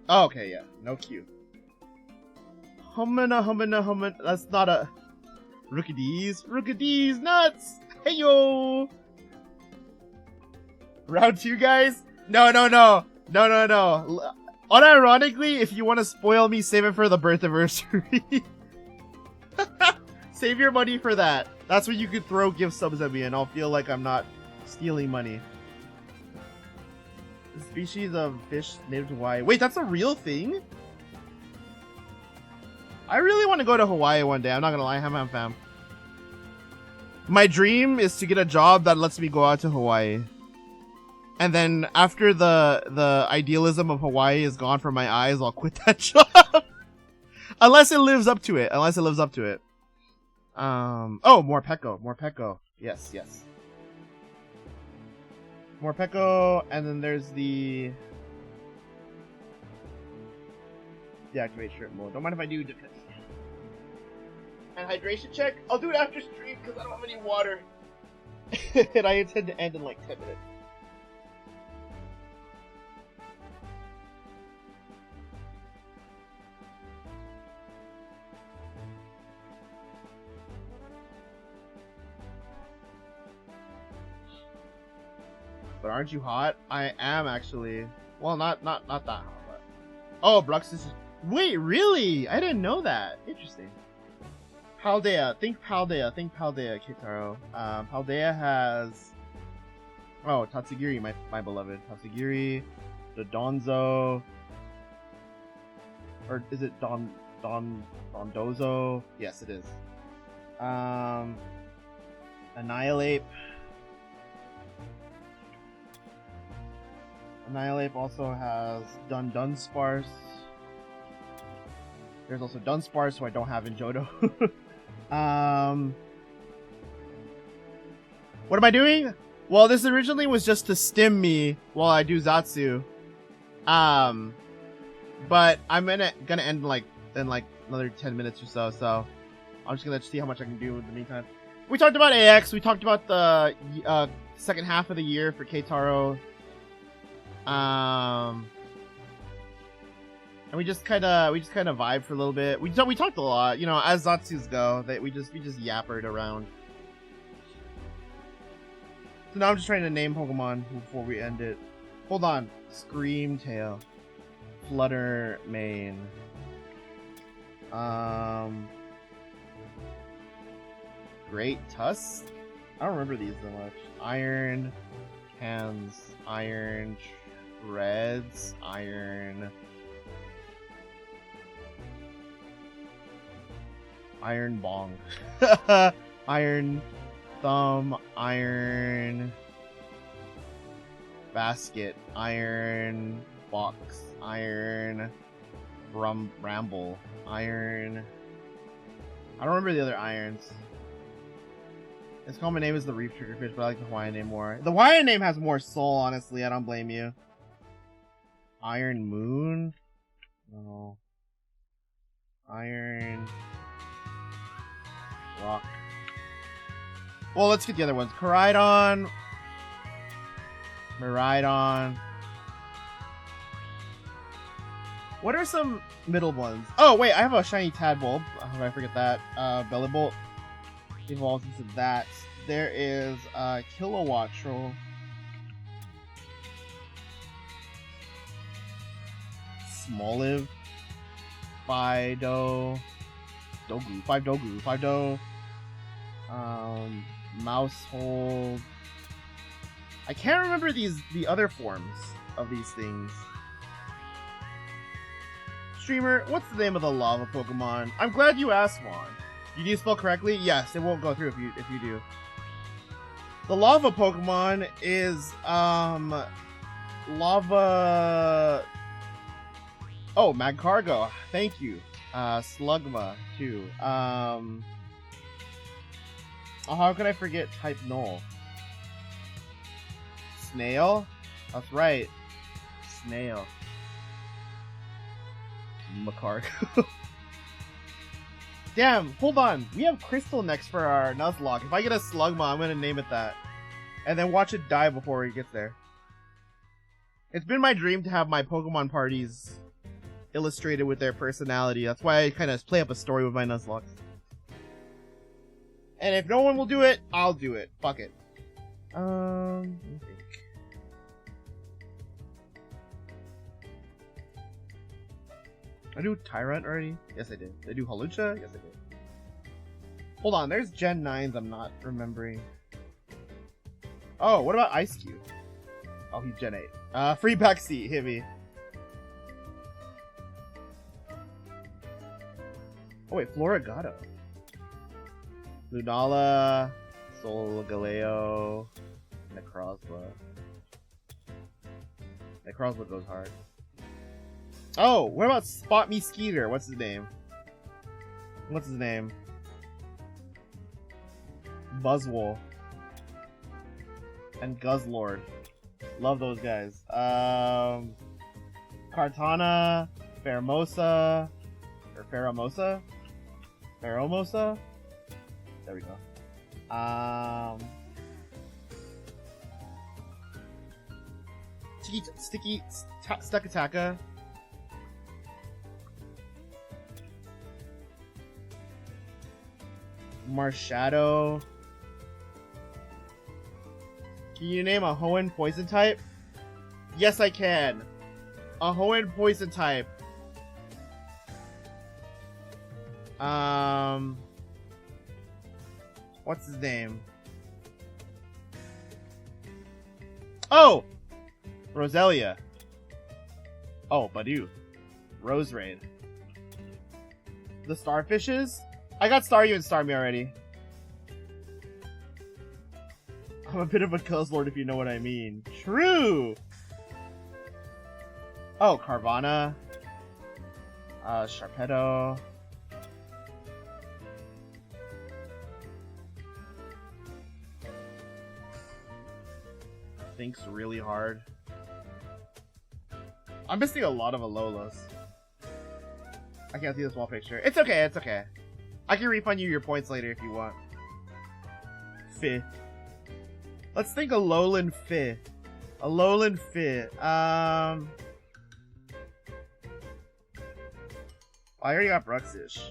Speaker 1: Oh, okay, yeah. No Q. Humana. That's not a... Rookiedees, nuts! Hey, yo! Round 2, guys? No. Unironically, if you want to spoil me, save it for the birth anniversary. Save your money for that. That's when you could throw gift subs at me and I'll feel like I'm not stealing money. The species of fish native to Hawaii. Wait, that's a real thing? I really want to go to Hawaii one day. I'm not gonna lie, fam. My dream is to get a job that lets me go out to Hawaii. And then after the idealism of Hawaii is gone from my eyes, I'll quit that job. Unless it lives up to it. Oh, Morpeko. Yes. Morpeko, and then there's the deactivate shirt mode. Don't mind if I do defense. And hydration check? I'll do it after stream because I don't have any water. And I intend to end in like 10 minutes. But aren't you hot? I am actually. Well, not that hot, but... Oh, Bruxus is... Wait, really? I didn't know that. Interesting. Paldea. Think Paldea, Kitaro. Paldea has... Oh, Tatsugiri, my beloved. Tatsugiri, the Donzo... Or is it Dondozo? Yes, it is. Annihilate. Annihilate also has Dunsparce. There's also Dunsparce, who I don't have in Johto. What am I doing? Well, this originally was just to stim me while I do Zatsu. But I'm gonna end in like another 10 minutes or so. So I'm just gonna see how much I can do in the meantime. We talked about AX. We talked about the second half of the year for Keitaro. And we just kind of vibed for a little bit. We talked a lot, you know, as Zatsus go. That we just yappered around. So now I'm just trying to name Pokemon before we end it. Hold on. Screamtail. Fluttermane. Great Tusk? I don't remember these so much. Iron Hands. Iron Shreds. Iron Bong. Iron Thumb. Iron Basket. Iron Box. Iron Ramble. Iron... I don't remember the other irons. Its common name is the Reef Triggerfish, but I like the Hawaiian name more. The Hawaiian name has more soul, honestly. I don't blame you. Iron Moon? No. Iron... Rock. Well, let's get the other ones. Koraidon. Miraidon. What are some middle ones? Oh, wait, I have a shiny Tadbulb. How did I forget that? Bellibolt evolves into that. There is Kilowattrel. Smoliv. Fidogu. Mousehold. I can't remember the other forms of these things. Streamer, what's the name of the lava Pokemon? I'm glad you asked, Juan. Did you spell correctly? Yes, it won't go through if you do. The lava Pokemon is lava. Oh, Magcargo. Thank you. Slugma too. Oh, how could I forget type Null? Snail? That's right. Snail. Macargo. Damn, hold on. We have Crystal next for our Nuzlocke. If I get a Slugma, I'm gonna name it that. And then watch it die before it gets there. It's been my dream to have my Pokemon parties illustrated with their personality. That's why I kind of play up a story with my Nuzlocke. And if no one will do it, I'll do it. Fuck it. Let me think. I do Tyrant already? Yes, I did. Did I do Hawlucha? Yes, I did. Hold on, there's Gen 9s I'm not remembering. Oh, what about Ice Cube? Oh, he's Gen 8. Free backseat, hit me. Oh wait, Floragato. Lunala, Solgaleo, Necrozma. Necrozma goes hard. Oh, what about Spot Me Skeeter? What's his name? Buzzwole. And Guzzlord. Love those guys. Kartana, Pheromosa, or Pheromosa? Pheromosa? There we go. Stuckataka. Marshadow. Can you name a Hoenn poison type? Yes, I can. A Hoenn poison type. What's his name? Oh! Roselia. Oh, Badu. Roserade. The Starfishes? I got Staryu and Starmie already. I'm a bit of a Guzzlord if you know what I mean. True! Oh, Carvana. Sharpedo. Thinks really hard. I'm missing a lot of Alolas. I can't see the small picture. It's okay, it's okay. I can refund you your points later if you want. Fifth. Let's think Alolan fifth. Alolan fifth. I already got Bruxish.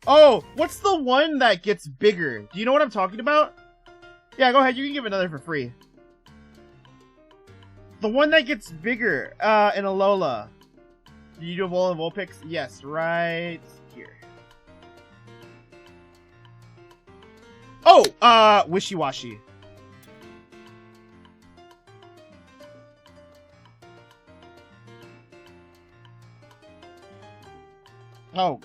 Speaker 1: Oh, what's the one that gets bigger? Do you know what I'm talking about? Yeah, go ahead. You can give another for free. The one that gets bigger in Alola. Do you do a Vol and Vulpix? Yes, right here. Oh, Wishy-Washy. Oh,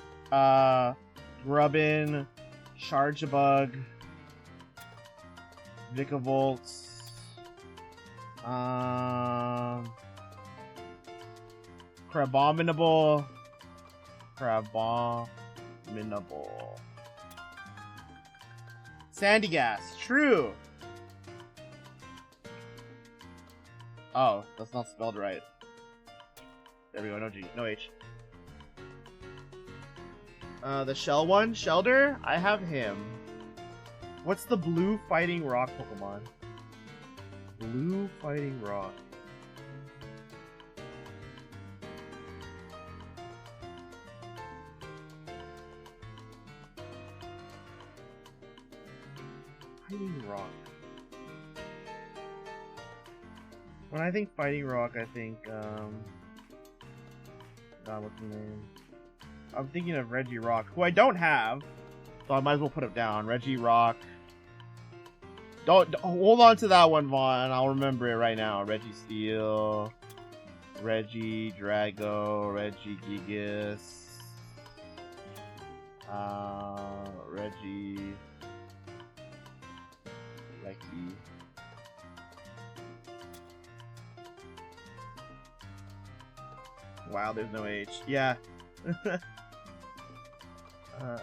Speaker 1: Grubbin, Charjabug, Vikavolt, Crabominable, Sandygas, true. Oh, that's not spelled right. There we go, no G, no H. The shell one, Shelder, I have him. What's the blue fighting rock Pokemon? Blue fighting rock. Fighting rock. When I think fighting rock, I think, God, what's the name? I'm thinking of Regirock, who I don't have, so I might as well put it down. Regirock. Don't hold on to that one, Vaughn. I'll remember it right now. Registeel, Regidrago, Regigigas, Regi. Wow, there's no H. Yeah. Are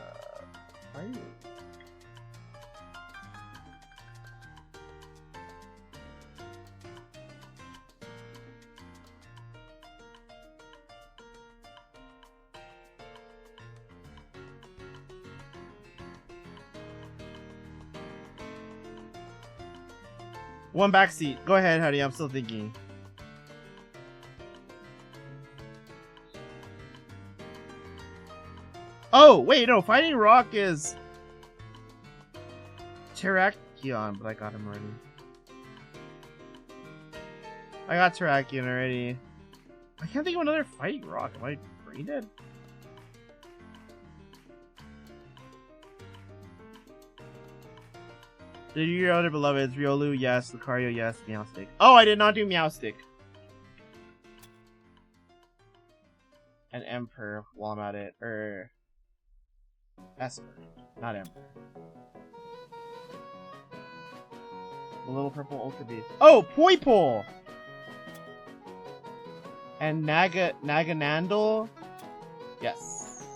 Speaker 1: you? One backseat. Go ahead, honey. I'm still thinking. Oh, wait, no. Fighting Rock is Terrakion, but I got him already. I got Terrakion already. I can't think of another Fighting Rock. Am I brain dead? Did you your other beloveds? Riolu, yes. Lucario, yes. Meowstic. Oh, I did not do Meowstic. And Emperor while I'm at it. Esper, not Emperor. The little purple Ultra Beast. Oh, Poipole! And Naganandel? Yes.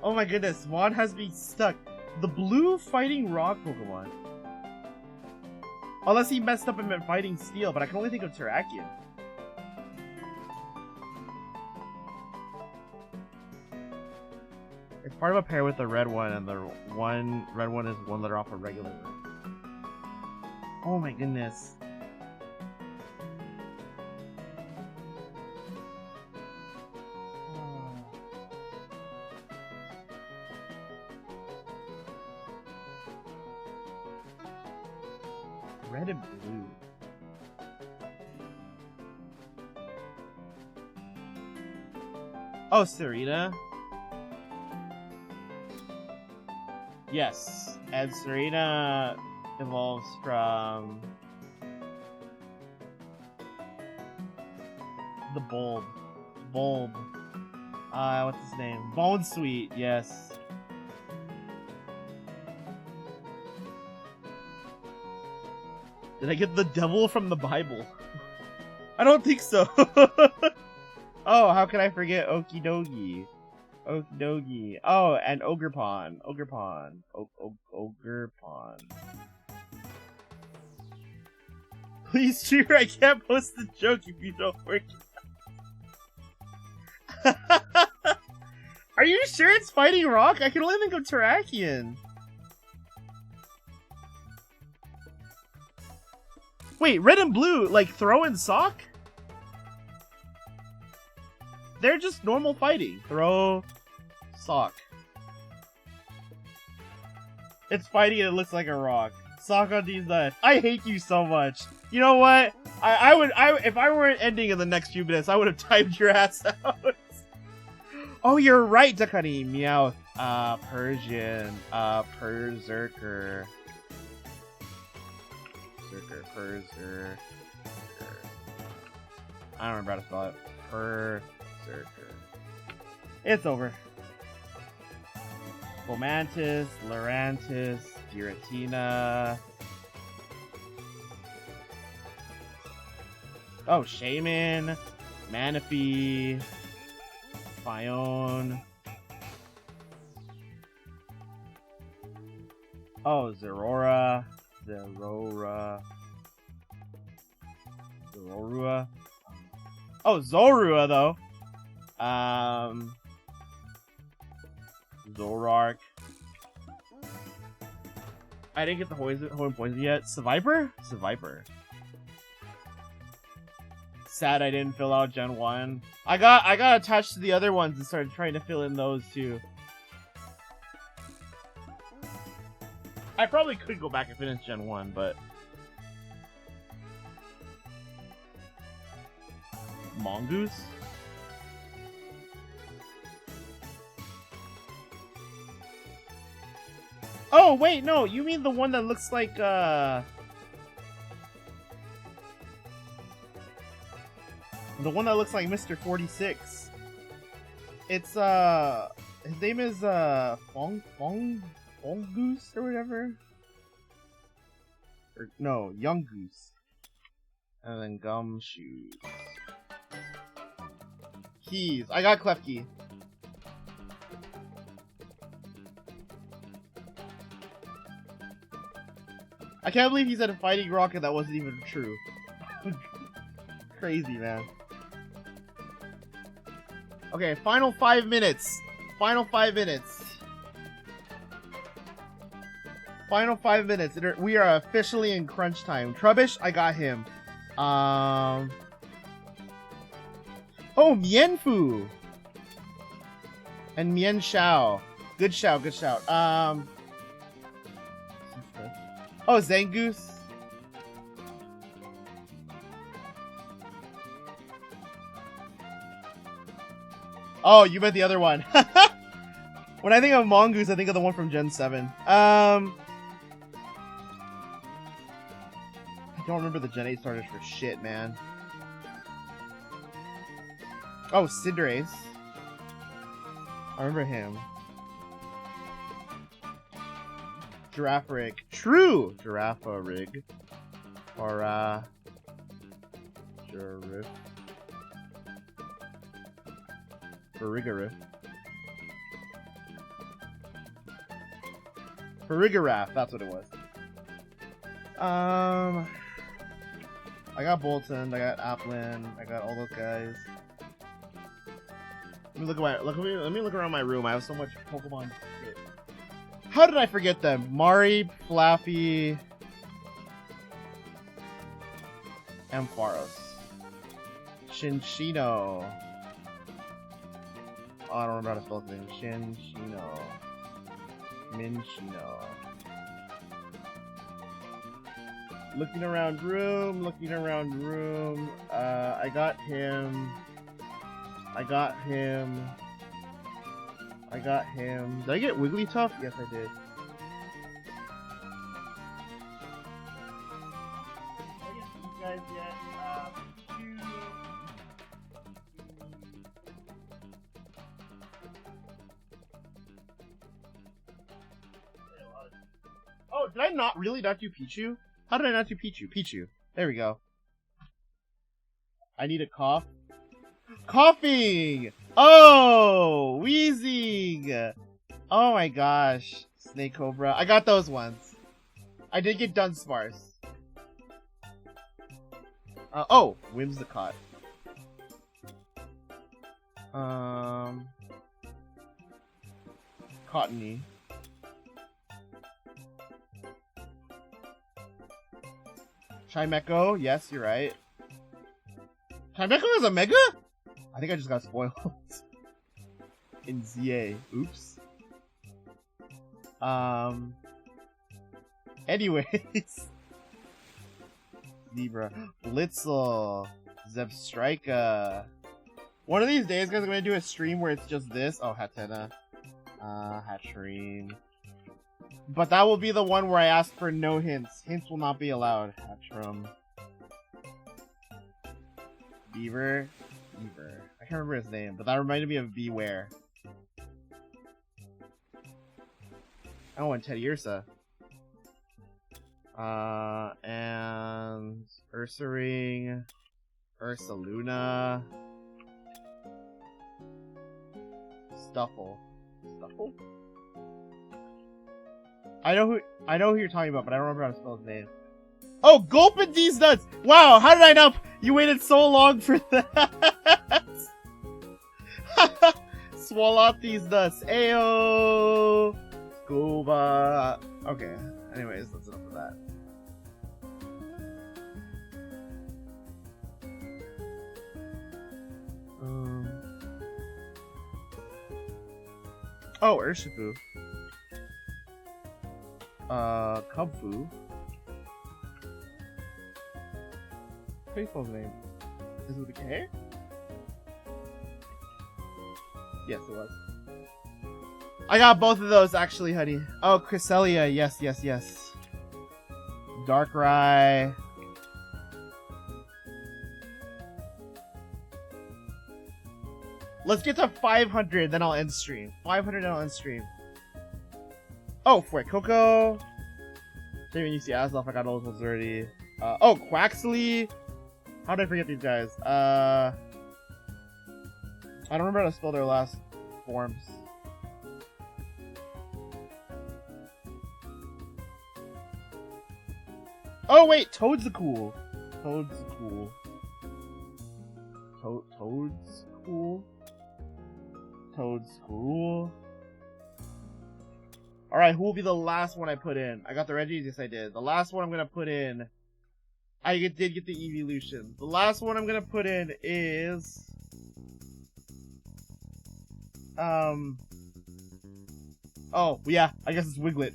Speaker 1: Oh my goodness, Vaughn has me stuck. The blue fighting rock Pokemon. Unless he messed up and meant fighting steel, but I can only think of Terrakion. It's part of a pair with the red one, and the red one is one letter off a regular word. Oh my goodness. Red and blue. Oh, Serena. Yes, and Serena evolves from the bulb. What's his name? Bone Sweet, yes. Did I get the devil from the Bible? I don't think so. Oh, how can I forget Okie Dogie? Okie Dogie. Oh, and Ogre Pawn. Ogre Pawn. Ogre Pawn. Please, cheer. I can't post the joke if you don't work it out. Are you sure it's Fighting Rock? I can only think of Terrakion. Wait, red and blue, like throw and sock? They're just normal fighting. Throw, sock. It's fighting and it looks like a rock. Sock on these nuts. I hate you so much. You know what? If I weren't ending in the next few minutes, I would have typed your ass out. Oh, you're right, Dakani. Meowth. Persian. Berserker. Berserker. I don't remember how to spell it. Berserker. It's over. Fomantis, Lurantis, Giratina. Oh, Shaman, Manaphy, Fione. Oh, Zerora. Oh, Zorua, though. Zorark. I didn't get the Horn Poison yet. Seviper? Sad I didn't fill out Gen 1. I got attached to the other ones and started trying to fill in those too. I probably could go back and finish Gen 1, but... Mongoose? Oh, wait, no, you mean the one that looks like, the one that looks like Mr. 46. It's, his name is, Goose or whatever? Or, no, Young Goose. And then Gumshoes. Keys. I got Klefki. I can't believe he said a Fighting Rocket that wasn't even true. Crazy, man. Okay, final 5 minutes. Final 5 minutes. Final 5 minutes. We are officially in crunch time. Trubbish, I got him. Oh, Mienfu! And Mien Xiao. Good shout, good shout. Oh, Zangoose. Oh, you meant the other one. When I think of Mongoose, I think of the one from Gen 7. I don't remember the Gen 8 starters for shit, man. Oh, Cinderace. I remember him. Girafarig. True! Girafarig. Or, Giraffe. Farigiraf, that's what it was. I got Bolton, I got Applin, I got all those guys. Let me look around my room. I have so much Pokemon shit. How did I forget them? Mari, Flaffy, Ampharos, Shinshino. Oh, I don't remember how to spell his name. Shinshino. Minshino. Looking around room. I got him. Did I get Wigglytuff? Yes, I did. Did I get these guys yet? Oh, did I not do Pichu? How did I not do Pichu? Pichu. There we go. I need a cough. Coughing! Oh! Wheezing! Oh my gosh. Snake Cobra. I got those ones. I did get Dunsparce. Oh! Whimsicott. Cottony. Chimecho, yes, you're right. Chimecho is a Mega? I think I just got spoiled. In ZA. Oops. Anyways. Zebra. Blitzel. Zebstrika. One of these days, guys, I'm gonna do a stream where it's just this. Oh, Hatena. Hatterene. But that will be the one where I ask for no hints. Hints will not be allowed. Hatchrum. Beaver. I can't remember his name, but that reminded me of Beware. Oh, and Teddiursa. And Ursaring. Ursaluna. Stuffle. I know who you're talking about, but I don't remember how to spell his name. Oh, Gulpin these nuts! Wow, how did I not? You waited so long for that. Swallow up these nuts. Ayo, Scuba. Okay. Anyways, that's enough of that. Oh, Urshifu. Kubfu. How do you spell his name? Is it with a K? Yes, it was. I got both of those, actually, honey. Oh, Cresselia. Yes. Darkrai. Let's get to 500, then I'll end stream. 500, then I'll end stream. Oh, Fuecoco. When you see Azelf, I got all those ones already. Oh, Quaxley. How did I forget these guys? I don't remember how to spell their last forms. Oh wait, Toad's-a-cool. Toad's-cool. Toad's-cool. Alright, who will be the last one I put in? I got the Reggies, yes I did. The last one I'm gonna put in... I did get the evolution. The last one I'm gonna put in is... Oh, yeah, I guess it's Wiglet.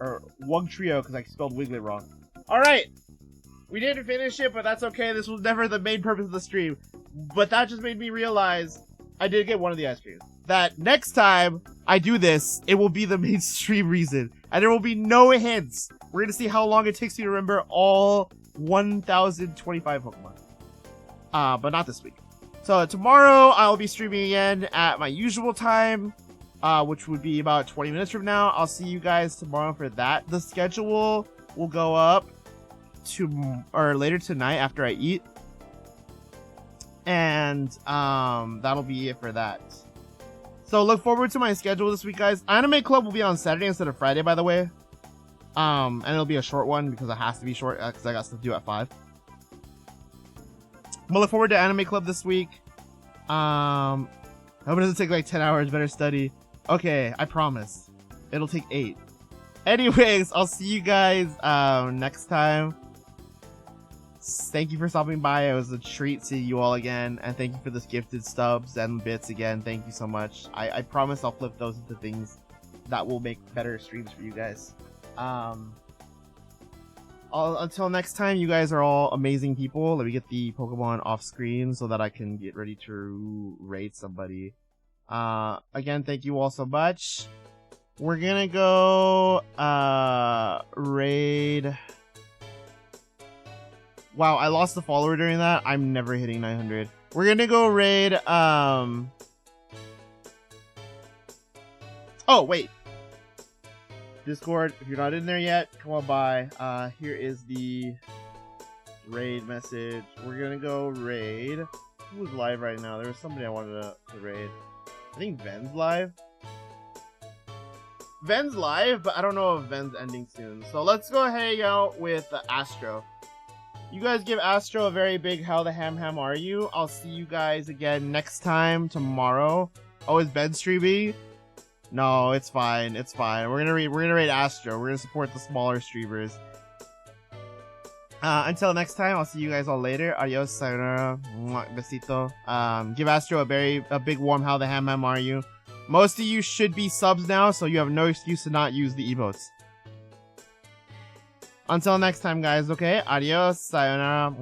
Speaker 1: Or Wugtrio, because I spelled Wiglet wrong. Alright! We didn't finish it, but that's okay. This was never the main purpose of the stream. But that just made me realize I did get one of the ice creams. That next time I do this, it will be the mainstream reason. And there will be no hints. We're gonna see how long it takes me to remember all 1,025 Pokemon. But not this week. So tomorrow I'll be streaming again at my usual time, which would be about 20 minutes from now. I'll see you guys tomorrow for that. The schedule will go up later tonight after I eat. And that'll be it for that. So look forward to my schedule this week, guys. Anime Club will be on Saturday instead of Friday, by the way. And it'll be a short one because it has to be short because I got stuff to do at 5. But look forward to Anime Club this week. I hope it doesn't take like 10 hours. Better study. Okay, I promise. It'll take 8. Anyways, I'll see you guys next time. Thank you for stopping by. It was a treat seeing you all again. And thank you for this gifted stubs and bits again. Thank you so much. I promise I'll flip those into things that will make better streams for you guys. Until next time, you guys are all amazing people. Let me get the Pokemon off screen so that I can get ready to raid somebody. Again, thank you all so much. We're gonna go raid. Wow, I lost a follower during that. I'm never hitting 900. We're gonna go raid, oh, wait. Discord, if you're not in there yet, come on by. Here is the raid message. We're gonna go raid. Who's live right now? There was somebody I wanted to raid. I think Ven's live. Ven's live, but I don't know if Ven's ending soon. So let's go hang out with Astro. You guys give Astro a very big how the ham are you? I'll see you guys again next time tomorrow. Oh, is Ben streaming? No, it's fine. It's fine. We're gonna raid Astro. We're gonna support the smaller streamers. Until next time, I'll see you guys all later. Adios, sayonara, mwah, besito. Give Astro a big warm how the ham are you? Most of you should be subs now, so you have no excuse to not use the emotes. Until next time, guys, okay? Adios, sayonara.